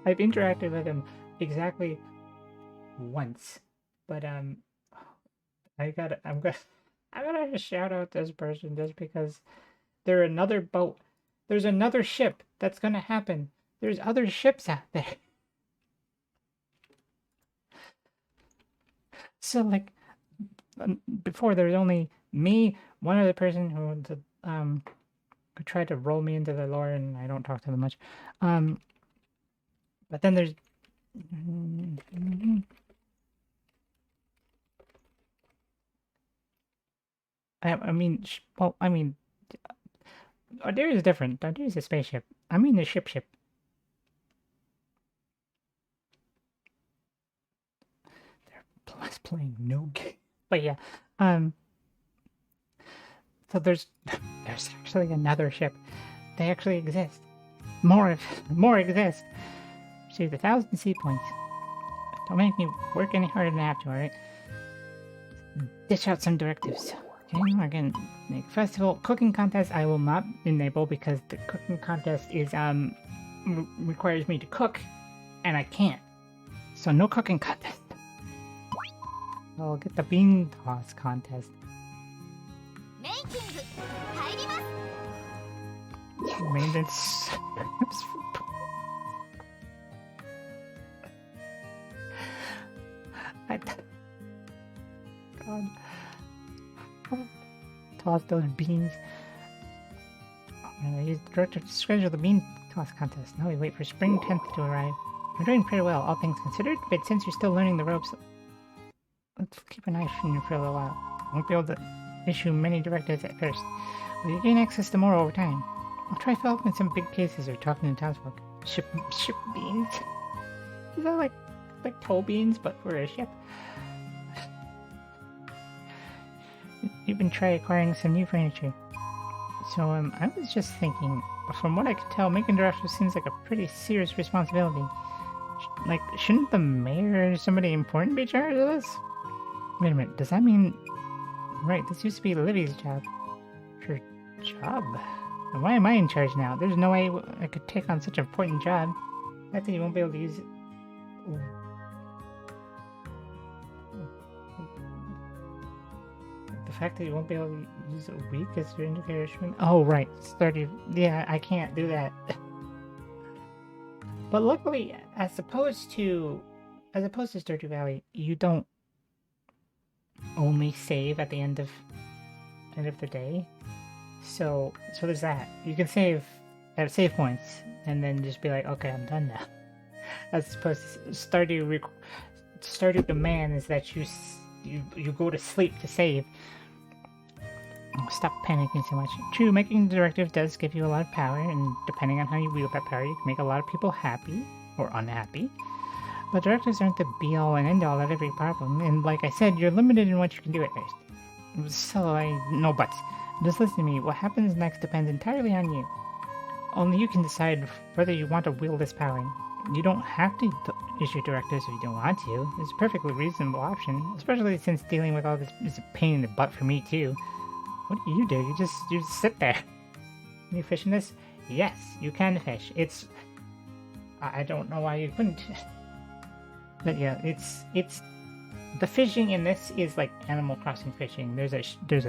I've interacted with him exactly once. But, I'm gonna shout out this person just because there's another boat. There's another ship that's gonna happen. There's other ships out there. So like before there was only me, one other person who tried to roll me into the lore, and I don't talk to them much. But then there's Adair is different. Adair is a spaceship. I mean the ship. They're playing no game. But yeah, so there's actually another ship. They actually exist. More exist. Receive 1,000 seed points. Don't make me work any harder than I have to, alright? Dish out some directives. Okay, we're gonna make festival cooking contest. I will not enable because the cooking contest is requires me to cook, and I can't. So no cooking contest. I'll get the bean toss contest. Maintenance. God. Toss those beans. I'm gonna use the director to schedule the bean toss contest. Now we wait for spring 10th to arrive. We're doing pretty well, all things considered, but since you're still learning the ropes, let's keep an eye on you for a little while. I won't be able to issue many directives at first, but you gain access to more over time. I'll try filling in some big cases or talking to townsfolk. Ship beans? Is that like toe beans, but for a ship? Even try acquiring some new furniture. So, I was just thinking, from what I could tell, making directors seems like a pretty serious responsibility. Like, shouldn't the mayor or somebody important be in charge of this? Wait a minute, does that mean... Right, this used to be Livy's job. Her job? Why am I in charge now? There's no way I could take on such an important job. I think you won't be able to use it. The fact that you won't be able to use a week as your indicator instrument? Oh, right. It's 30. Yeah, I can't do that. But luckily, as opposed to Stardew Valley, you don't only save at the end of the day. So there's that. You can save at save points and then just be like, okay, I'm done now. As opposed to Stardew demand is that you go to sleep to save. Stop panicking so much. True, making the directive does give you a lot of power, and depending on how you wield that power, you can make a lot of people happy or unhappy. But directives aren't the be-all and end-all of every problem, and like I said, you're limited in what you can do at first. So, no buts. Just listen to me, what happens next depends entirely on you. Only you can decide whether you want to wield this power. You don't have to issue directives if you don't want to. It's a perfectly reasonable option, especially since dealing with all this is a pain in the butt for me too. What do? You just sit there. Can you fish in this? Yes, you can fish. It's... I don't know why you couldn't. But yeah, it's the fishing in this is like Animal Crossing fishing. There's a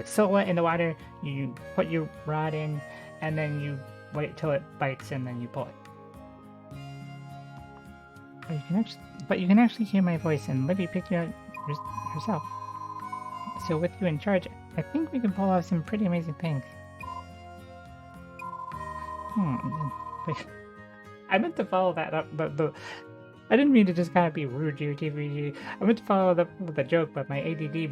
silhouette in the water. You put your rod in, and then you wait till it bites, and then you pull it. But you can actually hear my voice, and Libby picked you out herself. So with you in charge, I think we can pull off some pretty amazing things. But I meant to follow that up, but I didn't mean to just kind of be rude to you. I meant to follow up with a joke, but my ADD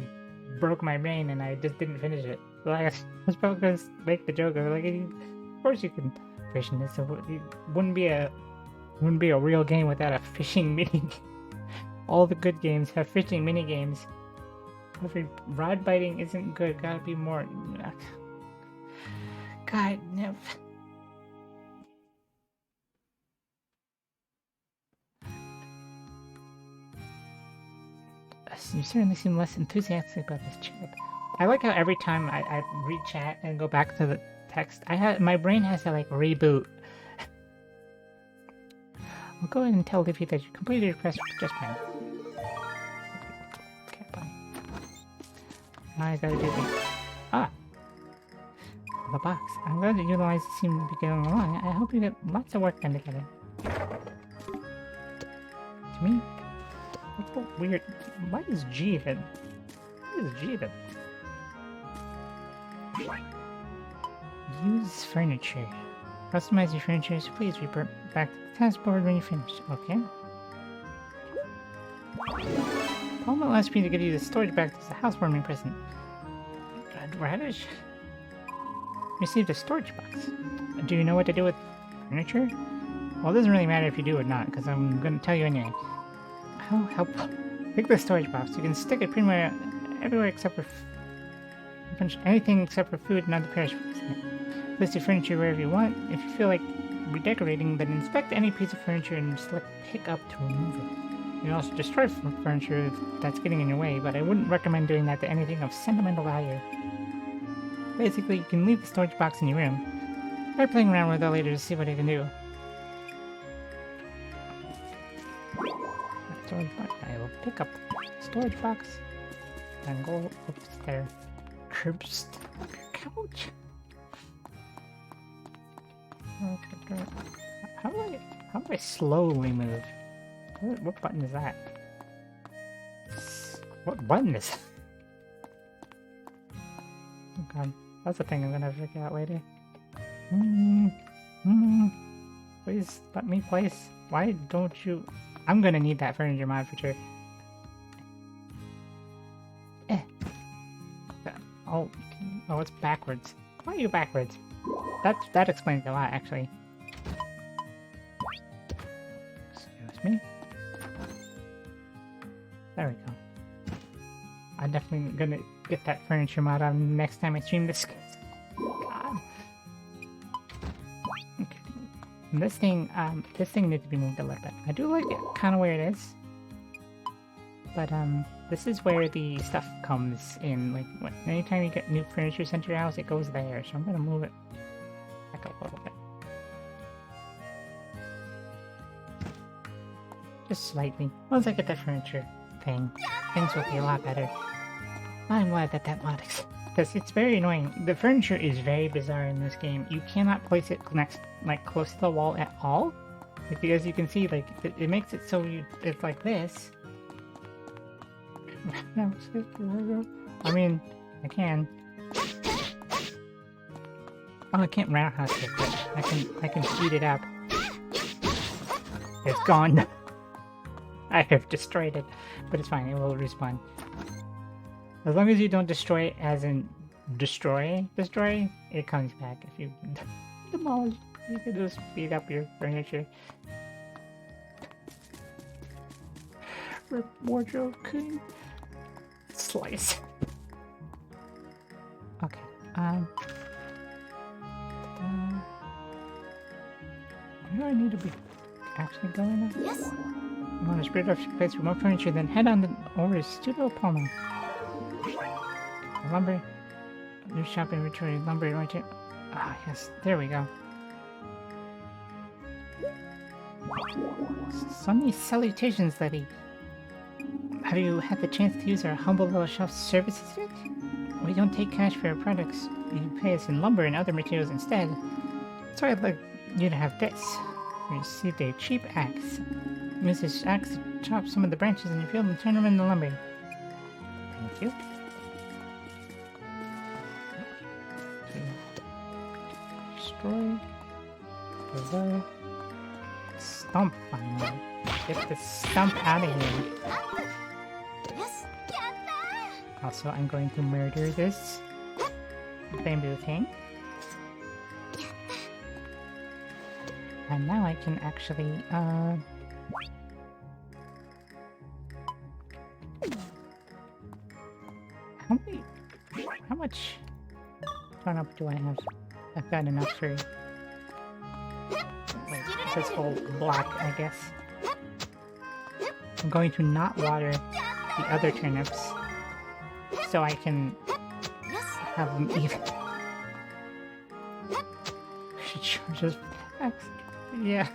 broke my brain, and I just didn't finish it. So I was probably going to make the joke of like, of course you can fish in this. So it wouldn't be a real game without a fishing mini. All the good games have fishing mini games. Every rod biting isn't good. Gotta be more. God, no. You certainly seem less enthusiastic about this trip. I like how every time I read chat and go back to the text, my brain has to like reboot. I'll go ahead and tell Livy that you completed your quest just fine. Okay, bye. Now I gotta do the the box. I'm glad that you guys seem to be getting along. I hope you get lots of work done together. To me? That's so weird. What is G then? What is G then? Use furniture. Customize your furniture, so please report back to the task board when you finish. Okay. Palma asked me to give you the storage bag as a housewarming present. God, radish. Received a storage box. Do you know what to do with furniture? Well, it doesn't really matter if you do or not, because I'm going to tell you anyway. How helpful. Take the storage box. You can stick it pretty much everywhere except for anything except for food and other perishables. List your furniture wherever you want. If you feel like redecorating, then inspect any piece of furniture and select pick up to remove it. You can also destroy furniture if that's getting in your way, but I wouldn't recommend doing that to anything of sentimental value. Basically, you can leave the storage box in your room. Try playing around with it later to see what you can do. Storage box. I will pick up the storage box and go upstairs. Curbs couch. How do I slowly move? What button is that? What button is? Oh god, that's a thing I'm gonna figure out later. Please let me place. Why don't you? I'm gonna need that furniture mod for sure. Oh, it's backwards. Why are you backwards? That explains a lot, actually. Excuse me. There we go. I'm definitely gonna get that furniture mod on next time I stream this. God. Okay. And this thing needs to be moved a little bit. I do like it kind of where it is. But, this is where the stuff comes in. Like, anytime you get new furniture sent to your house, it goes there. So I'm gonna move it back up a little bit. Just slightly. Once I get that furniture thing, things will be a lot better. I'm glad that mod exists. Because it's very annoying. The furniture is very bizarre in this game. You cannot place it close to the wall at all. Like, as you can see, like, it makes it so it's like this. I mean, I can. Oh, I can't roundhouse it, but I can speed it up. It's gone. I have destroyed it, but it's fine. It will respawn. As long as you don't destroy it, as in destroy, it comes back. If you demolish, you can just speed up your furniture. Rip wardrobe king. Slice. Okay. Where do I need to be actually going now? Yes. You want to spread off your place for more furniture, then head on over to Studio Palma. Lumber. New shop inventory. Lumber. Right. Ah, yes. There we go. Sunny salutations, Letty. Have you had the chance to use our humble little shop services yet? We don't take cash for our products. You pay us in lumber and other materials instead. So I'd like you to have this. You received a cheap axe. Use this axe to chop some of the branches in your field and turn them into lumber. Thank you. Destroy. Preserve. Stump finally. Get the stump out of here. Also, I'm going to murder this bamboo thing. And now I can actually, how much turn-up do I have? I've got enough for... Wait, this whole block, I guess. I'm going to not water the other turnips, so I can have them even. Should charge us back. Yeah.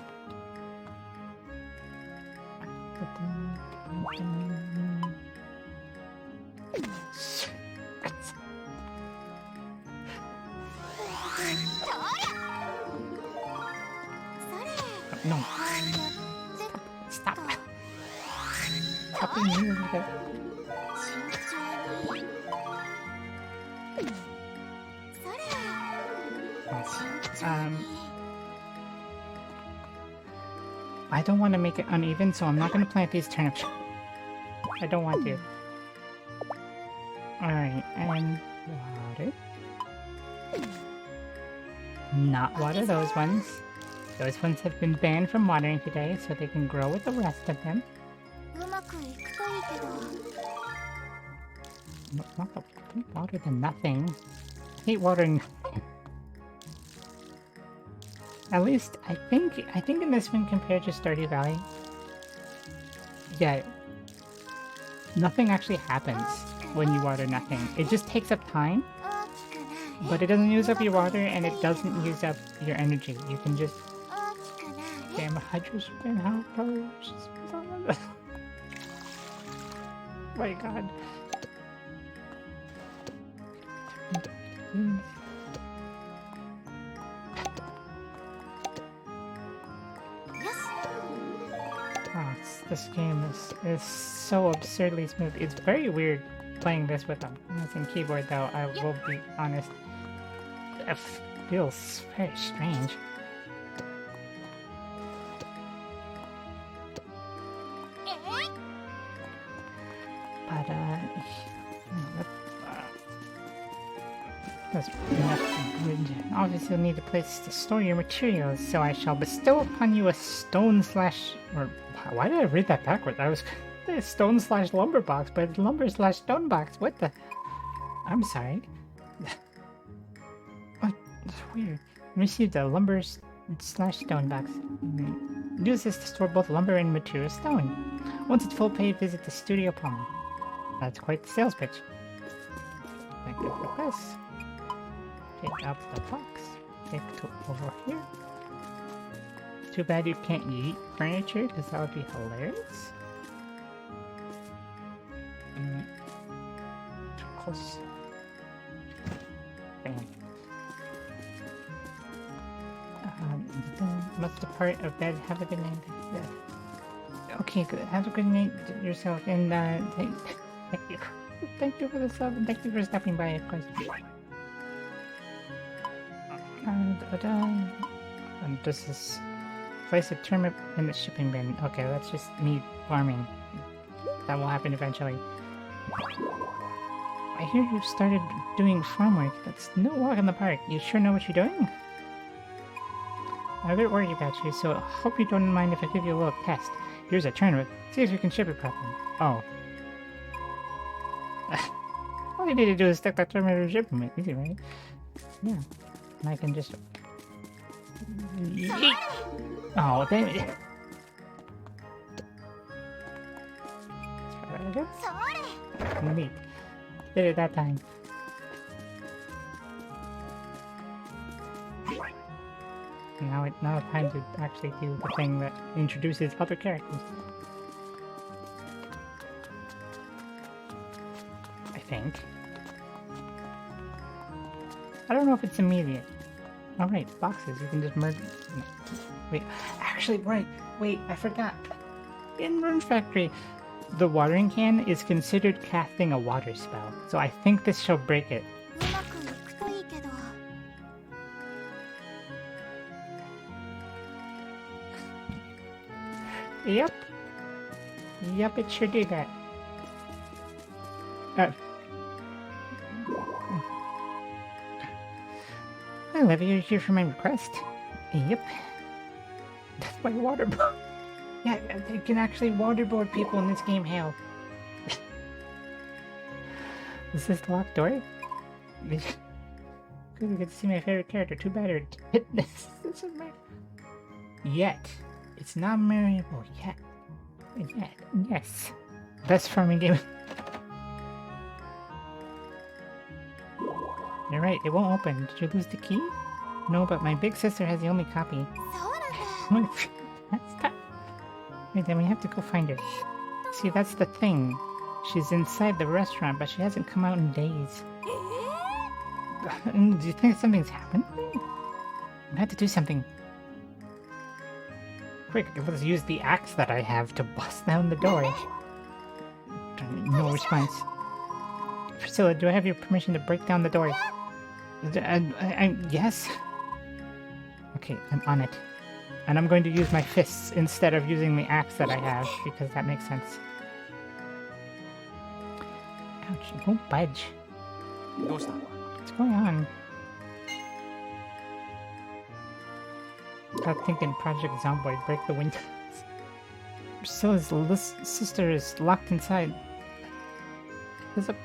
No. Stop. Stop being weird with it. I don't want to make it uneven, so I'm not going to plant these turnips. I don't want to. Alright, and water. Not water those ones. Those ones have been banned from watering today, so they can grow with the rest of them. Water than nothing. I hate watering nothing. At least, I think in this one compared to Stardew Valley, yeah, nothing actually happens when you water nothing. It just takes up time, but it doesn't use up your water and it doesn't use up your energy. You can just... Damn, hydrogen and how powers. My god. Oh, this game is so absurdly smooth. It's very weird playing this with them. It's in keyboard though, I will be honest. It feels very strange. But, that's enough good. Obviously, you'll need a place to store your materials, so I shall bestow upon you a stone slash... Or, why did I read that backwards? I was... Stone slash lumber box, but it's lumber slash stone box. What the... I'm sorry. What? That's weird. Received a lumber slash stone box. Use this to store both lumber and material stone. Once it's full pay, visit the studio palm. That's quite the sales pitch. Thank you for this. Take out the box. Take to over here. Too bad you can't eat furniture, because that would be hilarious. Too close. Bam. Must depart of bed. Have a good night. Okay, good. Have a good night yourself, and thank you. Thank you for the sub, and thank you for stopping by, of course. And this is place a turnip in the shipping bin. Okay, that's just me farming. That will happen eventually. I hear you started doing farm work. That's no walk in the park. You sure know what you're doing? I'm a bit worried about you, so I hope you don't mind if I give you a little test. Here's a turnip. See if you can ship it properly. Oh. All you need to do is stick that turnip in the shipping bin. Easy, right? Yeah. And I can just... Oh, damn it. Neat. Did it that time. Now it's time to actually do the thing that introduces other characters. think. I don't know if it's immediate. Alright, boxes. You can just merge. No. Wait, actually, right. Wait, I forgot. In Rune Factory, the watering can is considered casting a water spell. So I think this shall break it. Yep. Yep, it should do that. Olivia, you're here for my request. Yep. That's my waterboard. Yeah, they can actually waterboard people in this game, hell. Is this the locked door? Good, we get to see my favorite character. Too bad or this is Yet. It's not marriable yet. Yet. Yes. Best farming game. You're right, it won't open. Did you lose the key? No, but my big sister has the only copy. That's tough. Wait, then we have to go find her. See, that's the thing. She's inside the restaurant, but she hasn't come out in days. Do you think something's happened? I have to do something. Quick, let's use the axe that I have to bust down the door. No response. Priscilla, do I have your permission to break down the door? Yes. Okay, I'm on it. And I'm going to use my fists instead of using the axe that I have, because that makes sense. Ouch, it won't budge. What's going on? I'm thinking Project Zomboid, break the windows. Priscilla's sister is locked inside. There's a...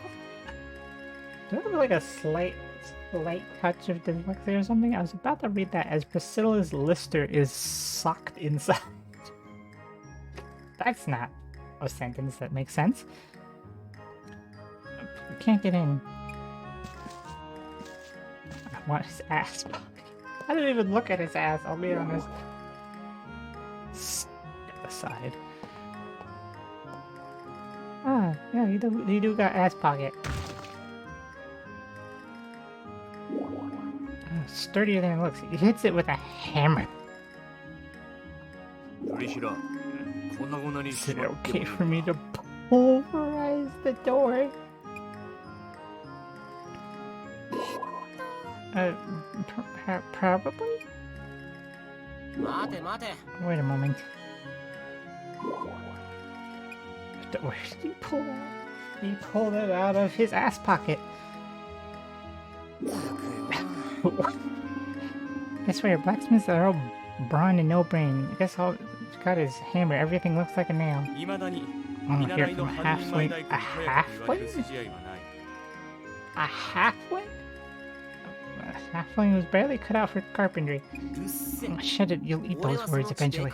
Do I have like a slight touch of dyslexia or something? I was about to read that as Priscilla's Lister is socked inside. That's not a sentence that makes sense. We can't get in. I want his ass. I didn't even look at his ass, I'll be honest. Step aside. Ah, yeah, you do got ass pocket. Sturdier than it looks. He hits it with a hammer. Is it okay for me to pulverize the door? Probably? Wait a moment. Where did he pull that? He pulled it out of his ass pocket. I swear, blacksmiths are all brawn and no brain. I guess all got his hammer. Everything looks like a nail. Oh, here from a halfling. A halfling? A halfling? A halfling was barely cut out for carpentry. Shut it, you'll eat those words eventually.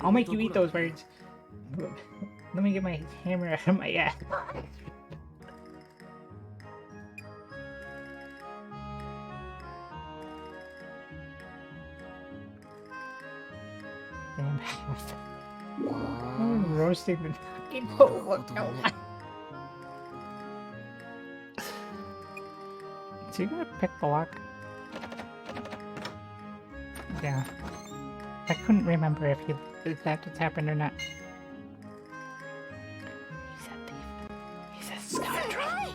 I'll make you eat those words. Let me get my hammer out of my ass. Damn. I'm roasting the fucking pole. So you gonna pick the lock? Yeah. I couldn't remember if that just happened or not. He's a thief. He's a scoundrel.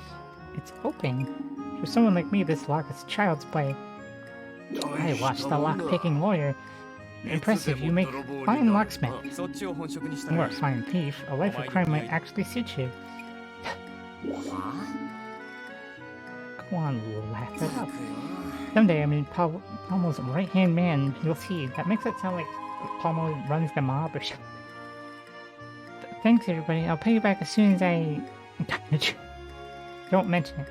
It's open. For someone like me, this lock is child's play. I watched the lock-picking lawyer. Impressive, you make fine locksmith. Or a fine thief. A life of crime might actually suit you. Go on, laugh it up. Someday, I mean, Palmo's right-hand man, you'll see. That makes it sound like Palmo runs the mob or something. Thanks, everybody. I'll pay you back as soon as I... Don't mention it.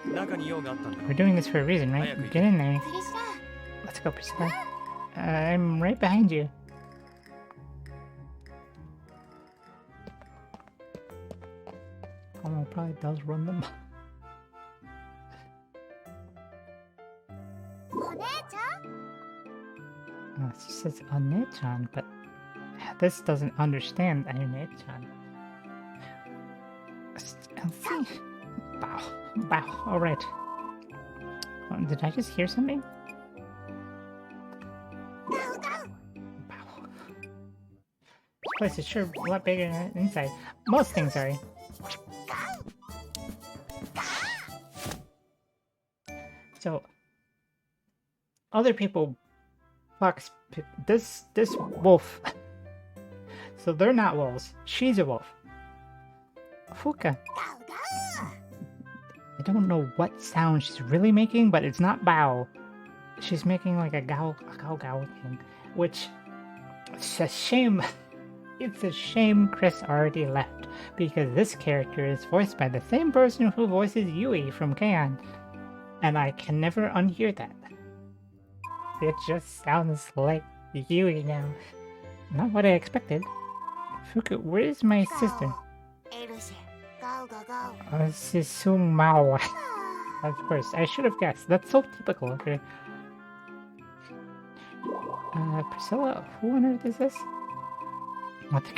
We're doing this for a reason, right? Get in there. Let's go, Priscilla. I'm right behind you. Palmo probably does run them. It says One-chan, but this doesn't understand One-chan. See? Bow. Bow. Alright. Did I just hear something? Bow. This place is sure a lot bigger than inside. Most things are. So, other people fox this wolf. So they're not wolves. She's a wolf. Fuka. I don't know what sound she's really making, but it's not bow. She's making like a gow thing, which it's a shame. It's a shame Chris already left, because this character is voiced by the same person who voices Yui from K-On! And I can never unhear that. It just sounds like Yui now. Not what I expected. Fuku, where's my sister? Sisung Mao. Of course, I should have guessed. That's so typical of her. Priscilla, who on earth is this? What the...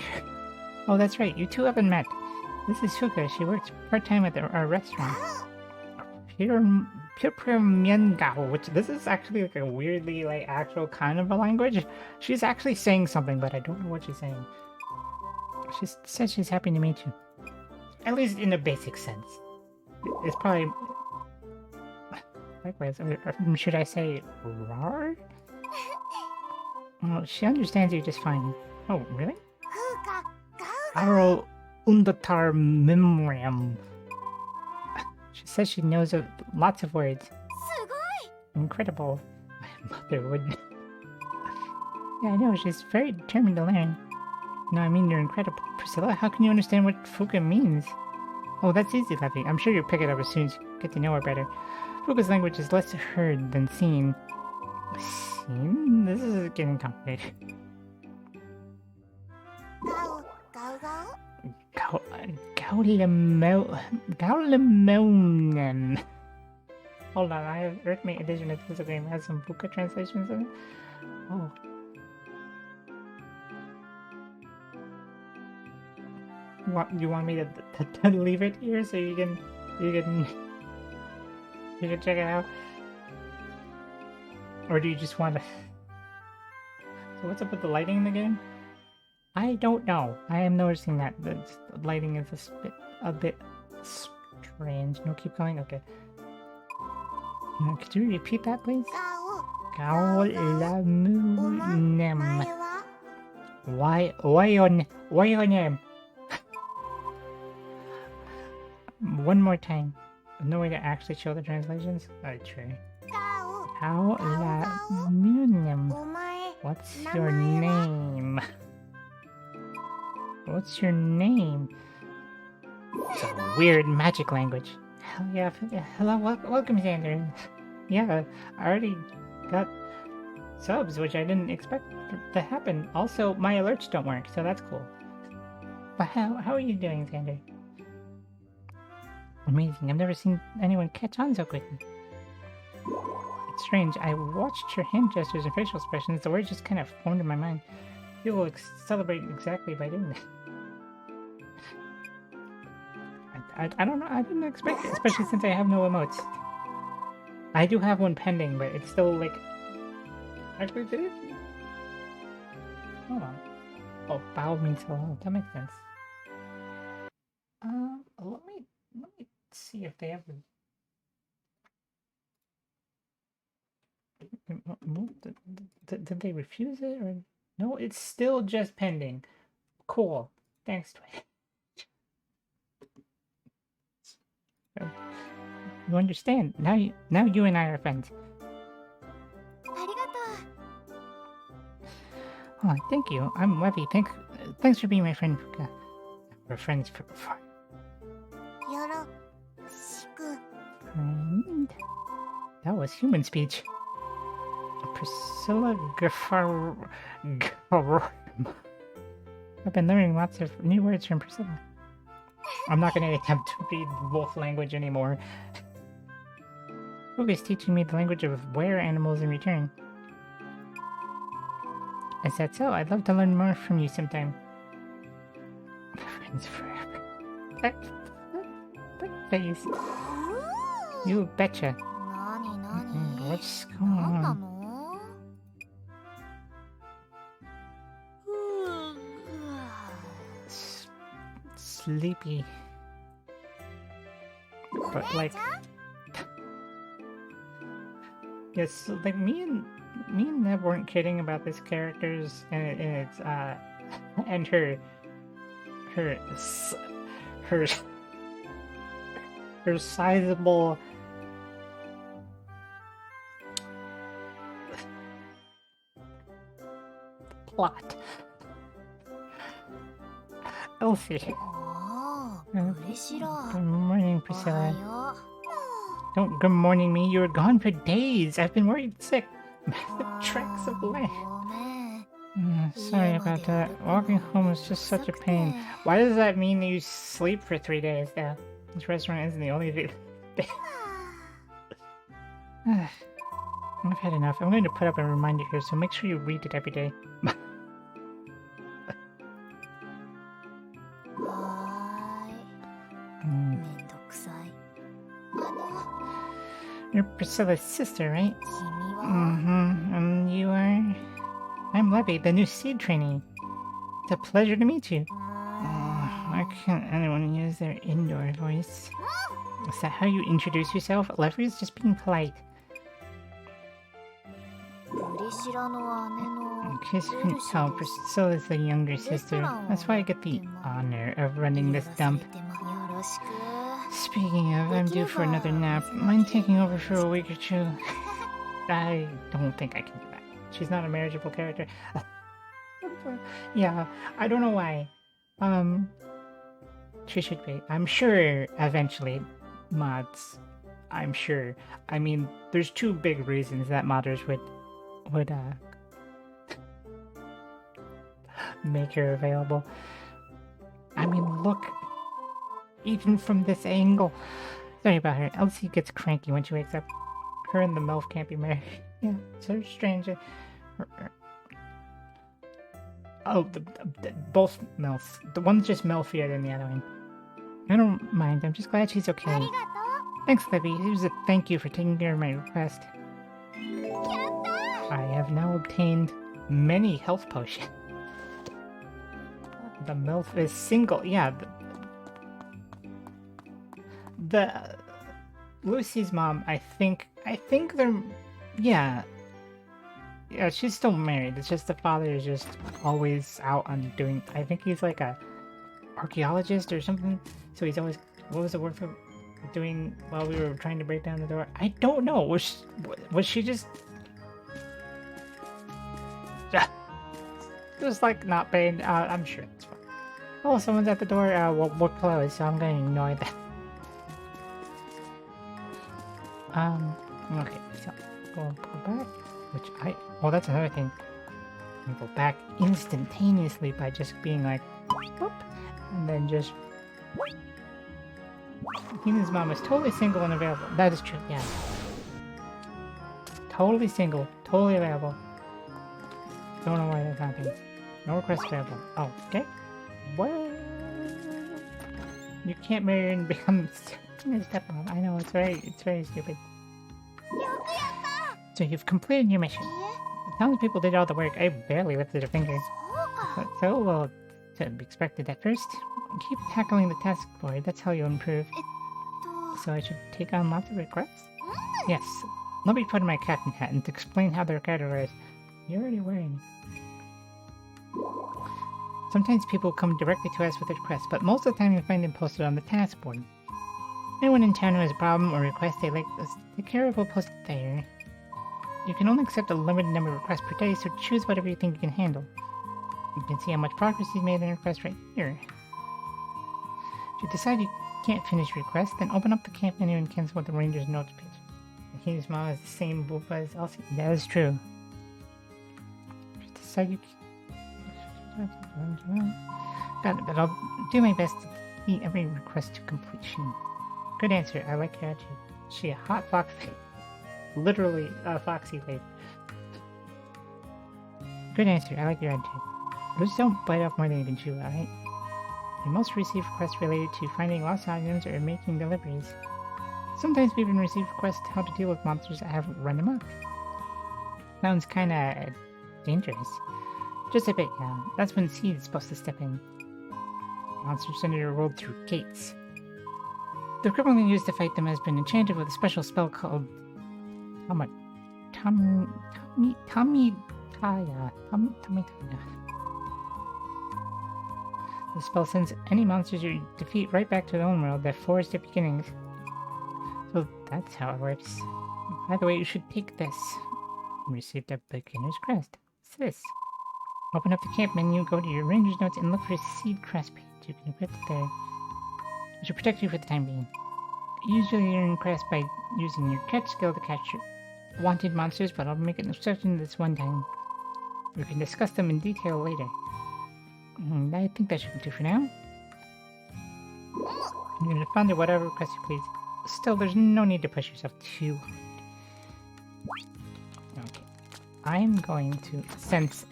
Oh, that's right, you two haven't met. This is Fuka. She works part-time at our restaurant. Pyramyangao, which this is actually like a weirdly like actual kind of a language. She's actually saying something, but I don't know what she's saying. She says she's happy to meet you. At least in a basic sense. It's probably... Likewise, or should I say rar? Well, she understands you just fine. Oh, really? Aro undatar memoriam. She says she knows lots of words. Incredible. My mother would... Yeah, I know, she's very determined to learn. No, I mean, you're incredible. Priscilla, how can you understand what Fuka means? Oh, that's easy, Leffy. I'm sure you'll pick it up as soon as you get to know her better. Fuka's language is less heard than seen. Seen? This is getting complicated. Gaulemonen. Hold on, I have Earthmate Edition of this game has some Fuka translations in it. Oh. You want me to leave it here so you can check it out? Or do you just want to... So what's up with the lighting in the game? I don't know. I am noticing that the lighting is a bit strange. No, keep going? Okay. Could you repeat that, please? Gaolamunem. Why your name? One more time. No way to actually show the translations? Alright, true. Gaolamunem. What's your name? What's your name? It's a weird magic language. Hell yeah. Hello, welcome, Xander. Yeah, I already got subs, which I didn't expect to happen. Also, my alerts don't work, so that's cool. But how are you doing, Xander? Amazing. I've never seen anyone catch on so quickly. It's strange. I watched your hand gestures and facial expressions. The words just kind of formed in my mind. You will celebrate exactly by doing that. I don't know. I didn't expect it, especially since I have no emotes. I do have one pending, but it's still like... Actually, did it? Hold on. Oh, bow means hello. That makes sense. Let me see if they have... Did they refuse it or... No, it's still just pending. Cool. Thanks, Twitch. You understand. Now you and I are friends. Oh, thank you. I'm Webby. Thanks for being my friend, Fuka. We're friends for... Friend? That was human speech. Priscilla Gaffar... I've been learning lots of new words from Priscilla. I'm not going to attempt to read wolf language anymore. Fuka's teaching me the language of were animals in return. Is that so? I'd love to learn more from you sometime. Friends forever. face. You betcha. What's going on? Sleepy. But like, yes, like me and Neb weren't kidding about this character's and it's and her her sizable plot. Elsie. Good morning, Priscilla. Don't good morning me. You were gone for days. I've been worried sick. Massive tracks of land. Sorry about that. Walking home is just such a pain. Why does that mean you sleep for 3 days now? This restaurant isn't the only thing. I've had enough. I'm going to put up a reminder here, so make sure you read it every day. You're Priscilla's sister, right? And you are... I'm Levy, the new seed trainee. It's a pleasure to meet you. Why can't anyone use their indoor voice? Is that how you introduce yourself? Levy is just being polite. In case you couldn't tell, Priscilla's the younger sister. That's why I get the honor of running this dump. Speaking of, I'm due for another nap. Mind taking over for a week or two? I don't think I can do that. She's not a marriageable character. Yeah, I don't know why. She should be. I'm sure eventually mods. I'm sure. I mean, there's 2 big reasons that modders would make her available. I mean, look. Even from this angle. Sorry about her. Elsie gets cranky when she wakes up. Her and the MILF can't be married. Yeah, it's so strange. Oh, both MILFs. The one's just MILFier than the other one. I don't mind. I'm just glad she's okay. Thanks, Libby. Here's a thank you for taking care of my request. I have now obtained many health potions. The MILF is single. Yeah, the Lucy's mom, I think they're, yeah, she's still married. It's just the father is just always out on doing, I think he's like a archaeologist or something, so he's always, what was the word for doing while we were trying to break down the door? I don't know. Was she just like not paying? I'm sure it's fine. Oh, someone's at the door. Well, we're closed, so I'm going to ignore that. Okay, so go back, well, that's another thing. You go back instantaneously by just being like, whoop, and then just. Human's mom is totally single and available. That is true, yeah. Totally single, totally available. Don't know why that's happening. No request available. Oh, okay. What? You can't marry and become your stepmom. I know, it's very stupid. So you've completed your mission. The townspeople did all the work. I barely lifted a finger. So, well, to be expected at first. Keep tackling the task board. That's how you'll improve. So I should take on lots of requests? Yes. Let me put on my captain hat and explain how they're categorized. You're already wearing. Sometimes people come directly to us with requests, but most of the time you'll find them posted on the task board. Anyone in town who has a problem or request they like us, the carer will post it there. You can only accept a limited number of requests per day, so choose whatever you think you can handle. You can see how much progress you've made in a request right here. If you decide you can't finish your request, then open up the camp menu and cancel with the Ranger's notes page. His mom has the same booba as Elsie. That is true. If you decide you got it, but I'll do my best to meet every request to completion. Good answer. I like your attitude. She a hot foxy. Literally a foxy lady. Good answer. I like your attitude. Just don't bite off more than you can chew, alright? We mostly receive requests related to finding lost items or making deliveries. Sometimes we even receive requests how to deal with monsters that have run amok. Sounds kinda dangerous. Just a bit, yeah. That's when Seed is supposed to step in. Monster Center rolled through gates. The equipment used to fight them has been enchanted with a special spell called Tamitaya. The spell sends any monsters you defeat right back to their own world, their forest at beginnings. So that's how it works. By the way, you should take this. You received a beginner's crest. What's this? Open up the camp menu, go to your ranger's notes, and look for a seed crest page. You can equip it there. It should protect you for the time being. Usually earn crest by using your catch skill to catch your wanted monsters, but I'll make an exception this one time. We can discuss them in detail later. I think that should do for now. You can respond to whatever request you please. Still, there's no need to push yourself too hard. Okay. I'm going to, since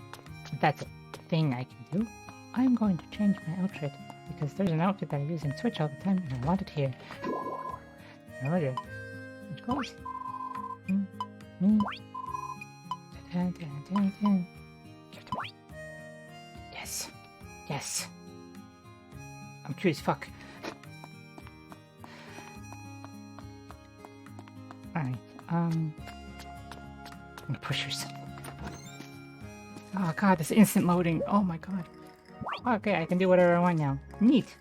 that's a thing I can do, I'm going to change my outfit, because there's an outfit that I use in Switch all the time, and I want it here. Order. Which goes? Me. Give it to me. Yes. Yes. I'm cute as fuck. Alright, I'm gonna push yourself. Oh god, this instant loading. Oh my god. Okay, I can do whatever I want now. Neat.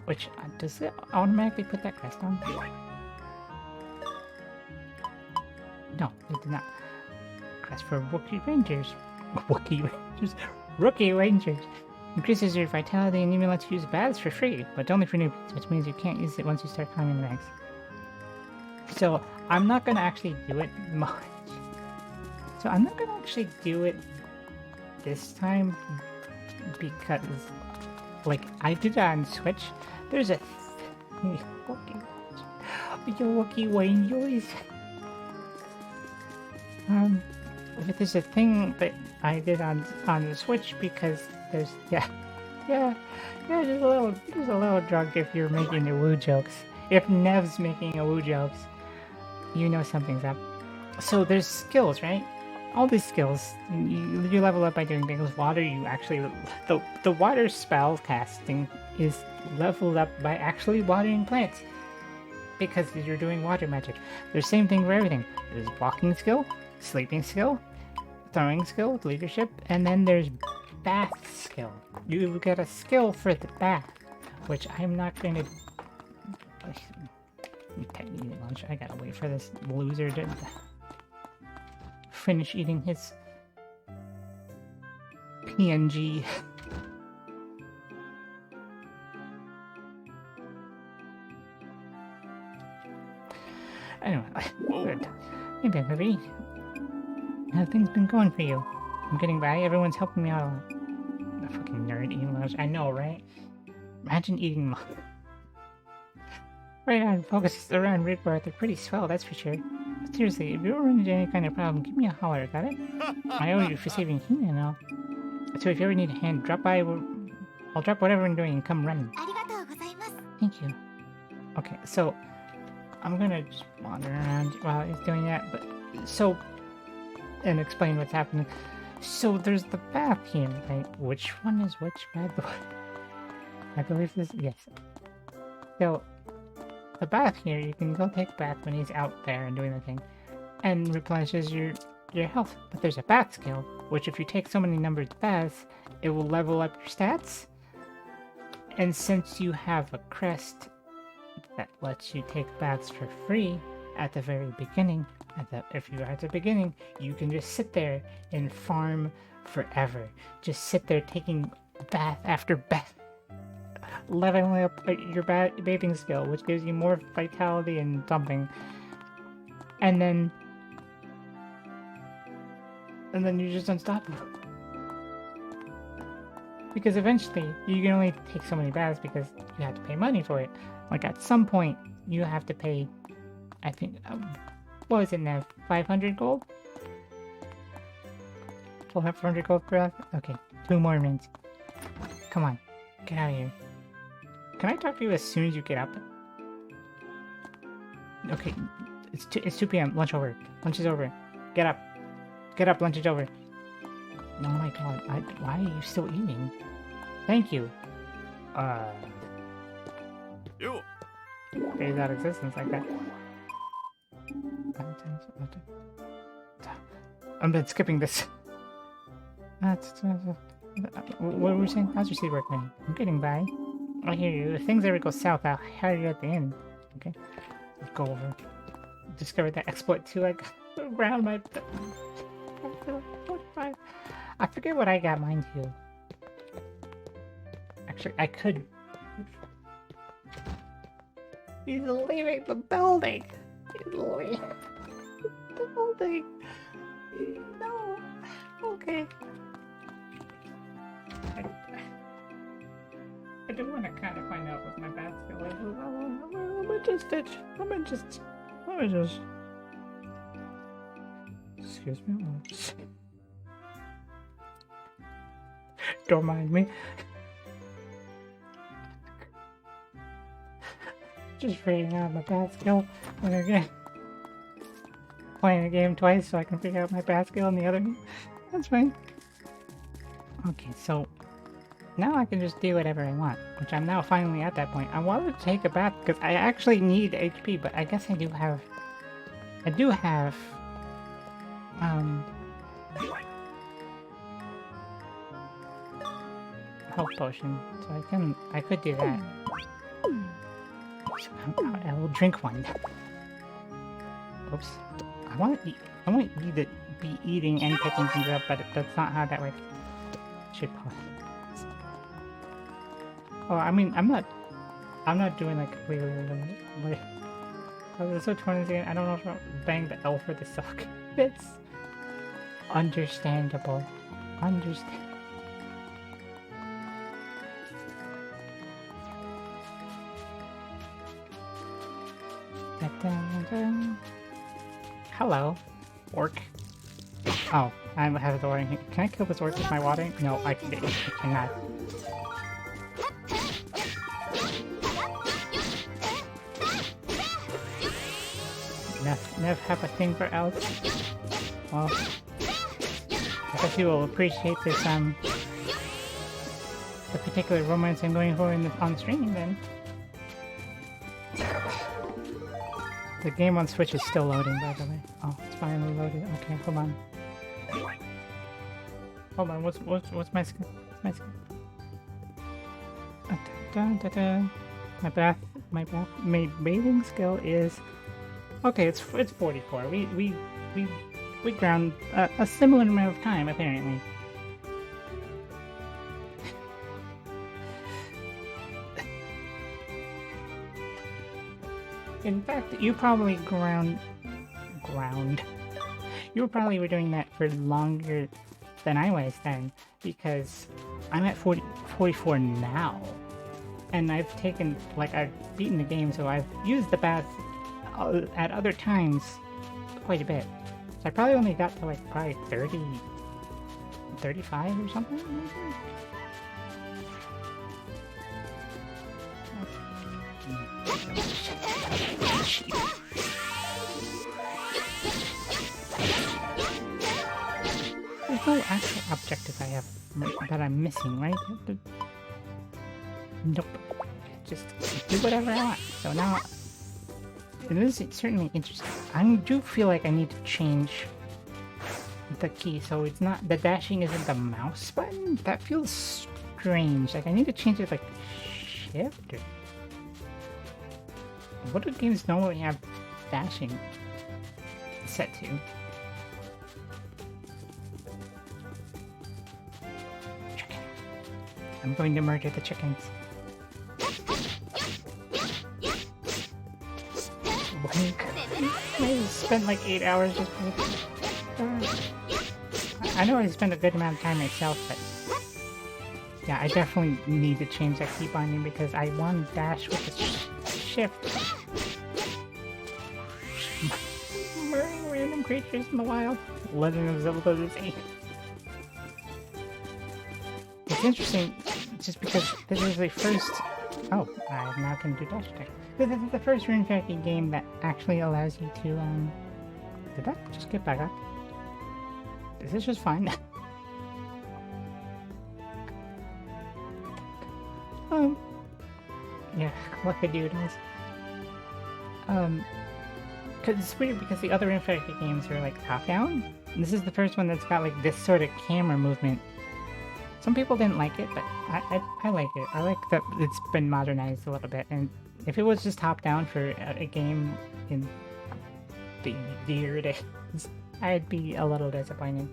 Which, does it automatically put that crest on? No, it did not. Crest for Wookiee Rangers. Wookiee Rangers? Rookie Rangers! Increases your vitality and even lets you use baths for free, but only for newbies, which means you can't use it once you start climbing the ranks. So, I'm not gonna actually do it much. So, I'm not gonna actually do it this time because, like, I did it on Switch. There's a Wookiee Rangers. There's a thing that I did on the Switch because there's just a little drunk if you're making the woo jokes. If Nev's making a woo jokes, you know something's up. So there's skills, right? All these skills, you level up by doing things. Water, you actually the water spell casting is leveled up by actually watering plants because you're doing water magic. There's the same thing for everything. There's walking skill, sleeping skill, throwing skill, leadership, and then there's bath skill. You get a skill for the bath, which I'm not going to eat lunch. I gotta wait for this loser to finish eating his PNG. Anyway, good. Hey there, baby. How have things been going for you? I'm getting by. Everyone's helping me out a lot. The fucking nerd eating lunch. I know, right? Imagine eating lunch. Right on, focus around Ridbar. They're pretty swell, that's for sure. But seriously, if you ever run into any kind of problem, give me a holler, got it? I owe you for saving Hina and all. So if you ever need a hand, drop by. I'll drop whatever I'm doing and come running. Thank you. Okay, so I'm gonna just wander around while he's doing that, but so and explain what's happening. So there's the bath here, right? Which one is which, by the way? I believe this. Yes. So the bath here, you can go take a bath when he's out there and doing the thing, and replenishes your health. But there's a bath skill, which if you take so many numbered baths, it will level up your stats. And since you have a crest that lets you take baths for free at the very beginning, if you're at the beginning, you can just sit there and farm forever. Just sit there taking bath after bath, leveling up your bathing skill, which gives you more vitality and something. And then you're just unstoppable. Because eventually, you can only take so many baths because you have to pay money for it. Like at some point, you have to pay, I think, what was it now? 500 gold? 500 gold per bath? Okay, 2 more minutes. Come on. Get out of here. Can I talk to you as soon as you get up? Okay, it's 2 p.m. Lunch over. Lunch is over. Get up. Get up, lunch is over. Oh my god, why are you still eating? Thank you. You. Phase out existence like that. I'm been skipping this. What were we saying? How's your seed working? I'm getting by. I hear you. If things ever go south, I'll hire you at the end. Okay? Let's go over. Discovered that exploit too. I got around my... 45. I forget what I got mine to. Actually, I could... He's leaving the building! He's leaving the building! No! Okay. I do want to kind of find out what my bad skill is. Let me just... Excuse me? Don't mind me. Just figuring out my bad skill. And again, playing the game twice so I can figure out my bad skill in the other game. That's fine. Okay, so now I can just do whatever I want, which I'm now finally at that point. I wanted to take a bath because I actually need HP, but I guess I do have health potion, so I could do that. So I will drink one. Oops. I want you to be eating and picking things up, but that's not how that works. Should pause. Oh, I mean, I'm not doing like wait. Oh, this is so 20 again. I don't know if I'll bang the L for the sock. It's understandable. Hello, orc. Oh, I have the water in here. Can I kill this orc with my water? No, I cannot. Nev have a thing for elves. Well, I guess you will appreciate this, the particular romance I'm going for on stream then. The game on Switch is still loading, by the way. Oh, it's finally loaded. Okay, hold on. Hold on, what's my skill? My bathing skill is... Okay, it's 44. We ground a similar amount of time, apparently. In fact, you probably ground. You probably were doing that for longer than I was then, because I'm at 44 now. And I've taken, like, I've beaten the game, so I've used the bath at other times quite a bit. So I probably only got to, like, probably 30, 35 or something. There's no actual objective I have that I'm missing, right? Nope. Just do whatever I want. So now, it is certainly interesting. I do feel like I need to change the key, so it's not, the dashing isn't the mouse button? That feels strange. Like, I need to change it, like, shift? Or... What do games normally have dashing set to? Chicken. I'm going to murder the chickens. I spent like 8 hours just playing. I know I spent a good amount of time myself, but yeah, I definitely need to change that key binding because I want to dash with the shift. Murdering random creatures in the wild. Legend of Zelda Z. It's interesting just because this is the first... Oh, I now can do dash attack. This is the first Rune Factory game that actually allows you to, Did that just get back up? This is just fine. Yeah, what could do this? Cause it's weird because the other Rune Factory games are like top-down. This is the first one that's got like this sort of camera movement. Some people didn't like it, but I like it. I like that it's been modernized a little bit. And if it was just top-down for a game in the year it is, I'd be a little disappointed.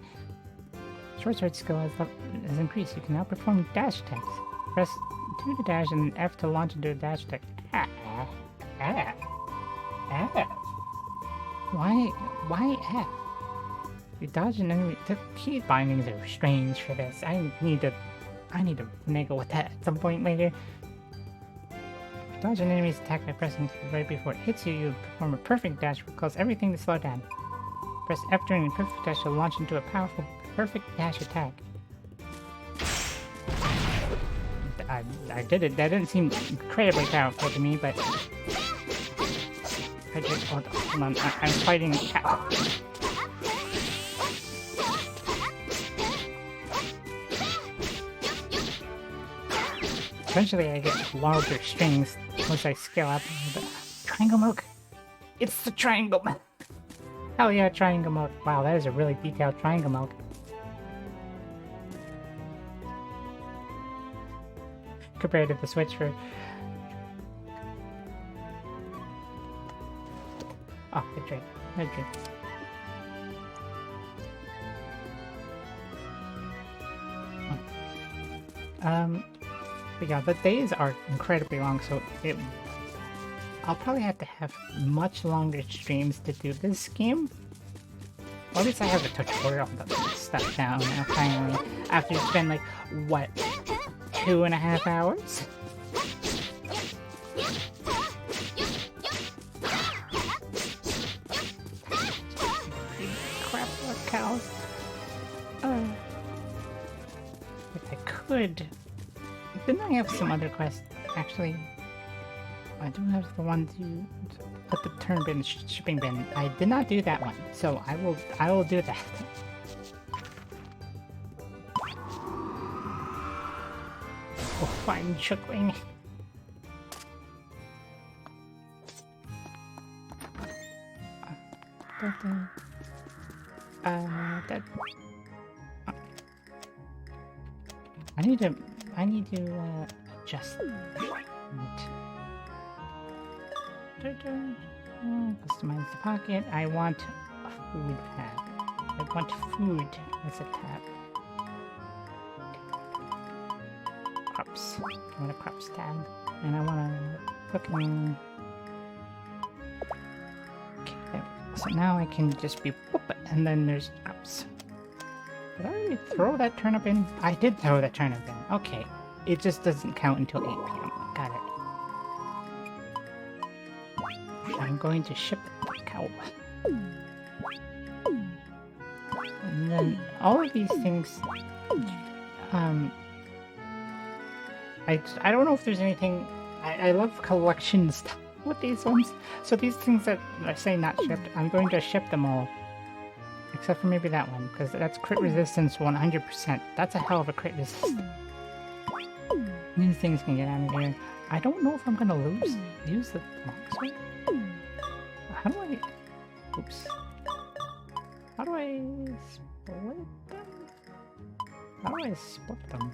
Short sword skill has increased. You can now perform dash attacks. Press 2 to dash and F to launch into a dash attack. Why F? You dodge an enemy. The key bindings are strange for this. I need to niggle with that at some point later. Dodge an enemy's attack by pressing right before it hits you. You perform a perfect dash, which causes everything to slow down. Press F during a perfect dash to launch into a powerful perfect dash attack. I did it. That didn't seem incredibly powerful to me, but I just hold on. I'm fighting a cow. Eventually I get larger strings once I scale up. But triangle milk! It's the triangle milk! Hell yeah, triangle milk. Wow, that is a really detailed triangle milk. Compared to the Switch for... Oh, good drink. Good drink. But yeah, the days are incredibly long, so I'll probably have to have much longer streams to do this game. Or at least I have a tutorial that's stuck down now, finally. After it's been like, what, 2.5 hours? Crap, what cows? If I could... Didn't I have some other quests? Actually, I do have the one to put the turn bin shipping bin. I did not do that one, so I will do that. Oh, fine, chuckling. That. I need to adjust customize the pocket. I want a food pack. I want food as a tab. Crops. I want a crops tab. And I want a cooking. Okay, there we go. So now I can just be whoop, and then there's crops. Did I already throw that turnip in? I did throw that turnip in. Okay. It just doesn't count until 8 p.m. Got it. I'm going to ship the cow. And then all of these things... I don't know if there's anything... I love collection stuff with these ones. So these things that I say not shipped, I'm going to ship them all. Except for maybe that one, because that's crit resistance 100%. That's a hell of a crit resistance. These things can get out of here. I don't know if I'm gonna use the longsword. How do I... Oops. How do I split them? How do I split them?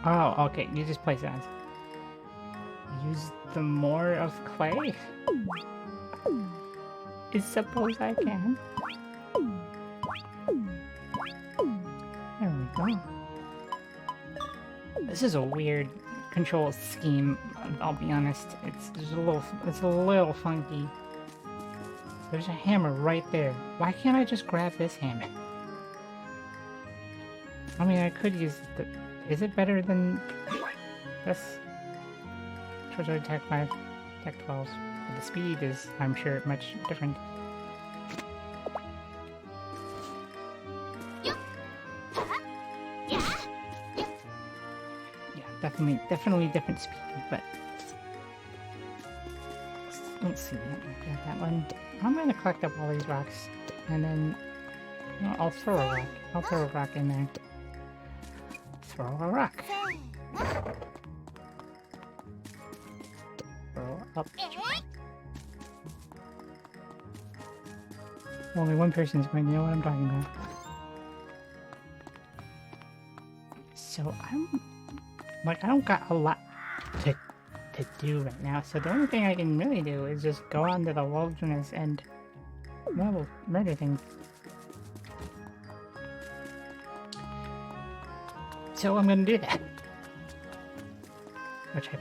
Oh, okay. You just place it as... Use the more of clay? I suppose I can. There we go. This is a weird control scheme, I'll be honest. It's a little funky. There's a hammer right there. Why can't I just grab this hammer? I mean, I could use the... Is it better than this? Twitch attack 5, attack 12. But the speed is, I'm sure, much different. Yeah, definitely different speed, but let's see. Grab that one. I'm gonna collect up all these rocks, and then I'll throw a rock. I'll throw a rock in there. Throw a rock. Throw up. Only one person is going to know what I'm talking about. So I don't got a lot to do right now. So the only thing I can really do is just go out into the wilderness and murder things. So I'm gonna do that. Which I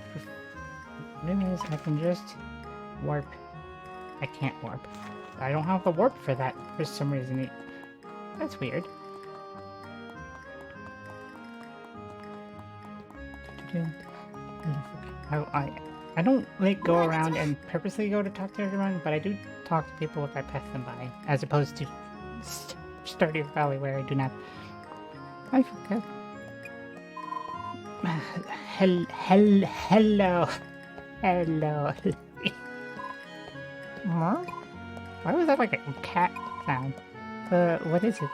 realize I can just warp. I can't warp. I don't have the warp for that for some reason. That's weird. I don't like go around and purposely go to talk to everyone, but I do talk to people if I pass them by, as opposed to Stardew Valley where I do not. I forgot. Hello. Why was that like a cat sound? What is it?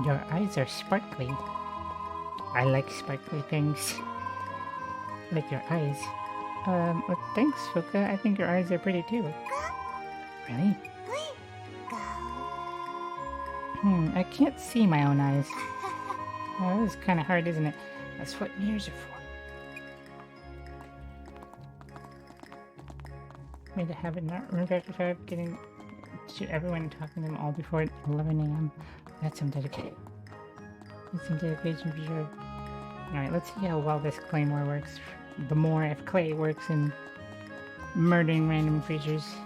Your eyes are sparkly. I like sparkly things. Like your eyes. Well, thanks, Fuka. I think your eyes are pretty too. Really? I can't see my own eyes. Oh, this is kind of hard, isn't it? That's what mirrors are for. Made a habit not Rune Factor 5 getting to everyone and talking to them all before 11 AM. That's some dedication. That's some dedication for sure. Alright, let's see how well this claymore works. The more if clay works in murdering random creatures.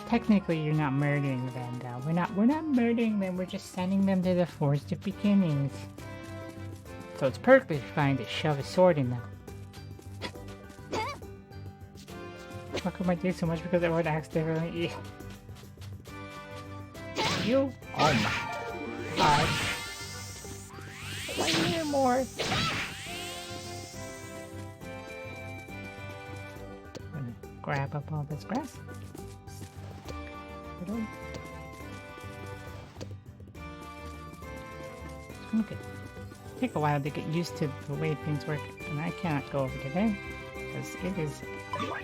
Technically, you're not murdering them, though. We're not murdering them. We're just sending them to the Forest of Beginnings. So it's perfectly fine to shove a sword in them. Fuck up my day so much because I would accidentally. You? Oh my god! I need more. Grab up all this grass. It's gonna take a while to get used to the way things work, and I cannot go over to there because it is locked.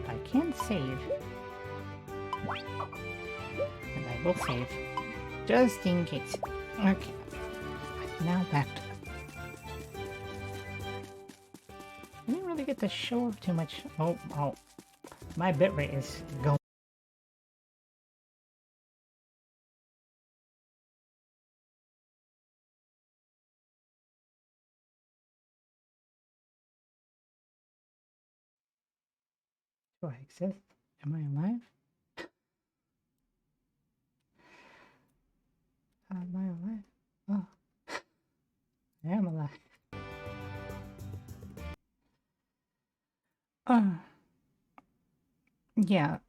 I can save, and I will save just in case. Okay, now back to. I didn't really get to show off too much. Oh, my bitrate is going. Do I exist? Am I alive? Am I alive? Oh, I am alive. Yeah,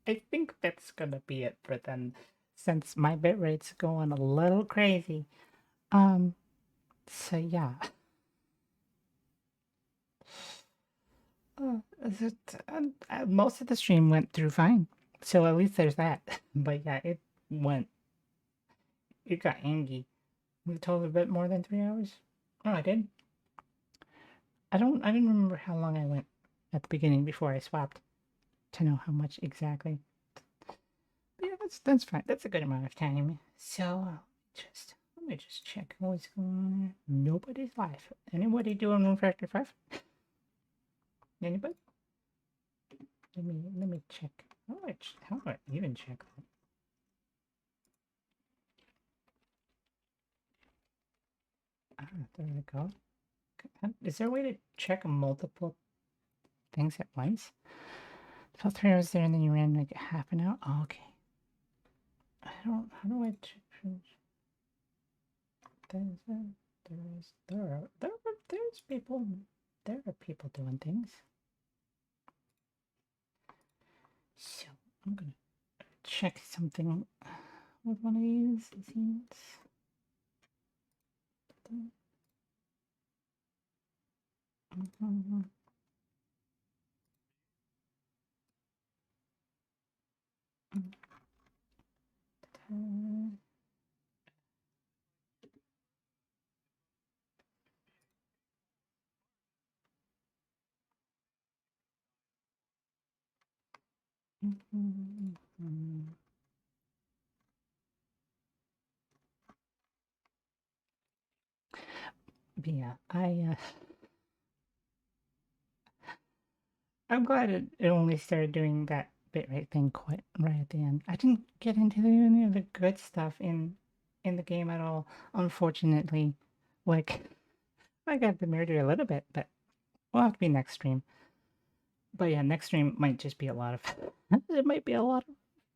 I think that's gonna be it for then, since my bitrate's going a little crazy. So yeah. Most of the stream went through fine, so at least there's that. But yeah, it got angry. We told a bit more than 3 hours. Oh, I did. I didn't remember how long I went at the beginning before I swapped to know how much exactly. But yeah, that's fine. That's a good amount of time. So let me just check what's going on here. Nobody's live. Anybody doing Rune Factor 5? Anybody? Let me check. How do I even check that? There we go. Is there a way to check multiple things at once? About 3 hours there, and then you ran like half an hour. Oh, okay. How do I check? There's people there are people doing things. So I'm gonna check something with one of these scenes. But yeah, I'm glad it only started doing that bitrate thing quite right at the end. I didn't get into any of the good stuff in the game at all, unfortunately. Like, I got the murder a little bit, but we'll have to be next stream. But yeah, next stream might just be a lot of. It might be a lot of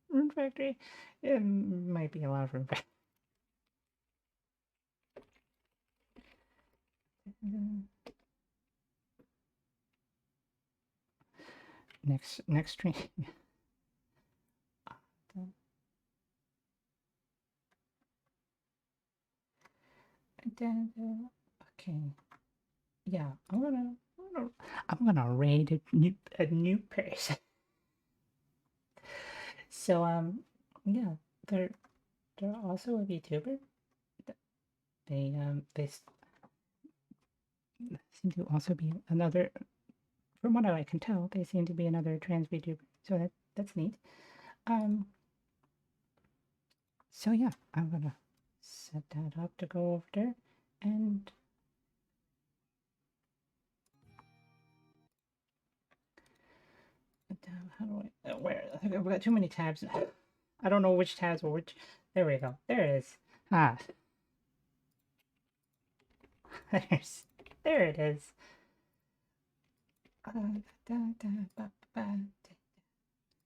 Rune Factory. It might be a lot of Rune Factory. Next stream. Okay. Yeah, I'm gonna raid a new person. So yeah, they're also a VTuber. They seem to also be another. From what I can tell, they seem to be another trans VTuber. So that's neat. So yeah, I'm gonna set that up to go over there, and how do I where I've got too many tabs. I don't know which tabs or which. There we go. There it is. Ah, there it is.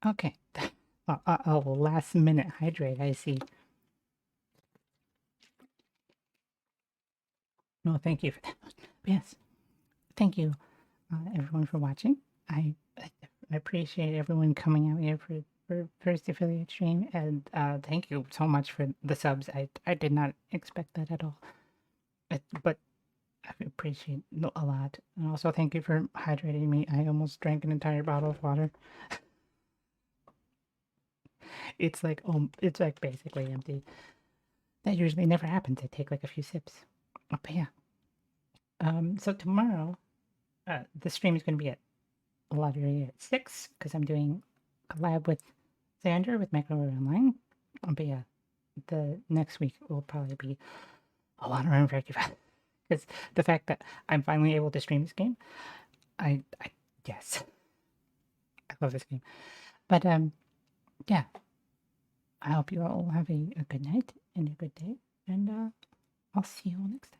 Okay. Oh, last minute hydrate, I see. No, thank you for that. Yes, thank you, everyone, for watching. I appreciate everyone coming out here for first affiliate stream, and thank you so much for the subs. I did not expect that at all, but I appreciate it a lot. And also thank you for hydrating me. I almost drank an entire bottle of water. It's like basically empty. That usually never happens. I take like a few sips. But yeah. So tomorrow, the stream is going to be at Lottery at 6 because I'm doing a collab with Xander with Microwave Online. But yeah, the next week will probably be a lot of Rune Factory because the fact that I'm finally able to stream this game, I yes, I love this game. But yeah, I hope you all have a good night and a good day, and I'll see you all next time.